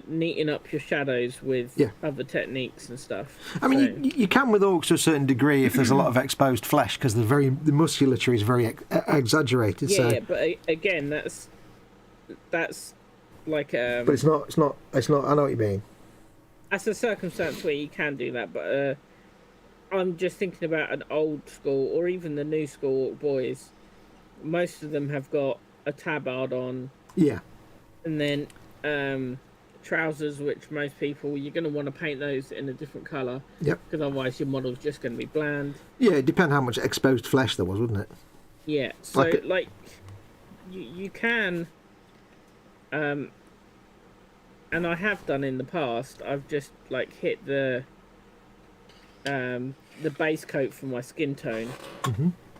neaten up your shadows with other techniques and stuff. I mean, you can with Orks to a certain degree if there's a lot of exposed flesh, because the musculature is very exaggerated. Yeah, so. yeah, but again, that's like But it's not. I know what you mean. That's a circumstance where you can do that, but I'm just thinking about an old school or even the new school boys. Most of them have got a tabard on. Yeah. And then trousers, which most people, you're going to want to paint those in a different colour. Yep. Because otherwise your model's just going to be bland. Yeah, it depends how much exposed flesh there was, wouldn't it? Yeah. So, like you can... and I have done in the past, I've just, like, hit the base coat for my skin tone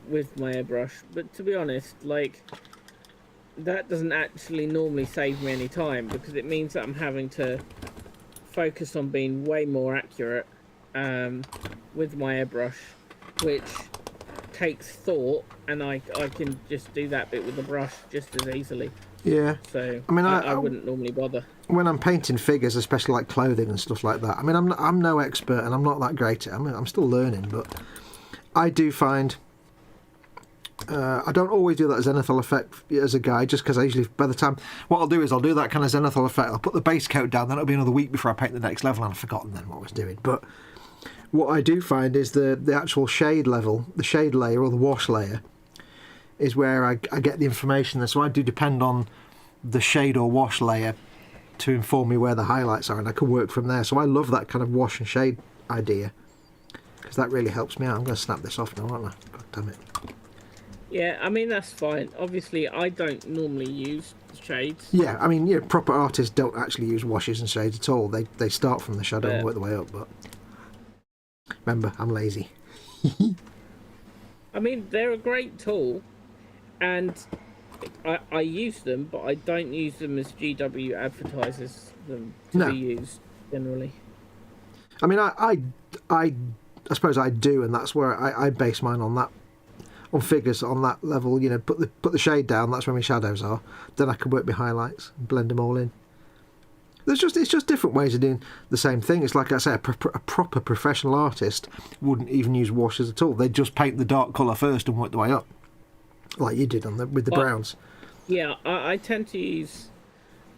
with my airbrush. But to be honest, like... that doesn't actually normally save me any time, because it means that I'm having to focus on being way more accurate with my airbrush, which takes thought, and I can just do that bit with the brush just as easily. Yeah. So I mean, I wouldn't normally bother. When I'm painting figures, especially like clothing and stuff like that, I mean, I'm no expert and I'm not that great at it. I'm still learning, but I do find I don't always do that zenithal effect as a guy, just because I usually, by the time, what I'll do is I'll do that kind of zenithal effect, I'll put the base coat down, then it'll be another week before I paint the next level, and I've forgotten then what I was doing. But what I do find is the actual shade level, the shade layer or the wash layer, is where I get the information there. So I do depend on the shade or wash layer to inform me where the highlights are, and I can work from there. So I love that kind of wash and shade idea, because that really helps me out. I'm going to snap this off now, aren't I? God damn it. Yeah, I mean, that's fine. Obviously, I don't normally use shades. Yeah, I mean, proper artists don't actually use washes and shades at all. They start from the shadow and work their way up, but remember, I'm lazy. I mean, they're a great tool, and I use them, but I don't use them as GW advertises them to be used generally. I mean, I suppose I do, and that's where I base mine on that, on figures on that level. Put the shade down. That's where my shadows are. Then I can work my highlights and blend them all in. It's just different ways of doing the same thing. It's like I say, a proper professional artist wouldn't even use washes at all. They'd just paint the dark colour first and work the way up, like you did with the browns. Yeah, I tend to use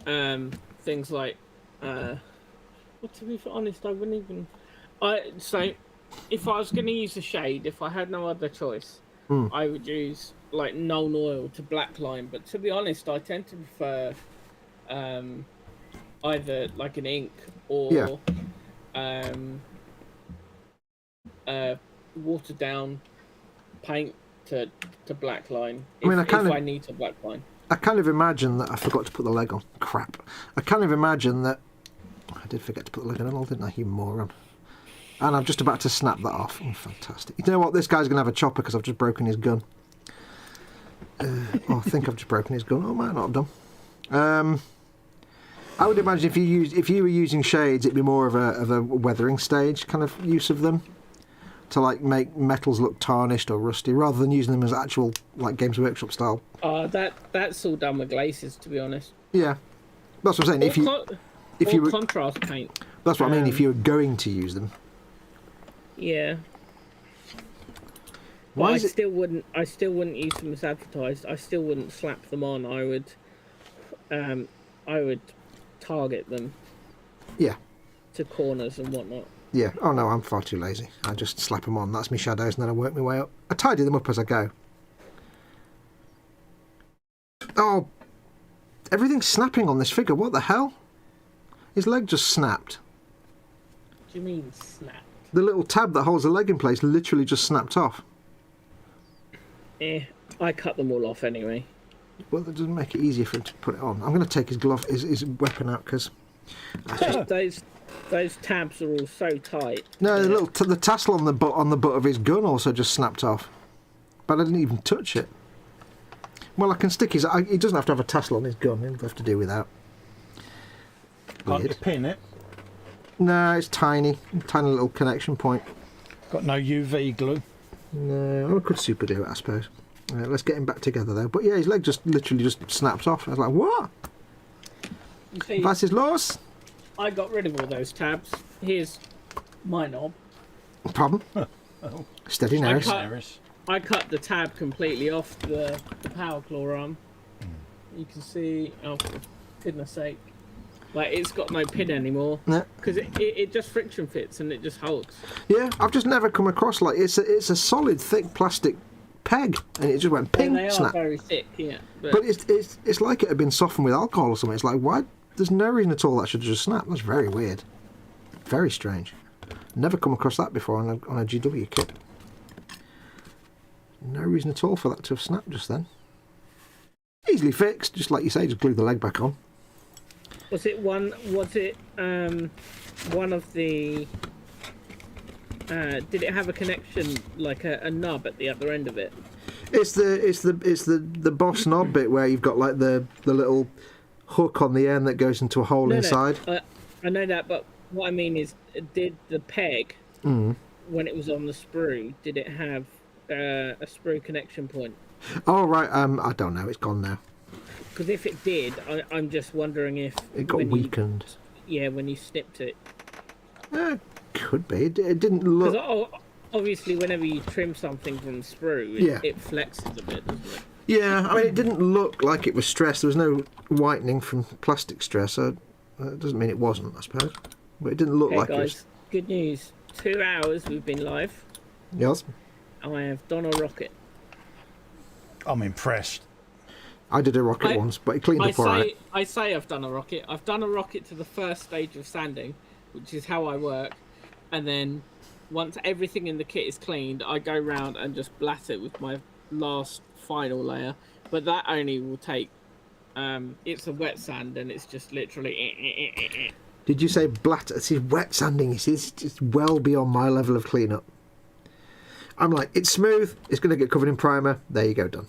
things like. Well, to be honest, I wouldn't even. So, if I was going to use a shade, if I had no other choice, I would use like Null Oil to blackline. But to be honest, I tend to prefer either like an ink or watered down paint to blackline. If I need to blackline. I kind of imagine that I forgot to put the leg on. Crap. I kind of imagine that I did forget to put the leg on, didn't I, you moron? And I'm just about to snap that off. Oh, fantastic. You know what? This guy's going to have a chopper because I've just broken his gun. I think I've just broken his gun. Oh, I might not have done. I would imagine if you were using shades, it'd be more of a weathering stage kind of use of them, to like make metals look tarnished or rusty, rather than using them as actual like Games Workshop style. That's all done with glazes, to be honest. Yeah, that's what I'm saying. If you were contrast paint. That's what I mean. If you were going to use them. Yeah. But I still wouldn't use them as advertised. I still wouldn't slap them on. I would target them. Yeah. To corners and whatnot. Yeah. Oh no, I'm far too lazy. I just slap them on. That's my shadows, and then I work my way up. I tidy them up as I go. Oh, everything's snapping on this figure. What the hell? His leg just snapped. What do you mean snapped? The little tab that holds the leg in place literally just snapped off. I cut them all off anyway. Well, that doesn't make it easier for him to put it on. I'm going to take his glove, his weapon out, because those tabs are all so tight. No, the tassel on the butt of his gun also just snapped off, but I didn't even touch it. Well, I can stick his. He doesn't have to have a tassel on his gun. He'll have to do without. Can't you pin it? No, it's tiny little connection point. Got no UV glue. No, I could super glue it, I suppose. Let's get him back together though. But yeah, his leg just literally snapped off. I was like, what? You see, that's his loss. I got rid of all those tabs. Here's my knob. Problem. Oh. Steady now. I cut the tab completely off the power claw arm. You can see, oh, for goodness sake. Like, it's got no pin anymore. Because it just friction fits and it just holds. Yeah, I've just never come across, like, it's a solid, thick plastic peg. And it just went ping, they snap. Are very thick, yeah. But it's like it had been softened with alcohol or something. It's like, why? There's no reason at all that should just snap. That's very weird. Very strange. Never come across that before on a GW kit. No reason at all for that to have snapped just then. Easily fixed, just like you say, just glue the leg back on. Was it one of the? Did it have a connection, like a knob at the other end of it? It's the boss knob bit where you've got like the little hook on the end that goes into a hole inside. I know that, but what I mean is, did the peg when it was on the sprue, did it have a sprue connection point? Oh right, I don't know. It's gone now. Because if it did, I'm just wondering if it got weakened. When you snipped it. Could be. It didn't look. obviously, whenever you trim something from sprue, Yeah. it flexes a bit, doesn't it? Yeah, I mean, it didn't look like it was stress. There was no whitening from plastic stress, so it doesn't mean it wasn't, I suppose. But it didn't look Hey like guys, it was. good news. 2 hours we've been live. Yes, I have done a rocket. I'm impressed. I did a rocket once, but it cleaned up all right. I say I've done a rocket. I've done a rocket to the first stage of sanding, which is how I work. And then once everything in the kit is cleaned, I go round and just blat it with my last final layer. But that only will take... it's a wet sand, and it's just literally... Did you say blat? It's wet sanding. You see, it's just well beyond my level of cleanup. I'm like, it's smooth. It's going to get covered in primer. There you go, done.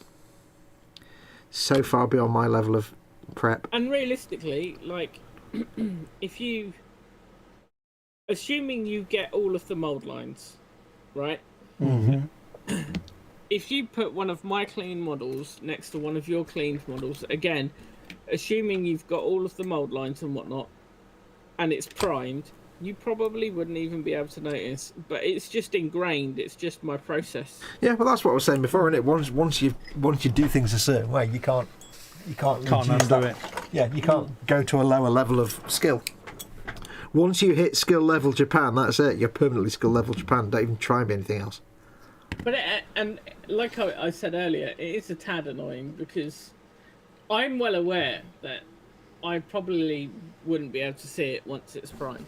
So far beyond my level of prep. And realistically, like, if you... Assuming you get all of the mould lines, right? Mm-hmm. If you put one of my clean models next to one of your cleaned models, again, assuming you've got all of the mould lines and whatnot, and it's primed, you probably wouldn't even be able to notice. But it's just ingrained. It's just my process. Yeah, well, that's what I was saying before, isn't it? Once you do things a certain way, you can't undo it. Yeah, you can't go to a lower level of skill. Once you hit skill level Japan, that's it. You're permanently skill level Japan. Don't even try and be anything else. But and like I said earlier, it is a tad annoying because I'm well aware that I probably wouldn't be able to see it once it's primed.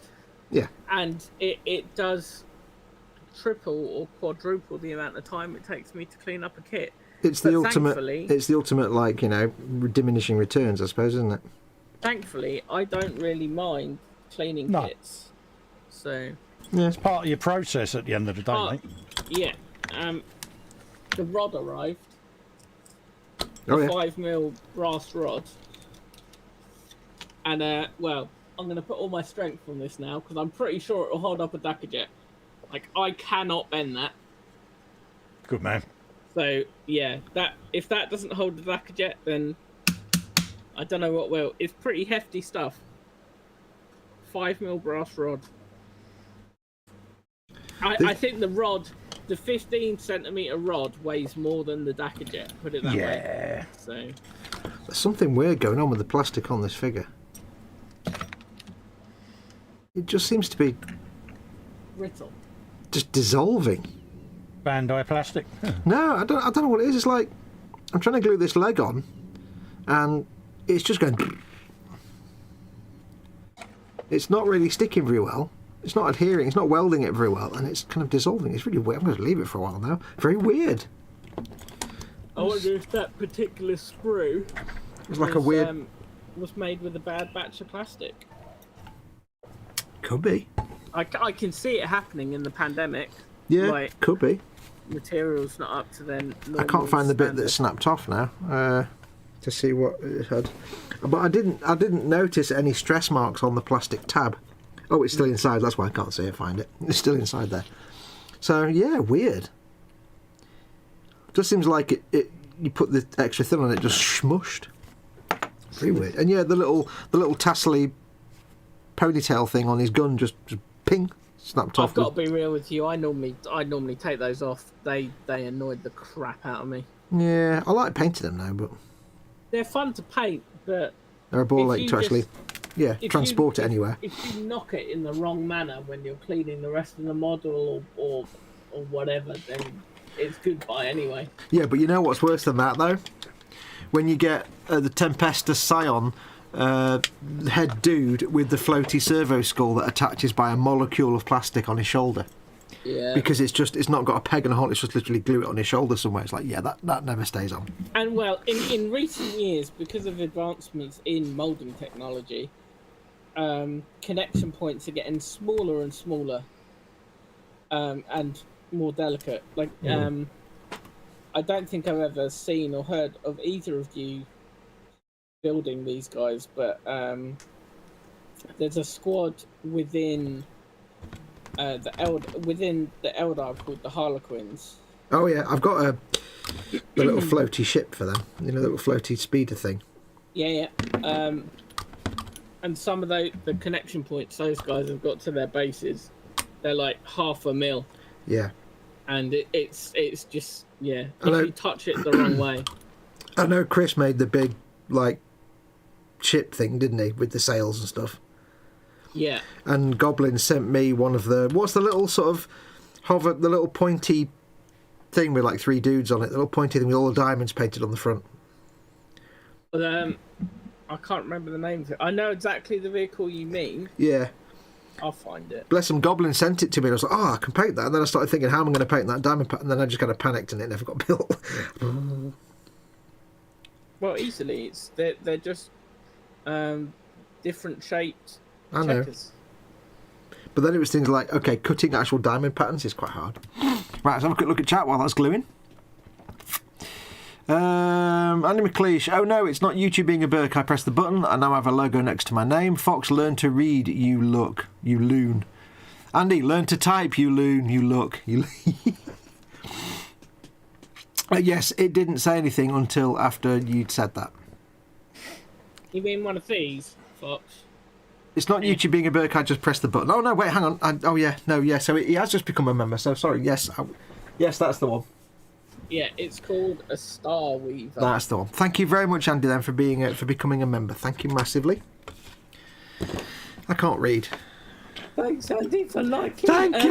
Yeah. And it does triple or quadruple the amount of time it takes me to clean up a kit. It's the ultimate. It's the ultimate, like, you know, diminishing returns, I suppose, isn't it? Thankfully, I don't really mind cleaning kits. So yeah, it's part of your process at the end of the day, mate. Yeah. The rod arrived. Oh, yeah. 5mm brass rod. And well, I'm going to put all my strength on this now because I'm pretty sure it'll hold up a Dakajet. Like, I cannot bend that. Good man. So yeah, that if that doesn't hold the Dakajet, then I don't know what will. It's pretty hefty stuff. 5mm brass rod. I think the rod, the 15cm rod, weighs more than the Dakajet. Put it that way. Yeah. So there's something weird going on with the plastic on this figure. It just seems to be brittle. Just dissolving. Bandai plastic. No, I don't know what it is. It's like I'm trying to glue this leg on, and it's just going. It's not really sticking very well. It's not adhering. It's not welding it very well, and it's kind of dissolving. It's really weird. I'm going to leave it for a while now. Very weird. I wonder if that particular sprue It's like a weird. Was made with a bad batch of plastic. Could be. I can see it happening in the pandemic. Yeah, like, could be. Materials not up to then. I can't find the bit that snapped off now to see what it had. But I didn't notice any stress marks on the plastic tab. Oh, it's still inside. That's why I can't see it. Find it. It's still inside there. So yeah, weird. Just seems like it. You put the extra thin on it, just smushed. Very weird. And yeah, the little tassely ponytail thing on his gun just ping snapped off. I've got to be real with you. I normally take those off. They annoyed the crap out of me. Yeah, I like painting them now, but they're fun to paint, but they're a ball ache to actually, transport it anywhere. If you knock it in the wrong manner when you're cleaning the rest of the model or whatever, then it's goodbye anyway. Yeah, but you know what's worse than that though? When you get the Tempesta Scion head dude with the floaty servo skull that attaches by a molecule of plastic on his shoulder. Yeah. Because it's not got a peg and a hole, it's just literally glue it on his shoulder somewhere. It's like, yeah, that never stays on. And well, in recent years, because of advancements in moulding technology, connection points are getting smaller and smaller, and more delicate. Like, I don't think I've ever seen or heard of either of you building these guys, but there's a squad within the Eldar called the Harlequins. Oh yeah, I've got the little floaty ship for them. You know, the little floaty speeder thing. Yeah. And some of the connection points those guys have got to their bases, they're like 0.5 mil. Yeah. and it's just if Hello. you touch it the wrong way. I know Chris made the big, like, chip thing, didn't he, with the sails and stuff. Yeah. And Goblin sent me one of the... What's the little sort of hover... The little pointy thing with, like, 3 dudes on it. The little pointy thing with all the diamonds painted on the front. But, I can't remember the name of it. I know exactly the vehicle you mean. Yeah. I'll find it. Bless him, Goblin sent it to me. And I was like, I can paint that. And then I started thinking, how am I going to paint that diamond pattern? And then I just kind of panicked and it never got built. Well, easily. They're just different shaped I know. checkers. But then it was things like, okay, cutting actual diamond patterns is quite hard. Right, let's have a quick look at chat while that's gluing. Andy McLeish. Oh no, it's not YouTube being a Burke. I pressed the button and now I have a logo next to my name. Fox, learn to read, you look. You loon. Andy, learn to type, you loon. You look. You yes, it didn't say anything until after you'd said that. You mean one of these, Fox? It's not YouTube being a Burke. I just pressed the button. Oh no, wait, hang on. So he has just become a member. So sorry. Yes, yes, that's the one. Yeah, it's called a Star Weaver. That's the one. Thank you very much, Andy, then, for becoming a member. Thank you massively. I can't read. Thanks, Andy, for liking. Thank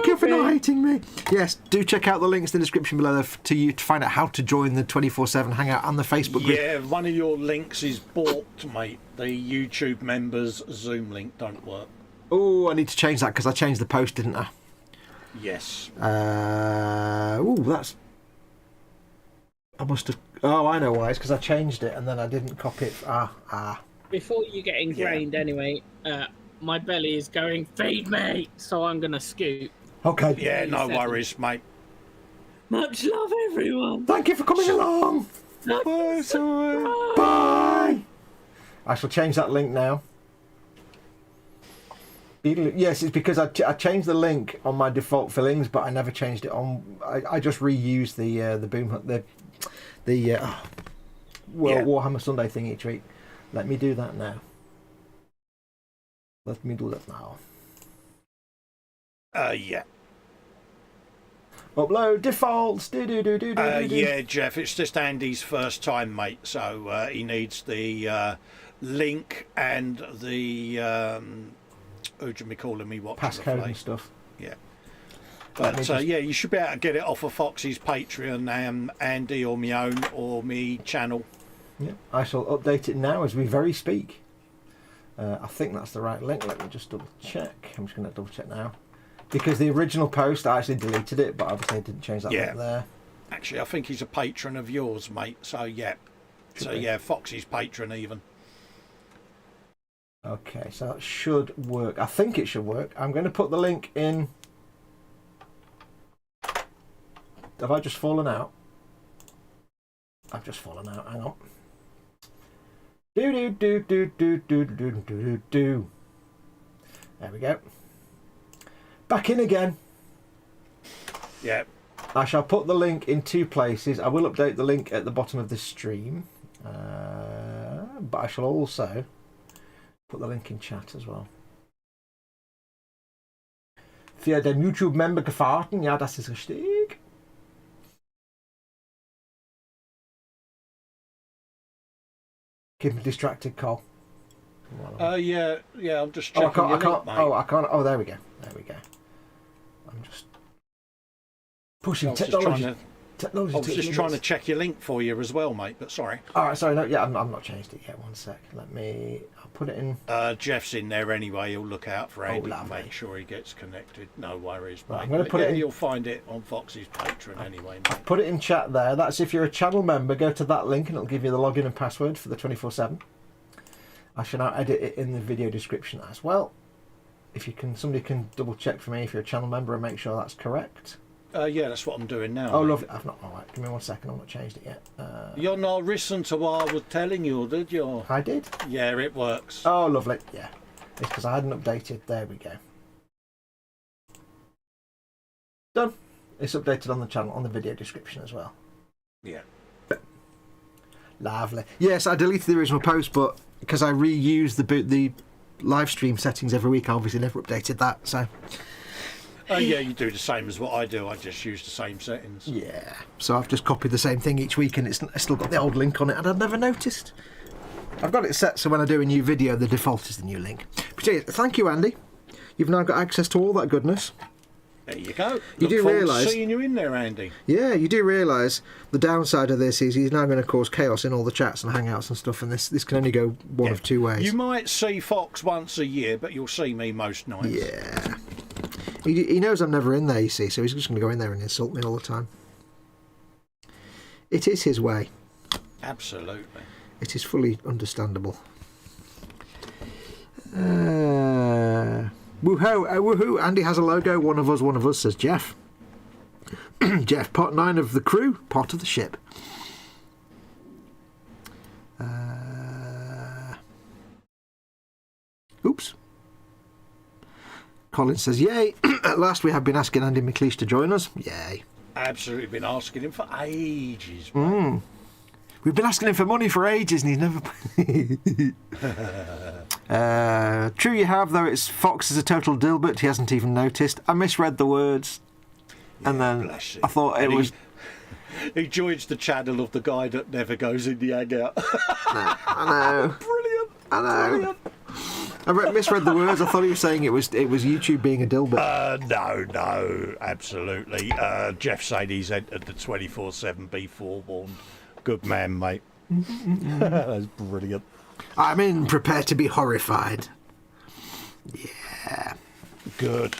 you for not hating me. Yes, do check out the links in the description below to find out how to join the 24/7 Hangout and the Facebook group. Yeah, one of your links is balked, mate. The YouTube members Zoom link don't work. Oh, I need to change that because I changed the post, didn't I? Yes. That's. I must have. Oh, I know why. It's because I changed it and then I didn't copy it. Before you get ingrained, anyway, my belly is going, feed me, so I'm going to scoot. Okay. Yeah, no worries, mate. Much love, everyone. Thank you for coming along. Bye. Bye. I shall change that link now. Yes, it's because I changed the link on my default fillings, but I never changed it on. I just reused the boom Warhammer Sunday thing each week. Let me do that now. Yeah. Upload defaults. Yeah, Jeff, it's just Andy's first time, mate, so he needs the link and the who do you be calling me? Watching Passcode and stuff. Yeah. But yeah, you should be able to get it off of Fox's Patreon, Andy, or my own, or me channel. Yeah, I shall update it now as we very speak. I think that's the right link. Let me just double check. I'm just going to double check now. Because the original post, I actually deleted it, but obviously I didn't change that link there. Actually, I think he's a patron of yours, mate. So yeah. Fox's patron even. Okay, so that should work. I think it should work. I'm going to put the link in. Have I just fallen out? I've just fallen out. Hang on. Do. There we go. Back in again. Yeah. I shall put the link in 2 places. I will update the link at the bottom of the stream. But I shall also put the link in chat as well. Für den YouTube-Member gefahren. Ja, das ist richtig. Keep me distracted, Cole. Yeah, I'm just checking I can't. Oh, there we go. I'm just pushing technology. I was just trying to check your link for you as well, mate, but sorry. Alright, sorry, no, yeah, I'm not changed it yet. 1 sec. I'll put it in. Jeff's in there anyway, he'll look out for Andy and lovely. make sure he gets connected. No worries, mate. Right, I'm going to put it in. You'll find it on Fox's Patreon anyway, mate. Put it in chat there. That's if you're a channel member, go to that link and it'll give you the login and password for the 24/7. I shall now edit it in the video description as well. If you can, somebody can double check for me if you're a channel member and make sure that's correct. Yeah, that's what I'm doing now. Oh, mate. lovely. I've not. All right, give me 1 second. I've not changed it yet. You're not listening to what I was telling you, did you? I did. Yeah, it works. Oh, lovely. Yeah, it's because I hadn't updated. There we go. Done. It's updated on the channel, on the video description as well. Yeah. Lovely. Yes, I deleted the original post, but because I reuse the live stream settings every week, I obviously never updated that. So Yeah, you do the same as what I do. I just use the same settings. Yeah. So I've just copied the same thing each week, and it's still got the old link on it, and I've never noticed. I've got it set so when I do a new video, the default is the new link. But yeah, thank you, Andy. You've now got access to all that goodness. There you go. You do realise, seeing you in there, Andy. Yeah, you do realise the downside of this is he's now going to cause chaos in all the chats and hangouts and stuff, and this can only go one of two ways. You might see Foxx once a year, but you'll see me most nights. Yeah. He knows I'm never in there, you see, so he's just going to go in there and insult me all the time. It is his way. Absolutely. It is fully understandable. Woohoo! Andy has a logo. One of us, says Jeff. Jeff, part 9 of the crew, part of the ship. Oops. Colin says, yay. At last we have been asking Andy McLeish to join us. Yay. Absolutely been asking him for ages. We've been asking him for money for ages and he's never... true you have, though it's Foxx is a total dilbert. He hasn't even noticed. I misread the words. Yeah, and then I thought it was... He joins the channel of the guy that never goes in the hangout. I know. Brilliant. I know. Brilliant. I misread the words. I thought he was saying it was YouTube being a dilbert. No, absolutely. Jeff said he's entered the 24/7 be forewarned. Good man, mate. That's brilliant. I'm in, prepare to be horrified. Yeah. Good.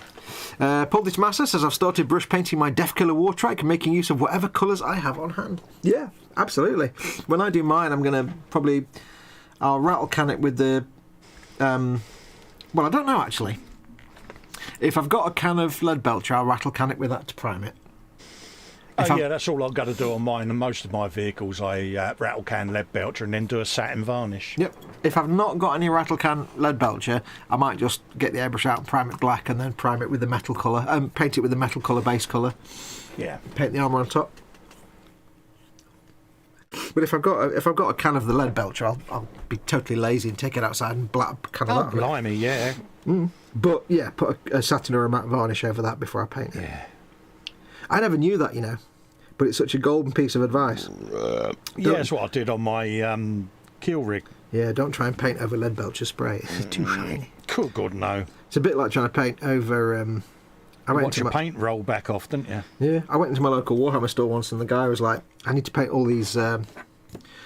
Paul Massa says, I've started brush painting my Death Killer War Trike, making use of whatever colours I have on hand. Yeah, absolutely. When I do mine, I'm going to I'll rattle can it with the... well, I don't know, actually. If I've got a can of lead belcher, I'll rattle can it with that to prime it. Yeah, that's all I've got to do on mine. And most of my vehicles, I rattle can lead belcher and then do a satin varnish. Yep. If I've not got any rattle can lead belcher, I might just get the airbrush out and prime it black, and then prime it with the metal colour. Paint it with the metal colour base colour. Yeah. Paint the armour on top. But if I've got a can of the lead belcher, I'll be totally lazy and take it outside and blap can of that. Oh, blimey, yeah. But yeah, put a satin or a matte varnish over that before I paint it. Yeah. I never knew that, but it's such a golden piece of advice. Yeah, that's what I did on my keel rig. Yeah, don't try and paint over lead belcher spray. It's too shiny. Cool, God, no. It's a bit like trying to paint over... Watch your paint roll back off, didn't you? Yeah, I went into my local Warhammer store once and the guy was like, I need to paint all these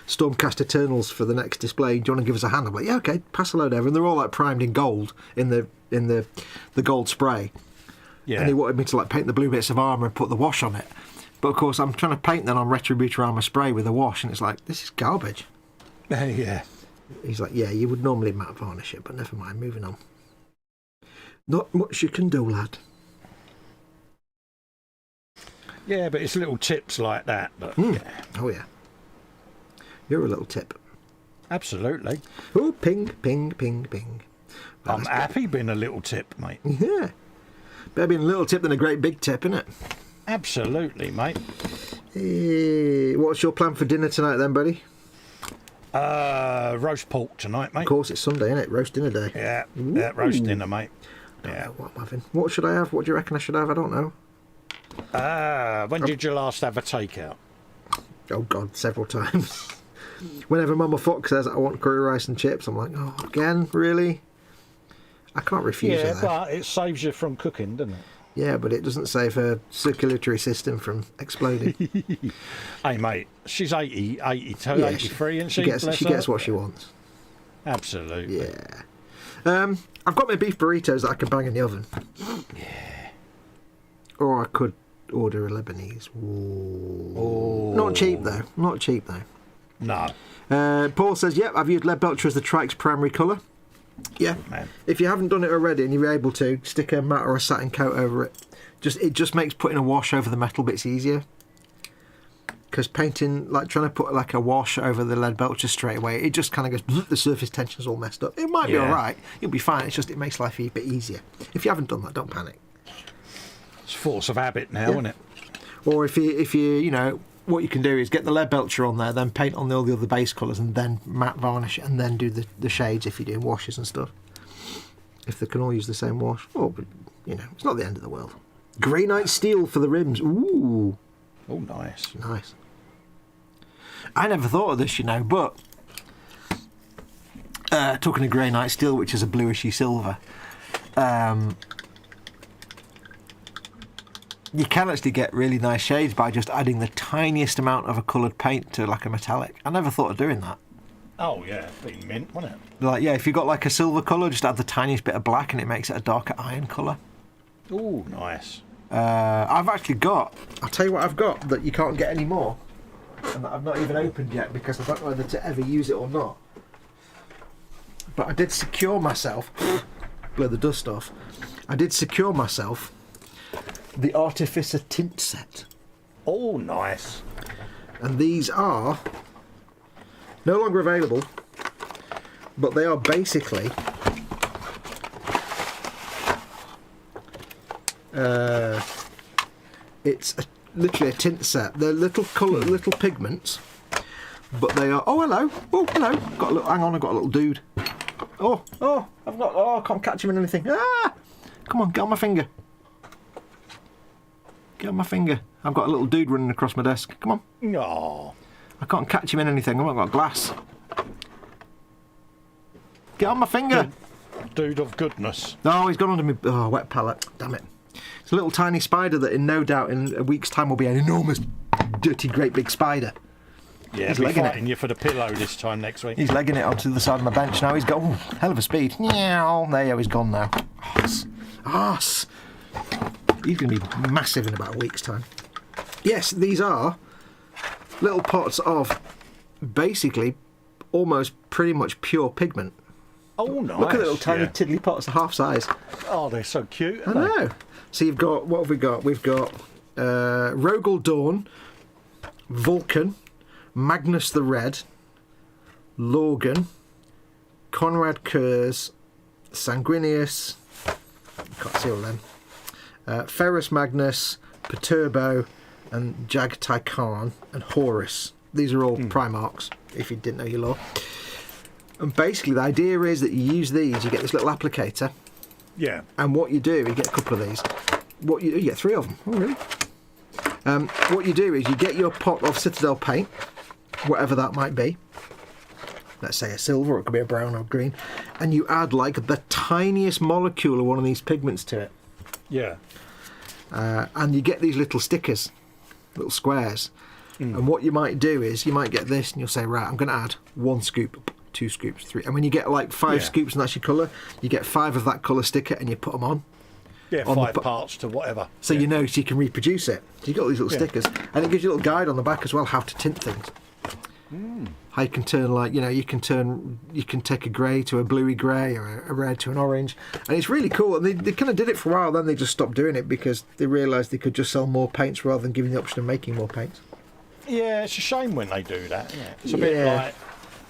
Stormcast Eternals for the next display. Do you want to give us a hand? I'm like, yeah, okay, pass a load over. And they're all like primed in gold in the gold spray. Yeah. And he wanted me to paint the blue bits of armour and put the wash on it. But of course, I'm trying to paint that on Retributor armour spray with a wash, and it's like, this is garbage. Yeah. He's like, yeah, you would normally matte varnish it, but never mind, moving on. Not much you can do, lad. Yeah, but it's little tips like that. But yeah. Oh, yeah. You're a little tip. Absolutely. Oh, ping, ping, ping, ping. Well, I'm happy being a little tip, mate. Yeah. Better being a little tip than a great big tip, innit? Absolutely, mate. What's your plan for dinner tonight then, buddy? Roast pork tonight, mate. Of course, it's Sunday, innit? Roast dinner day. Yeah, roast dinner, mate. Don't know what I'm having. What should I have? What do you reckon I should have? I don't know. When did you last have a takeout? Oh, God, several times. Whenever Mama Fox says, I want curry rice and chips, I'm like, oh, again? Really? I can't refuse her. Yeah, but it saves you from cooking, doesn't it? Yeah, but it doesn't save her circulatory system from exploding. Hey, mate, she's 80, 82, Yeah, 83, and she gets what she wants. Absolutely. Yeah. I've got my beef burritos that I can bang in the oven. Yeah. Or I could order a Lebanese. Ooh. Oh. Not cheap, though. Not cheap, though. No. Paul says, yep, I've used lead belcher as the trike's primary colour. Yeah. Man. If you haven't done it already and you're able to, stick a matte or a satin coat over it. It just makes putting a wash over the metal bits easier. Because painting, trying to put a wash over the lead belcher straight away, it just kind of goes, the surface tension's all messed up. It might be alright, you'll be fine, it's just it makes life a bit easier. If you haven't done that, don't panic. It's force of habit now, isn't it? Or if you what you can do is get the lead belcher on there, then paint on all the other base colours and then matte varnish it and then do the shades if you're doing washes and stuff. If they can all use the same wash. Oh, but, it's not the end of the world. Granite steel for the rims. Ooh, Oh, nice. nice. I never thought of this, you know, but talking of granite steel, which is a bluishy silver, you can actually get really nice shades by just adding the tiniest amount of a coloured paint to like a metallic. I never thought of doing that. Oh, yeah. Be mint, wouldn't it? Like, yeah, if you've got like a silver colour, just add the tiniest bit of black and it makes it a darker iron colour. Oh, nice. I've actually got, I'll tell you what I've got that you can't get anymore, and that I've not even opened yet because I don't know whether to ever use it or not. But I did secure myself, blow the dust off, I did secure myself the Artificer tint set. Oh, nice. And these are no longer available, but they are basically it's literally a tint set. They're little colour, little pigments, but they are. Oh, hello! Oh, hello! Got a little. Hang on, I've got a little dude. Oh, I've got. Oh, I can't catch him in anything. Ah! Come on, get on my finger. Get on my finger. I've got a little dude running across my desk. Come on. No. I can't catch him in anything. I've not got glass. Get on my finger. Dude of goodness. No, he's gone under me. Oh, wet palette. Damn it. It's a little tiny spider that, in no doubt, in a week's time will be an enormous, dirty, great big spider. Yeah, He's be legging fighting you for the pillow this time next week. He's legging it onto the side of my bench now. He's got hell of a speed. Meow. There you go. He's gone now. Arse. He's going to be massive in about a week's time. Yes, these are little pots of basically almost pretty much pure pigment. Oh, nice. Look at the little tiny tiddly pots, half size. Oh, they're so cute. I know. So you've got, what have we got? We've got Rogel Dawn, Vulcan, Magnus the Red, Lorgan, Conrad Kurz, Sanguinius, can't see all of them, Ferrus Magnus, Perturbo, and Jagdtycon, and Horus. These are all Primarchs, if you didn't know your lore. And basically the idea is that you use these, you get this little applicator, Yeah. and what you do, you get a couple of these, you get 3 of them. Oh, really? What you do is you get your pot of Citadel paint, whatever that might be, let's say a silver, or it could be a brown or green, and you add like the tiniest molecule of one of these pigments to it. Yeah. And you get these little stickers, little squares. And what you might do is you might get this and you'll say, right, I'm going to add 1 scoop, 2 scoops, 3. And when you get like 5 scoops and that's your colour, you get 5 of that colour sticker and you put them on. Yeah, On the 5 parts to whatever. So you know, so you can reproduce it. So you got all these little stickers, and it gives you a little guide on the back as well how to tint things. How you can turn, like, you know, you can take a grey to a bluey grey, or a red to an orange, and it's really cool. And they kind of did it for a while, then they just stopped doing it because they realised they could just sell more paints rather than giving the option of making more paints. Yeah, it's a shame when they do that. Isn't it?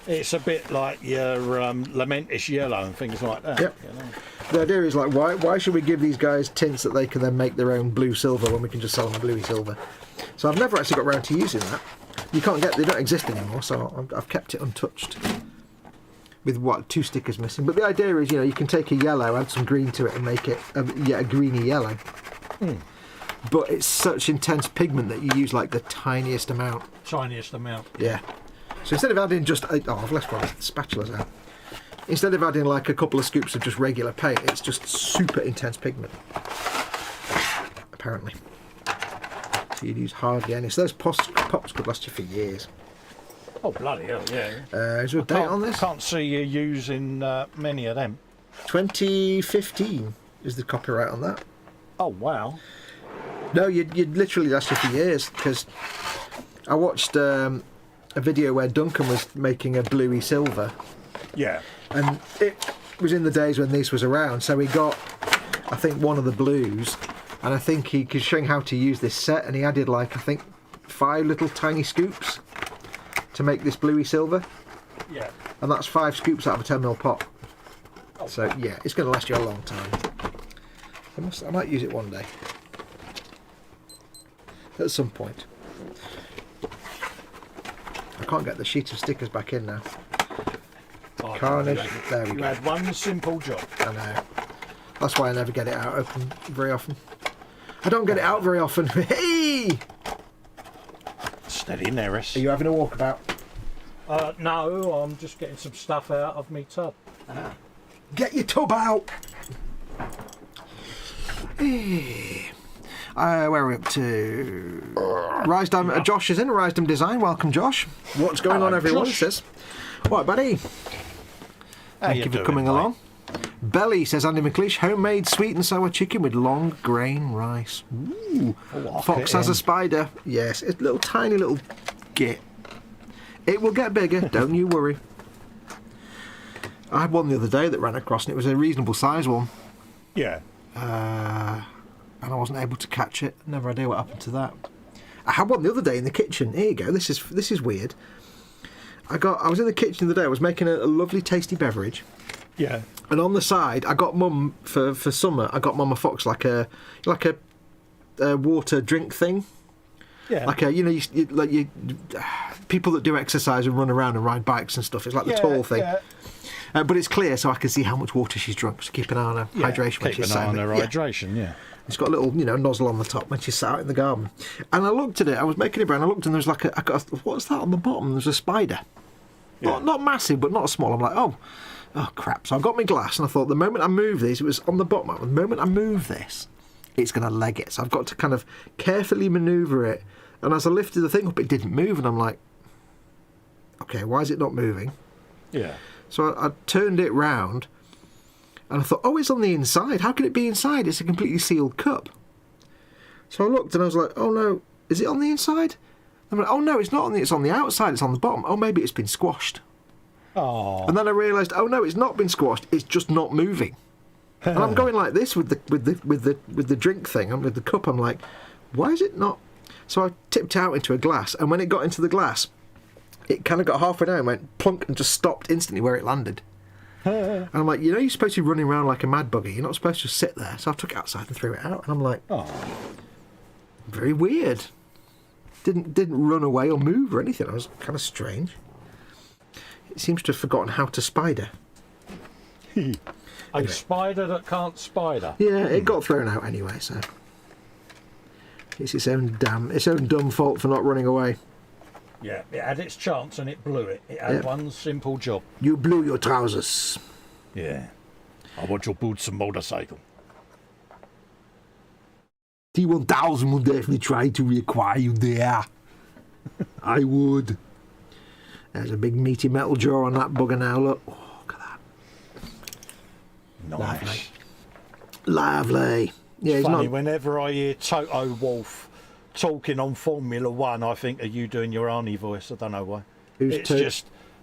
It's a bit like your Lamentis yellow and things like that. Yep. You know? The idea is like, why should we give these guys tints that they can then make their own blue silver when we can just sell them bluey silver? So I've never actually got around to using that. You can't get, they don't exist anymore, so I've kept it untouched. With what, 2 stickers missing. But the idea is, you know, you can take a yellow, add some green to it, and make it a greeny yellow. But it's such intense pigment that you use like the tiniest amount. Tiniest amount. Yeah. So instead of adding just, I've left one of the spatulas out. Instead of adding like a couple of scoops of just regular paint, it's just super intense pigment. Apparently. So you'd use hardly any. So those pops could last you for years. Oh, bloody hell, yeah. Is there a date on this? Can't see you using many of them. 2015 is the copyright on that. Oh, wow. No, you'd literally last you for years, because I watched a video where Duncan was making a bluey silver. Yeah. And it was in the days when this was around, so he got, I think, one of the blues, and I think he was showing how to use this set, and he added like, I think, 5 little tiny scoops to make this bluey silver. Yeah. And that's 5 scoops out of a 10mm pot. Oh, So yeah, it's going to last you a long time. I might use it one day. At some point. I can't get the sheet of stickers back in now. Oh, Carnage. There we You go. had one simple job. I know. That's why I never get it out open very often. I don't get it out very often. Hey! Steady, Neris. Are you having a walkabout? No, I'm just getting some stuff out of me tub. Get your tub out! Where are we up to? Rysdom, Josh is in. Rysdom Design. Welcome, Josh. What's going on, everyone? Josh. Says. What, buddy? Thank you for coming along. Belly says Andy McLeish, homemade sweet and sour chicken with long grain rice. Ooh. Foxx has a spider. Yes, it's a little tiny little git. It will get bigger, don't you worry. I had one the other day that ran across and it was a reasonable size one. Yeah. And I wasn't able to catch it. Never idea what happened to that. I had one the other day in the kitchen. Here you go. This is weird. I was in the kitchen the other day. I was making a lovely, tasty beverage. Yeah. And on the side, I got Mum for summer. I got Mum a Foxx like a water drink thing. Yeah. Like people that do exercise and run around and ride bikes and stuff. It's like the tall thing. Yeah. But it's clear, so I can see how much water she's drunk. So keep an eye on her hydration when she's Keep an eye on sat her in it. hydration, yeah. It's got a little, nozzle on the top when she's sat out in the garden. And I looked at it. I was making it brown. I looked and there was what's that on the bottom? There's a spider. Yeah. Not massive, but not small. I'm like, oh crap. So I got my glass and I thought the moment I move this, it was on the bottom. The moment I move this, it's going to leg it. So I've got to kind of carefully manoeuvre it. And as I lifted the thing up, it didn't move. And I'm like, okay, why is it not moving? Yeah. So I turned it round and I thought, oh, it's on the inside. How can it be inside? It's a completely sealed cup. So I looked and I was like, oh no, is it on the inside? I'm like, oh no, it's not it's on the outside, it's on the bottom. Oh, maybe it's been squashed. Oh. And then I realised, oh no, it's not been squashed, it's just not moving. And I'm going like this with the drink thing, and with the cup, I'm like, why is it not? So I tipped out into a glass, and when it got into the glass, it kind of got halfway down, went plunk, and just stopped instantly where it landed. And I'm like, you're supposed to be running around like a mad buggy. You're not supposed to just sit there. So I took it outside and threw it out. And I'm like, very weird. Didn't run away or move or anything. I was kind of strange. It seems to have forgotten how to spider. A spider that can't spider. Yeah, it got thrown out anyway. So it's its own dumb fault for not running away. Yeah, it had its chance and it blew it. It had one simple job. You blew your trousers. Yeah. I want your boots and motorcycle. T-1000 would definitely try to reacquire you there. I would. There's a big meaty metal jaw on that bugger now, look. Oh, look at that. Nice. Lovely. Yeah, It's funny, whenever I hear Toto Wolff talking on Formula One, I think of you doing your Arnie voice. I don't know why.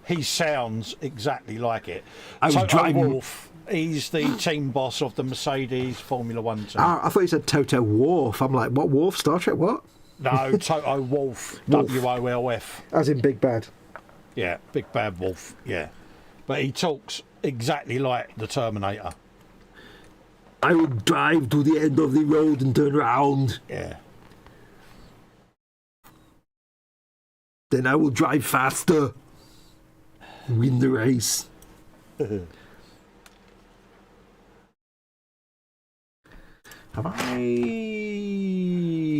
He sounds exactly like it. Toto Wolff, he's the team boss of the Mercedes Formula One team. I thought you said Toto Worf. I'm like, what, Worf? Star Trek, what? No, Toto Wolff, W-O-L-F. As in Big Bad. Yeah, Big Bad Wolf, yeah. But he talks exactly like the Terminator. I will drive to the end of the road and turn around. Yeah. Then I will drive faster. Win the race. Have I?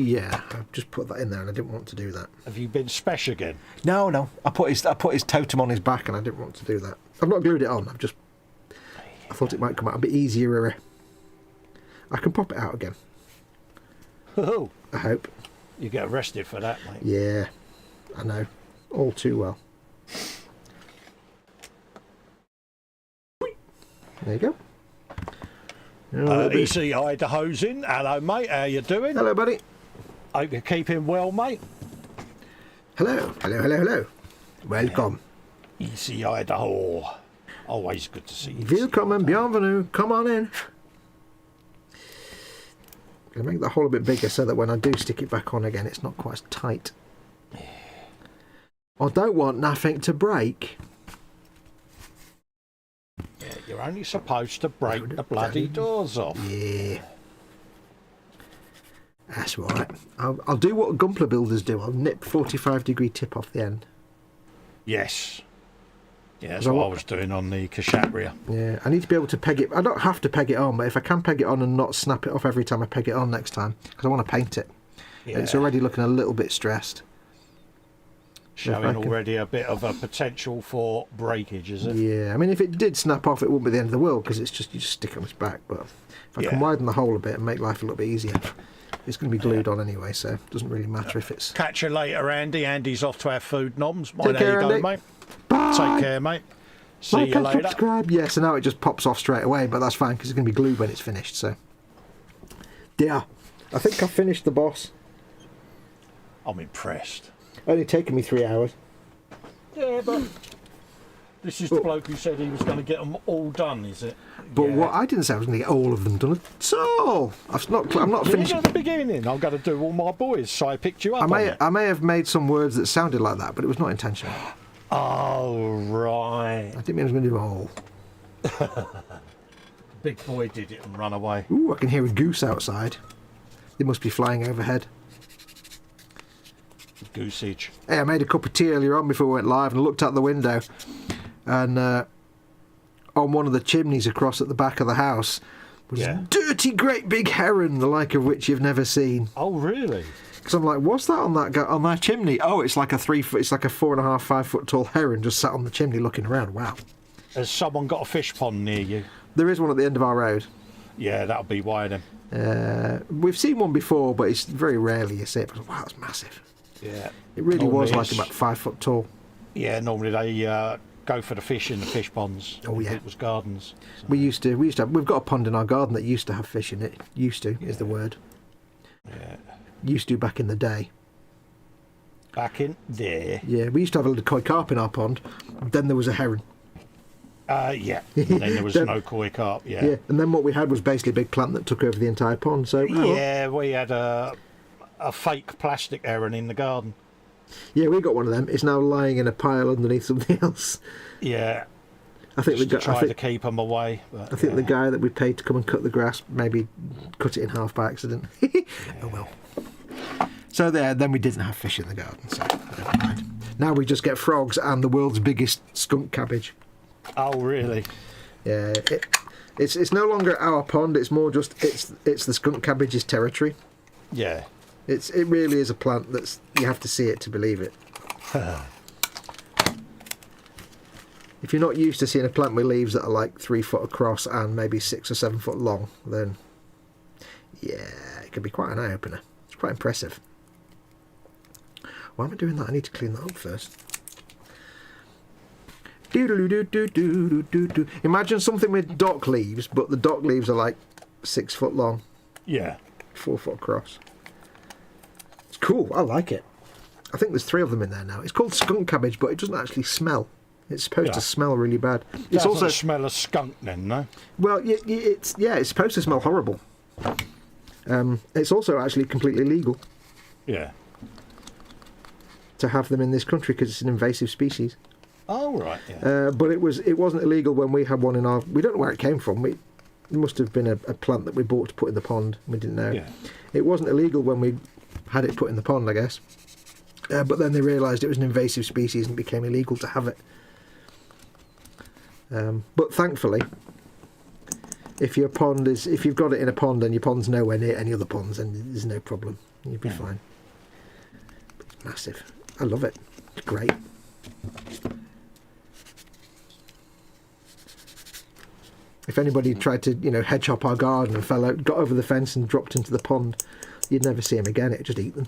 Yeah, I've just put that in there and I didn't want to do that. Have you been spesh again? No. I put his totem on his back and I didn't want to do that. I've not glued it on. I thought it might come out a bit easier. I can pop it out again. Oh. I hope. You get arrested for that, mate. Yeah, I know. All too well. There you go. EC Idaho's in. Hello, mate. How you doing? Hello, buddy. Hope you're keeping well, mate. Hello. Welcome. EC Idaho. Always good to see you. Willkommen, bienvenue. Come on in. I'm going to make the hole a bit bigger so that when I do stick it back on again, it's not quite as tight. I don't want nothing to break. Yeah, you're only supposed to break the bloody doors off. Yeah. That's right. I'll do what Gumpler builders do. I'll nip 45-degree tip off the end. Yes. Yeah, that's what I was doing on the Kshatriya. Yeah, I need to be able to peg it. I don't have to peg it on, but if I can peg it on and not snap it off every time I peg it on next time, because I want to paint it. Yeah. It's already looking a little bit stressed. Showing already a bit of a potential for breakage, is it? Yeah, I mean, if it did snap off, it wouldn't be the end of the world, because it's just, you just stick it on its back. But if I can widen the hole a bit and make life a little bit easier, it's going to be glued on anyway, so it doesn't really matter if it's... Catch you later, Andy. Andy's off to have food noms. Take care, how you Andy. going, mate? Bye. Take care, mate. See you later. Subscribe. Yeah, so now it just pops off straight away, but that's fine, because it's going to be glued when it's finished, so... Yeah, I think I've finished the boss. I'm impressed. Only taken me 3 hours. Yeah, but this is the bloke who said he was going to get them all done, is it? But what I didn't say I was going to get all of them done at all. I'm not finished. At the beginning, I'm going to do all my boys, so I picked you up. I may have made some words that sounded like that, but it was not intentional. Oh right. I didn't mean I was going to do them all. Big boy did it and run away. Ooh, I can hear a goose outside. They must be flying overhead. Goosage. Hey, I made a cup of tea earlier on before we went live and looked out the window, and on one of the chimneys across at the back of the house was a dirty great big heron, the like of which you've never seen. Oh really? Because I'm like, what's that on that chimney? Oh, it's like a 4.5, 5 foot tall heron just sat on the chimney looking around. Wow. Has someone got a fish pond near you? There is one at the end of our road. Yeah, that'll be why then. We've seen one before, but it's very rarely you see it. But, wow, it's massive. Yeah. It really was like about 5 foot tall. Yeah, normally they go for the fish in the fish ponds. Oh yeah. It was gardens. So. We used to have, we've got a pond in our garden that used to have fish in it. Used to is the word. Yeah. Used to back in the day. Back in there. Yeah, we used to have a little koi carp in our pond. Then there was a heron. Yeah. And then there was no koi carp. Yeah. Yeah, and then what we had was basically a big plant that took over the entire pond. So yeah, we had a fake plastic heron in the garden. Yeah, we got one of them. It's now lying in a pile underneath something else. Yeah. I think to keep them away. But, I think the guy that we paid to come and cut the grass maybe cut it in half by accident. Oh well. So then we didn't have fish in the garden, so never mind. Now we just get frogs and the world's biggest skunk cabbage. Oh really? Yeah. It's no longer our pond. It's more just it's the skunk cabbage's territory. Yeah. It really is a plant that's you have to see it to believe it. If you're not used to seeing a plant with leaves that are like 3 foot across and maybe 6 or 7 foot long, then yeah, it can be quite an eye opener. It's quite impressive. Why am I doing that? I need to clean that up first. Imagine something with dock leaves, but the dock leaves are like 6 foot long. Yeah. 4 foot across. It's cool. I like it. I think there's 3 of them in there now. It's called skunk cabbage, but it doesn't actually smell. It's supposed to smell really bad. It's also smell of skunk then, no? Well, it's supposed to smell horrible. It's also actually completely legal. Yeah. To have them in this country because it's an invasive species. Oh right. Yeah. But it wasn't illegal when we had one in our. We don't know where it came from. It must have been a plant that we bought to put in the pond. We didn't know. Yeah. It wasn't illegal when we had it put in the pond, I guess. But then they realised it was an invasive species and it became illegal to have it. But thankfully, if you've got it in a pond and your pond's nowhere near any other ponds, then there's no problem. You'll be fine. It's massive. I love it. It's great. If anybody tried to, hedge hop our garden and fell out, got over the fence and dropped into the pond, you'd never see him again. It'd just eat them.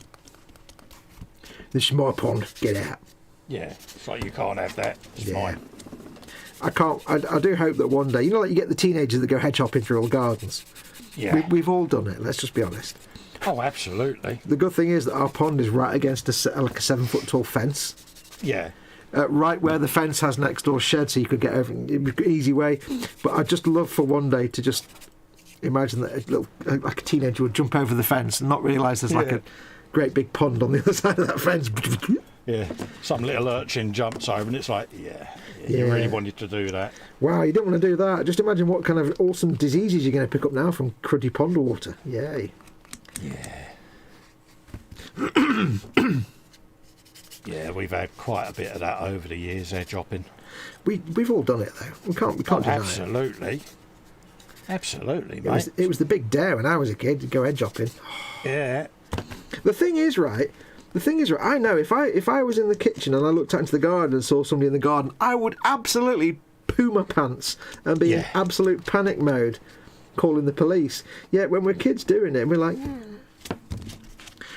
This is my pond. Get out. Yeah, it's like you can't have that. It's mine. I can't. I do hope that one day, like you get the teenagers that go hedge hopping through all gardens. Yeah. We've all done it. Let's just be honest. Oh, absolutely. The good thing is that our pond is right against a 7 foot tall fence. Yeah. Right where the fence has next door shed, so you could get over an easy way. But I'd just love for one day to just imagine that like a teenager would jump over the fence and not realise there's like a great big pond on the other side of that fence. Yeah, some little urchin jumps over and it's like, you really wanted to do that. Wow, you don't want to do that. Just imagine what kind of awesome diseases you're going to pick up now from cruddy pond water. Yay. Yeah. Yeah, we've had quite a bit of that over the years, edge hopping. We've all done it though. We can't deny absolutely. it. Absolutely, mate. It was the big dare when I was a kid to go edge hopping. Yeah. The thing is, right. I know if I was in the kitchen and I looked out into the garden and saw somebody in the garden, I would absolutely poo my pants and be in absolute panic mode, calling the police. Yet when we're kids doing it, we're like.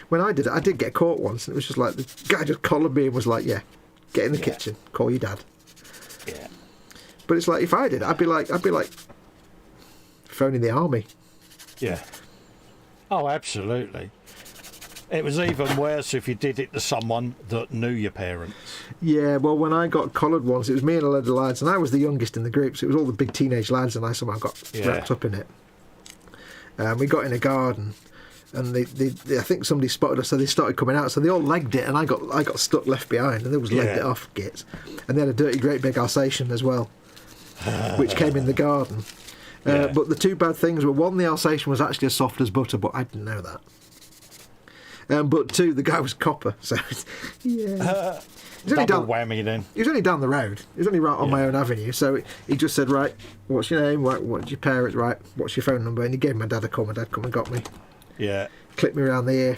When I did it, I did get caught once, and it was just like the guy just collared me and was like, "Yeah, get in the kitchen, call your dad." Yeah. But it's like if I did, I'd be like phoning the army. Yeah. Oh, absolutely. It was even worse if you did it to someone that knew your parents. Yeah, well, when I got collared once, it was me and a load of lads, and I was the youngest in the group, so it was all the big teenage lads, and I somehow got wrapped up in it. We got in a garden. And they I think somebody spotted us, so they started coming out. So they all legged it, and I got stuck left behind, and they was legged it off, gits. And they had a dirty, great big Alsatian as well, which came in the garden. But the two bad things were, one, the Alsatian was actually as soft as butter, but I didn't know that. But two, the guy was copper, so yeah. Double whammy then. He was only down the road. He was only right on my own avenue. So he just said, right, what's your name? What's your parents? Right, what's your phone number? And he gave my dad a call. My dad come and got me. Yeah. Clipped me around the ear.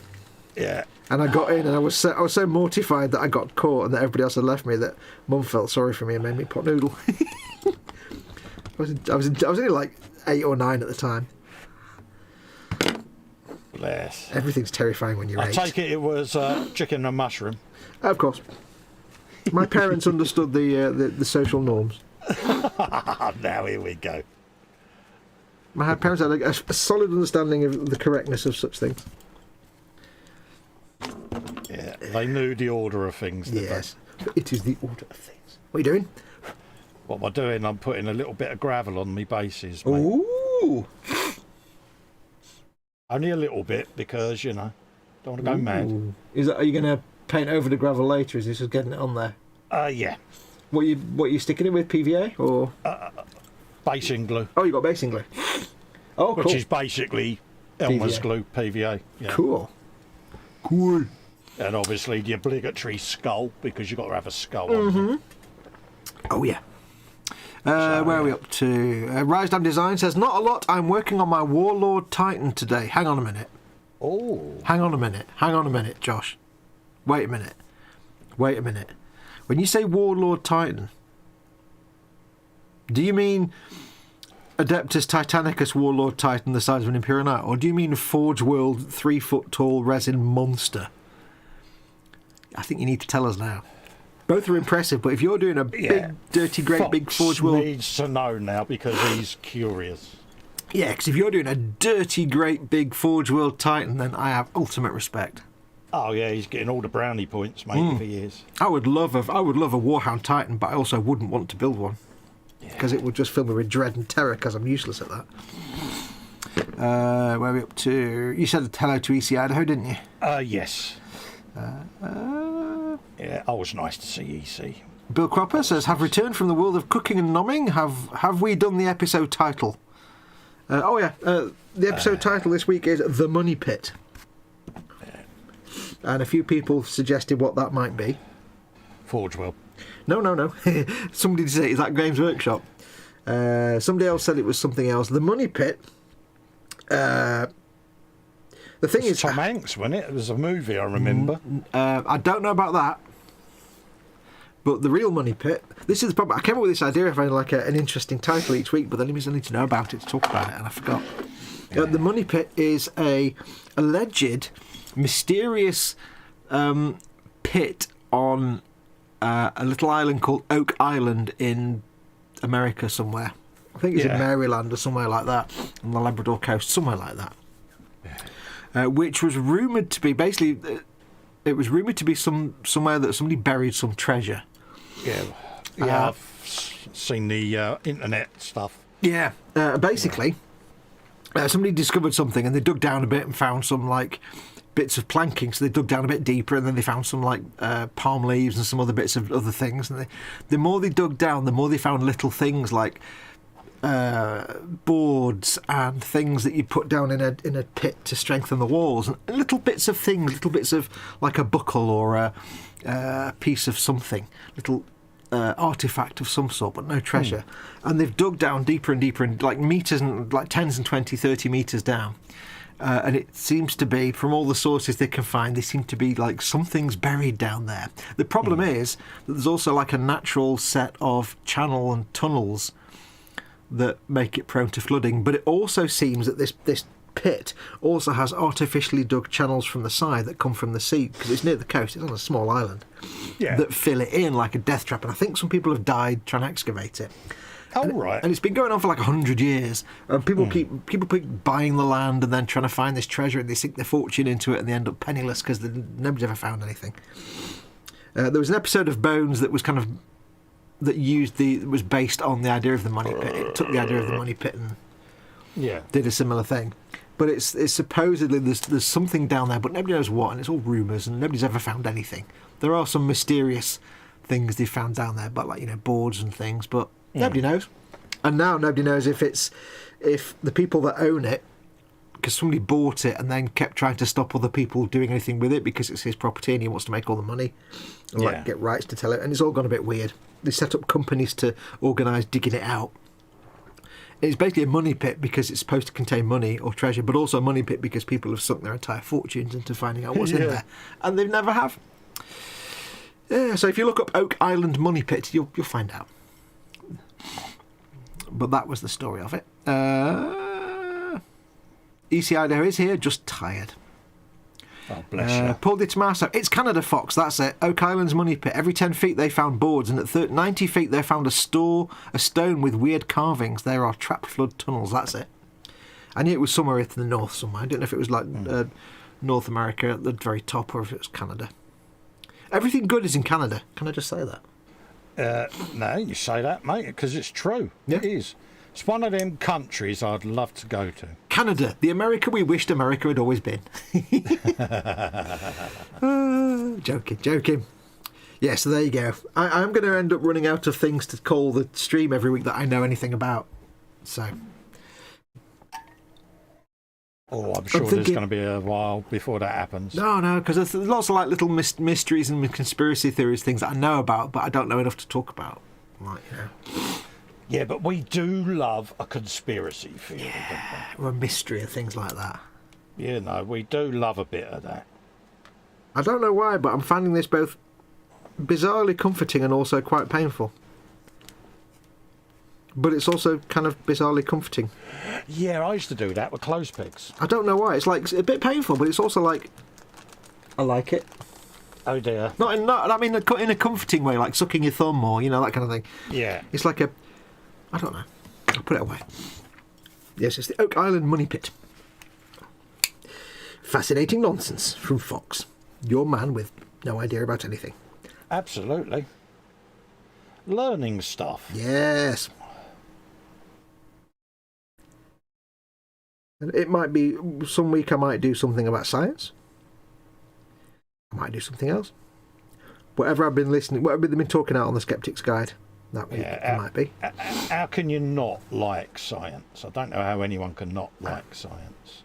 Yeah. And I got in, and I was so mortified that I got caught and that everybody else had left me that Mum felt sorry for me and made me pot noodle. I was only like 8 or 9 at the time. Bless. Everything's terrifying when you're 8. I take it was chicken and mushroom. Of course. My parents understood the social norms. Now here we go. My parents had a solid understanding of the correctness of such things. Yeah, they knew the order of things. Yes, it is the order of things. What are you doing? What am I doing? I'm putting a little bit of gravel on my bases, mate. Ooh! Only a little bit because, don't want to go mad. Are you going to paint over the gravel later? Is this just getting it on there? Yeah. What are you sticking it with, PVA or? Basing glue. Oh, you got basing glue. Oh, cool. Which is basically Elmer's glue, PVA. Yeah. Cool. And obviously the obligatory skull, because you've got to have a skull on there. Oh, yeah. Where are we up to? Rise Down Design says, not a lot. I'm working on my Warlord Titan today. Hang on a minute. Oh. Hang on a minute, Josh. Wait a minute. When you say Warlord Titan, do you mean Adeptus Titanicus Warlord Titan the size of an Imperial Knight, or do you mean Forge World 3-foot tall resin monster? I think you need to tell us now. Both are impressive, but if you're doing a big, dirty, great, Foxx big Forge World... needs to know now because he's curious. Yeah, because if you're doing a dirty, great, big Forge World Titan, then I have ultimate respect. Oh yeah, he's getting all the brownie points, mate, if he is. I would love a Warhound Titan, but I also wouldn't want to build one. Because it would just fill me with dread and terror because I'm useless at that. Where are we up to? You said hello to EC Idaho, didn't you? Yes. Yeah, always nice to see EC. Bill Cropper says, have returned from the world of cooking and nomming. Have we done the episode title? The episode title this week is The Money Pit. And a few people suggested what that might be. Forge World. No. Somebody did say, is that Games Workshop? Somebody else said it was something else. The Money Pit. The thing is, Tom Hanks, wasn't it? It was a movie, I remember. I don't know about that. But the real Money Pit, this is the problem. I came up with this idea of having like an interesting title each week, but then it means I need to know about it to talk about it, and I forgot. The Money Pit is a alleged, mysterious pit on a little island called Oak Island in America somewhere. I think it's in Maryland or somewhere like that, on the Labrador coast, somewhere like that. Which was rumoured to be, basically, it was rumoured to be somewhere that somebody buried some treasure. Yeah, I've seen the internet stuff. Yeah, basically, somebody discovered something and they dug down a bit and found some, like, bits of planking, so they dug down a bit deeper and then they found some, like, palm leaves and some other bits of other things. And the more they dug down, the more they found little things like boards and things that you put down in a pit to strengthen the walls, and little bits of things, little bits of like a buckle or a piece of something, little artifact of some sort, but no treasure. And they've dug down deeper and deeper, and like meters, and like 10s and 20, 30 meters down. And it seems to be, from all the sources they can find, they seem to be like something's buried down there. The problem is that there's also like a natural set of channel and tunnels that make it prone to flooding. But it also seems that this pit also has artificially dug channels from the side that come from the sea, because it's near the coast, it's on a small island, that fill it in like a death trap. And I think some people have died trying to excavate it. Right. And it's been going on for like 100 years. And people keep buying the land and then trying to find this treasure, and they sink their fortune into it, and they end up penniless because nobody's ever found anything. There was an episode of Bones that was was based on the idea of the money pit. It took the idea of the money pit and did a similar thing. But it's supposedly there's something down there, but nobody knows what, and it's all rumours, and nobody's ever found anything. There are some mysterious things they found down there, but like boards and things, but nobody knows. And now nobody knows if the people that own it, because somebody bought it and then kept trying to stop other people doing anything with it because it's his property and he wants to make all the money and get rights to tell it, and it's all gone a bit weird. They set up companies to organise digging it out. It's basically a money pit because it's supposed to contain money or treasure, but also a money pit because people have sunk their entire fortunes into finding out what's in there, and they never have. Yeah, so if you look up Oak Island Money Pit, you'll find out. But that was the story of it. EC Idaho is here, just tired. Oh, bless you. Paul Di Tommaso, it's Canada, Fox, that's it. Oak Island's Money Pit. Every 10 feet they found boards, and at 90 feet they found a stone with weird carvings. There are trap flood tunnels, that's it. I knew it was somewhere in the north somewhere. I don't know if it was like North America at the very top or if it was Canada. Everything good is in Canada. Can I just say that? No, you say that, mate, because it's true. Yeah. It is. It's one of them countries I'd love to go to. Canada, the America we wished America had always been. Joking. Yeah, so there you go. I'm going to end up running out of things to call the stream every week that I know anything about. So. Oh, I'm sure there's going to be a while before that happens. No, because there's lots of like little mysteries and conspiracy theories, things that I know about, but I don't know enough to talk about. Like, Yeah, but we do love a conspiracy theory, don't or a mystery and things like that. we? Yeah, no, we do love a bit of that. I don't know why, but I'm finding this both bizarrely comforting and also quite painful. But it's also kind of bizarrely comforting. Yeah, I used to do that with clothes pegs. I don't know why. It's like a bit painful, but it's also like I like it. Oh dear. I mean in a comforting way, like sucking your thumb or that kind of thing. Yeah. It's like I don't know. I'll put it away. Yes, it's the Oak Island Money Pit. Fascinating nonsense from Foxx. Your man with no idea about anything. Absolutely. Learning stuff. Yes. And it might be some week I might do something about science. I might do something else. Whatever I've been talking out on the Skeptic's Guide that week, it might be. How can you not like science? I don't know how anyone can not like science.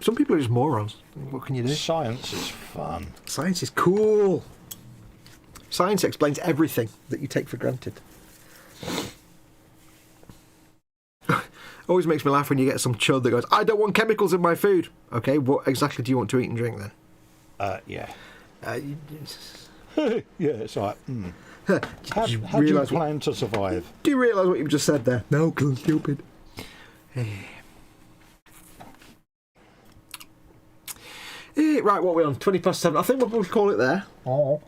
Some people are just morons. What can you do? Science is fun. Science is cool. Science explains everything that you take for granted. Always makes me laugh when you get some chud that goes, I don't want chemicals in my food. Okay, what exactly do you want to eat and drink then? Yeah. You Yeah, it's like, How do you plan to survive? Do you realise what you've just said there? No, because I'm stupid. Right, what are we on? 7:20. I think we'll call it there. Oh.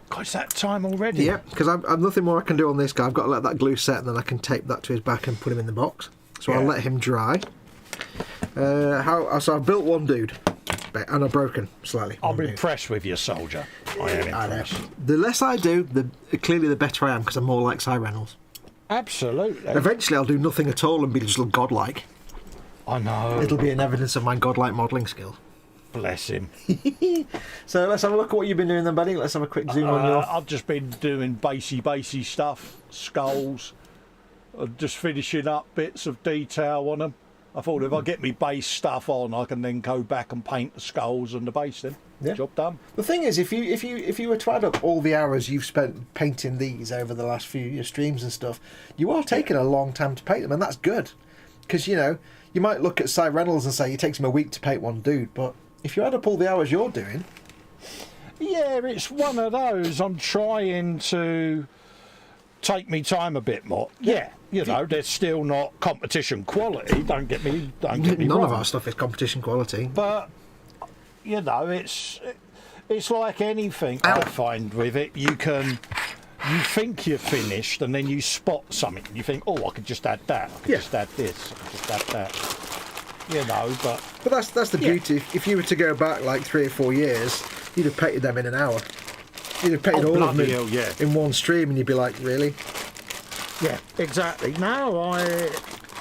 God, it's that time already? Yeah, because I've nothing more I can do on this guy. I've got to let that glue set and then I can tape that to his back and put him in the box. So I'll let him dry. So I've built one dude. And I've broken slightly. I'm impressed with you, soldier. I am impressed. The less I do, clearly the better I am, because I'm more like Cy Reynolds. Absolutely. Eventually I'll do nothing at all and be just godlike. I know. It'll be an evidence of my godlike modelling skills. Bless him. So let's have a look at what you've been doing then, buddy. Let's have a quick zoom on your... I've just been doing basey stuff. Skulls. just finishing up bits of detail on them. I thought if I get me base stuff on, I can then go back and paint the skulls and the base. Then job done. The thing is, if you were to add up all the hours you've spent painting these over the last few your streams and stuff, you are taking a long time to paint them, and that's good. Because you might look at Cy Reynolds and say it takes him a week to paint one dude, but if you add up all the hours you're doing, yeah, it's one of those. I'm trying to take me time a bit more. Yeah. They're still not competition quality. Don't get me none wrong. of our stuff is competition quality. But it's like anything. I find with it, you think you're finished, and then you spot something. You think, oh, I could just add that. I could just add this. I could just add that. But that's the beauty. If you were to go back like 3 or 4 years, you'd have painted them in an hour. You'd have painted all of them in one stream, and you'd be like, really? Yeah, exactly. Now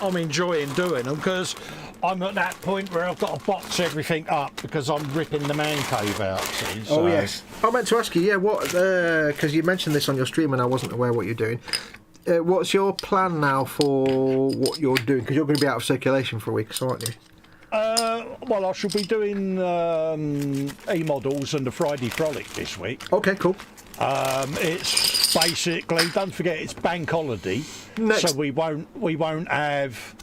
I'm enjoying doing them because I'm at that point where I've got to box everything up because I'm ripping the man cave out. See, so. Oh yes. I meant to ask you, what? Because you mentioned this on your stream and I wasn't aware what you're doing. What's your plan now for what you're doing? Because you're going to be out of circulation for a week, so aren't you? Well, I shall be doing E-models and the Friday Frolic this week. Okay, cool. It's basically, don't forget, it's bank holiday, so we won't have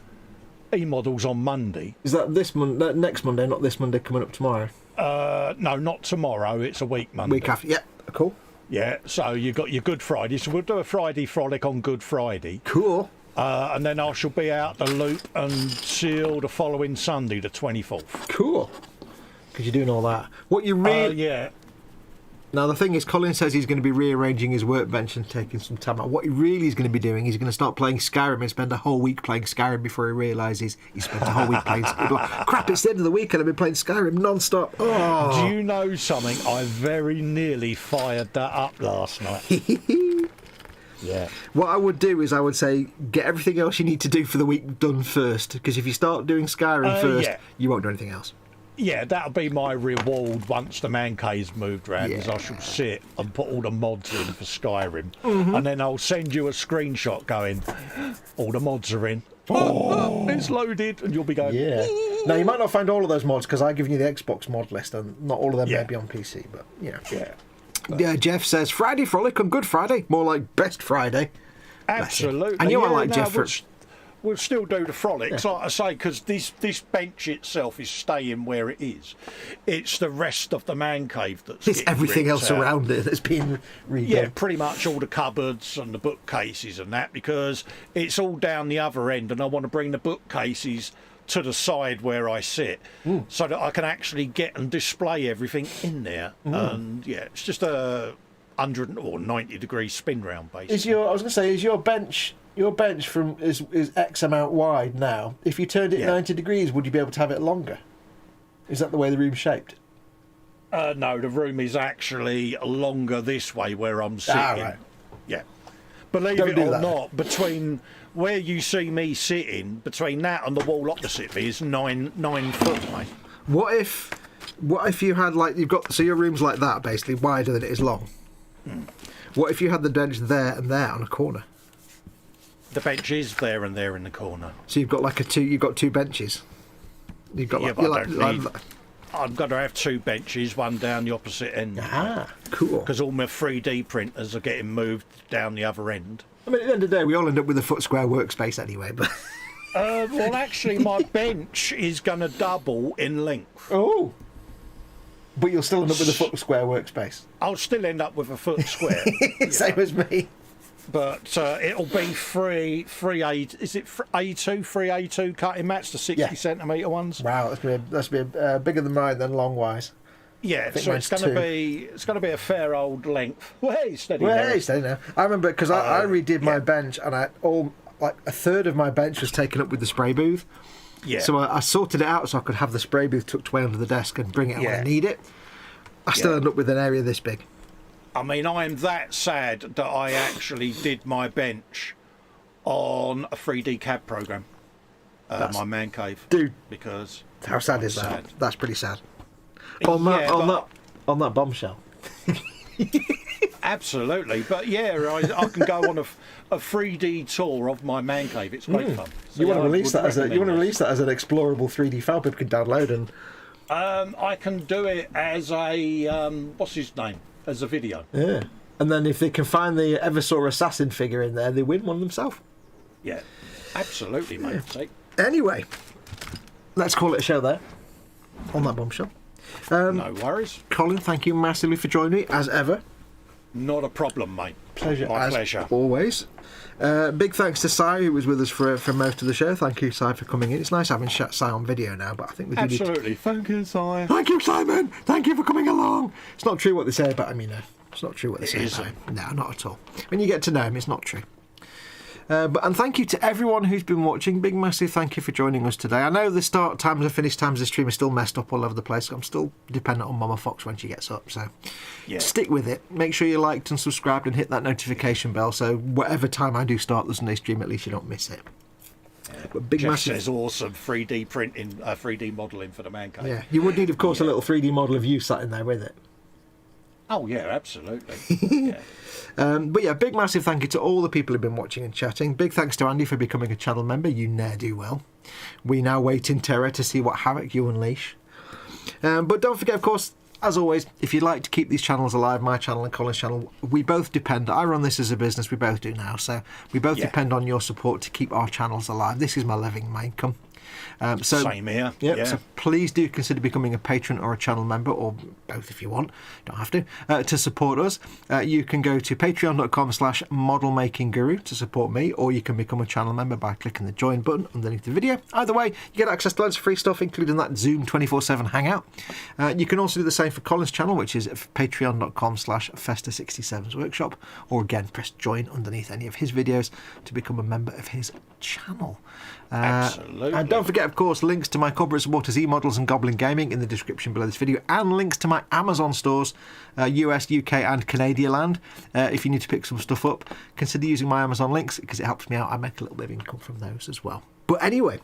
E-models on Monday. Is that next Monday, not this Monday coming up tomorrow? No, not tomorrow. It's a week Monday. Week after, yeah, cool. Yeah, so you've got your Good Friday. So we'll do a Friday Frolic on Good Friday. Cool. And then I shall be out the loop until the following Sunday, the 24th. Cool. Because you're doing all that. What you really... yeah. Now, the thing is, Colin says he's going to be rearranging his workbench and taking some time out. What he really is going to be doing is he's going to start playing Skyrim and spend a whole week playing Skyrim before he realises he spent a whole week playing Skyrim. Like, crap, it's the end of the week and I've been playing Skyrim non-stop. Oh. Do you know something? I very nearly fired that up last night. Yeah. What I would do is I would say get everything else you need to do for the week done first, because if you start doing Skyrim first, you won't do anything else. Yeah, that'll be my reward once the man cave's moved round, is I shall sit and put all the mods in for Skyrim. And then I'll send you a screenshot going, all the mods are in. Oh, it's loaded, and you'll be going, yeah. Now, you might not find all of those mods, because I've given you the Xbox mod list, and not all of them may be on PC, but, Yeah, Jeff says, Friday Frolic on Good Friday. More like Best Friday. Absolutely. And you are like Jeff for... We'll still do the frolics, like I say, because this bench itself is staying where it is. It's the rest of the man cave that's it's everything else out. Around it that's being redone. Yeah, pretty much all the cupboards and the bookcases and that, because it's all down the other end, and I want to bring the bookcases to the side where I sit, so that I can actually get and display everything in there. And yeah, it's just a 190-degree spin round, basically. Is your bench? Your bench is X amount wide now. If you turned it 90 degrees, would you be able to have it longer? Is that the way the room's shaped? No, the room is actually longer this way where I'm sitting. Right. Yeah. Believe it or not, between where you see me sitting, between that and the wall opposite me is 9 foot, mate. What if you had, like, so your room's like that, basically, wider than it is long. What if you had the bench there and there on a corner? The bench is there and there in the corner. So you've got you've got two benches. You've got I've got to have two benches, one down the opposite end. Ah, cool. Because all my 3D printers are getting moved down the other end. I mean, at the end of the day, we all end up with a foot square workspace anyway, but... well, actually, my bench is going to double in length. Oh. But you'll still end up with a foot square workspace. I'll still end up with a foot square. Same as me. But it'll be three A2 cutting mats, the 60 centimetre ones. Wow, that's be bigger than mine then, long wise. Yeah, so it's going to be a fair old length. Hey, steady now. I remember because I redid my bench, and like a third of my bench was taken up with the spray booth. Yeah. So I sorted it out so I could have the spray booth tucked away under the desk and bring it out when I need it. I still end up with an area this big. I mean, I'm that sad that I actually did my bench on a 3D CAD program, my man cave. Dude, because how sad is that? That's pretty sad. On that bombshell. Absolutely, but yeah, I can go on a 3D tour of my man cave. It's great fun. So You want yeah, to I release would that as recommend this. an explorable 3D file people can download and I can do it as a what's his name? As a video. yeah. And then if they can find the Eversaw assassin figure in there, they win one themselves. Yeah, absolutely, mate. See? Anyway, let's call it a show there. On that bombshell. No worries. Colin, thank you massively for joining me, as ever. Not a problem, mate. Pleasure. My as pleasure. Always. Big thanks to Si, who was with us for most of the show. Thank you, Si, for coming in. It's nice having Si on video now, but I think we do need to... Absolutely. Thank you, Si. Thank you, Simon. Thank you for coming along. It's not true what they say about him, you know. It's not true what they say about him. No, not at all. When you get to know him, it's not true. And thank you to everyone who's been watching. Big massive thank you for joining us today. I know the start times and finish times of the stream are still messed up all over the place. I'm still dependent on Mama Foxx when she gets up, so stick with it. Make sure you liked and subscribed and hit that notification bell so whatever time I do start the Sunday stream, at least you don't miss it. But big Jeff massive says awesome 3D printing, 3D modelling for the man cave. yeah, you would need, of course, a little 3D model of you sat in there with it. Oh yeah, absolutely. Yeah. But yeah, big massive thank you to all the people who've been watching and chatting. Big thanks to Andy for becoming a channel member. You ne'er-do-well. We now wait in terror to see what havoc you unleash. But don't forget, of course, as always, if you'd like to keep these channels alive, my channel and Colin's channel, we both depend. I run this as a business, we both do now, so we both depend on your support to keep our channels alive. This is my living, my income. Same here. Yep, Yeah. so please do consider becoming a patron or a channel member, or both if you want. Don't have to support us. You can go to patreon.com/modelmakingguru to support me, or you can become a channel member by clicking the join button underneath the video. Either way, you get access to loads of free stuff, including that Zoom 24/7 hangout. You can also do the same for Colin's channel, which is patreon.com/Festa67workshop, or again, press join underneath any of his videos to become a member of his channel. Absolutely. And don't forget, of course, links to my corporate supporters, eModels and Goblin Gaming in the description below this video, and links to my Amazon stores, US, UK and Canadian land. If you need to pick some stuff up, consider using my Amazon links because it helps me out. I make a little bit of income from those as well. But anyway,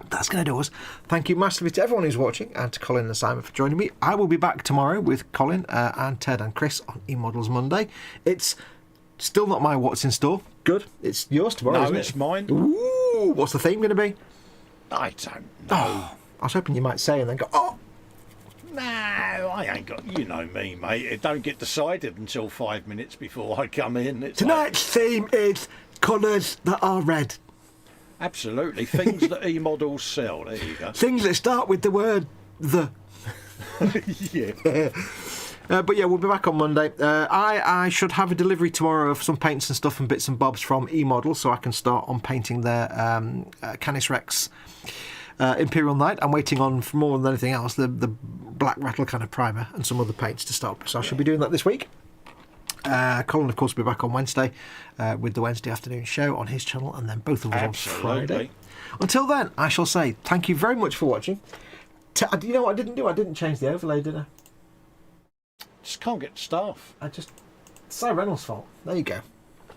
that's going to do us. Thank you massively to everyone who's watching and to Colin and Simon for joining me. I will be back tomorrow with Colin and Ted and Chris on eModels Monday. It's still not my what's in store. Good. It's yours tomorrow, isn't it? No, it's mine. Ooh, what's the theme going to be? I don't know. Oh, I was hoping you might say and then go, oh! No, I ain't got. You know me, mate. It don't get decided until 5 minutes before I come in. It's Tonight's theme is colours that are red. absolutely things that e-models sell. There you go. Things that start with the word the. Yeah. But yeah, we'll be back on Monday. I should have a delivery tomorrow of some paints and stuff and bits and bobs from eModels, so I can start on painting their Canis Rex Imperial Knight. I'm waiting on, for more than anything else, the Black Rattle kind of primer and some other paints to start. So I should be doing that this week. Colin, of course, will be back on Wednesday with the Wednesday afternoon show on his channel, and then both of us on Friday. Until then, I shall say thank you very much for watching. You know what I didn't do? I didn't change the overlay, did I? Just can't get staff. It's Reynolds' fault. There you go.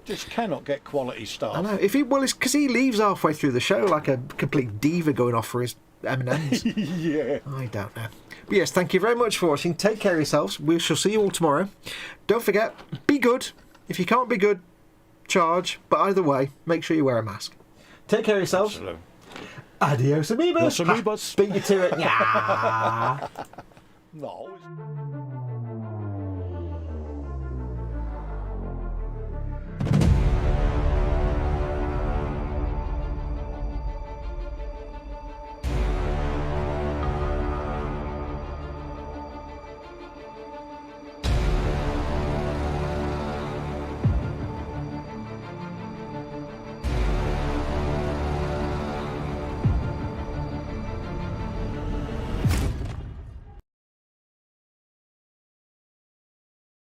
Just cannot get quality staff. I know. It's because he leaves halfway through the show like a complete diva going off for his M&Ms. Yeah. I don't know. But yes, thank you very much for watching. Take care of yourselves. We shall see you all tomorrow. Don't forget, be good. If you can't be good, charge. But either way, make sure you wear a mask. Take care of yourselves. Absolutely. Adios, amigos. Adios, amigos. Beat you to it. Yeah. No.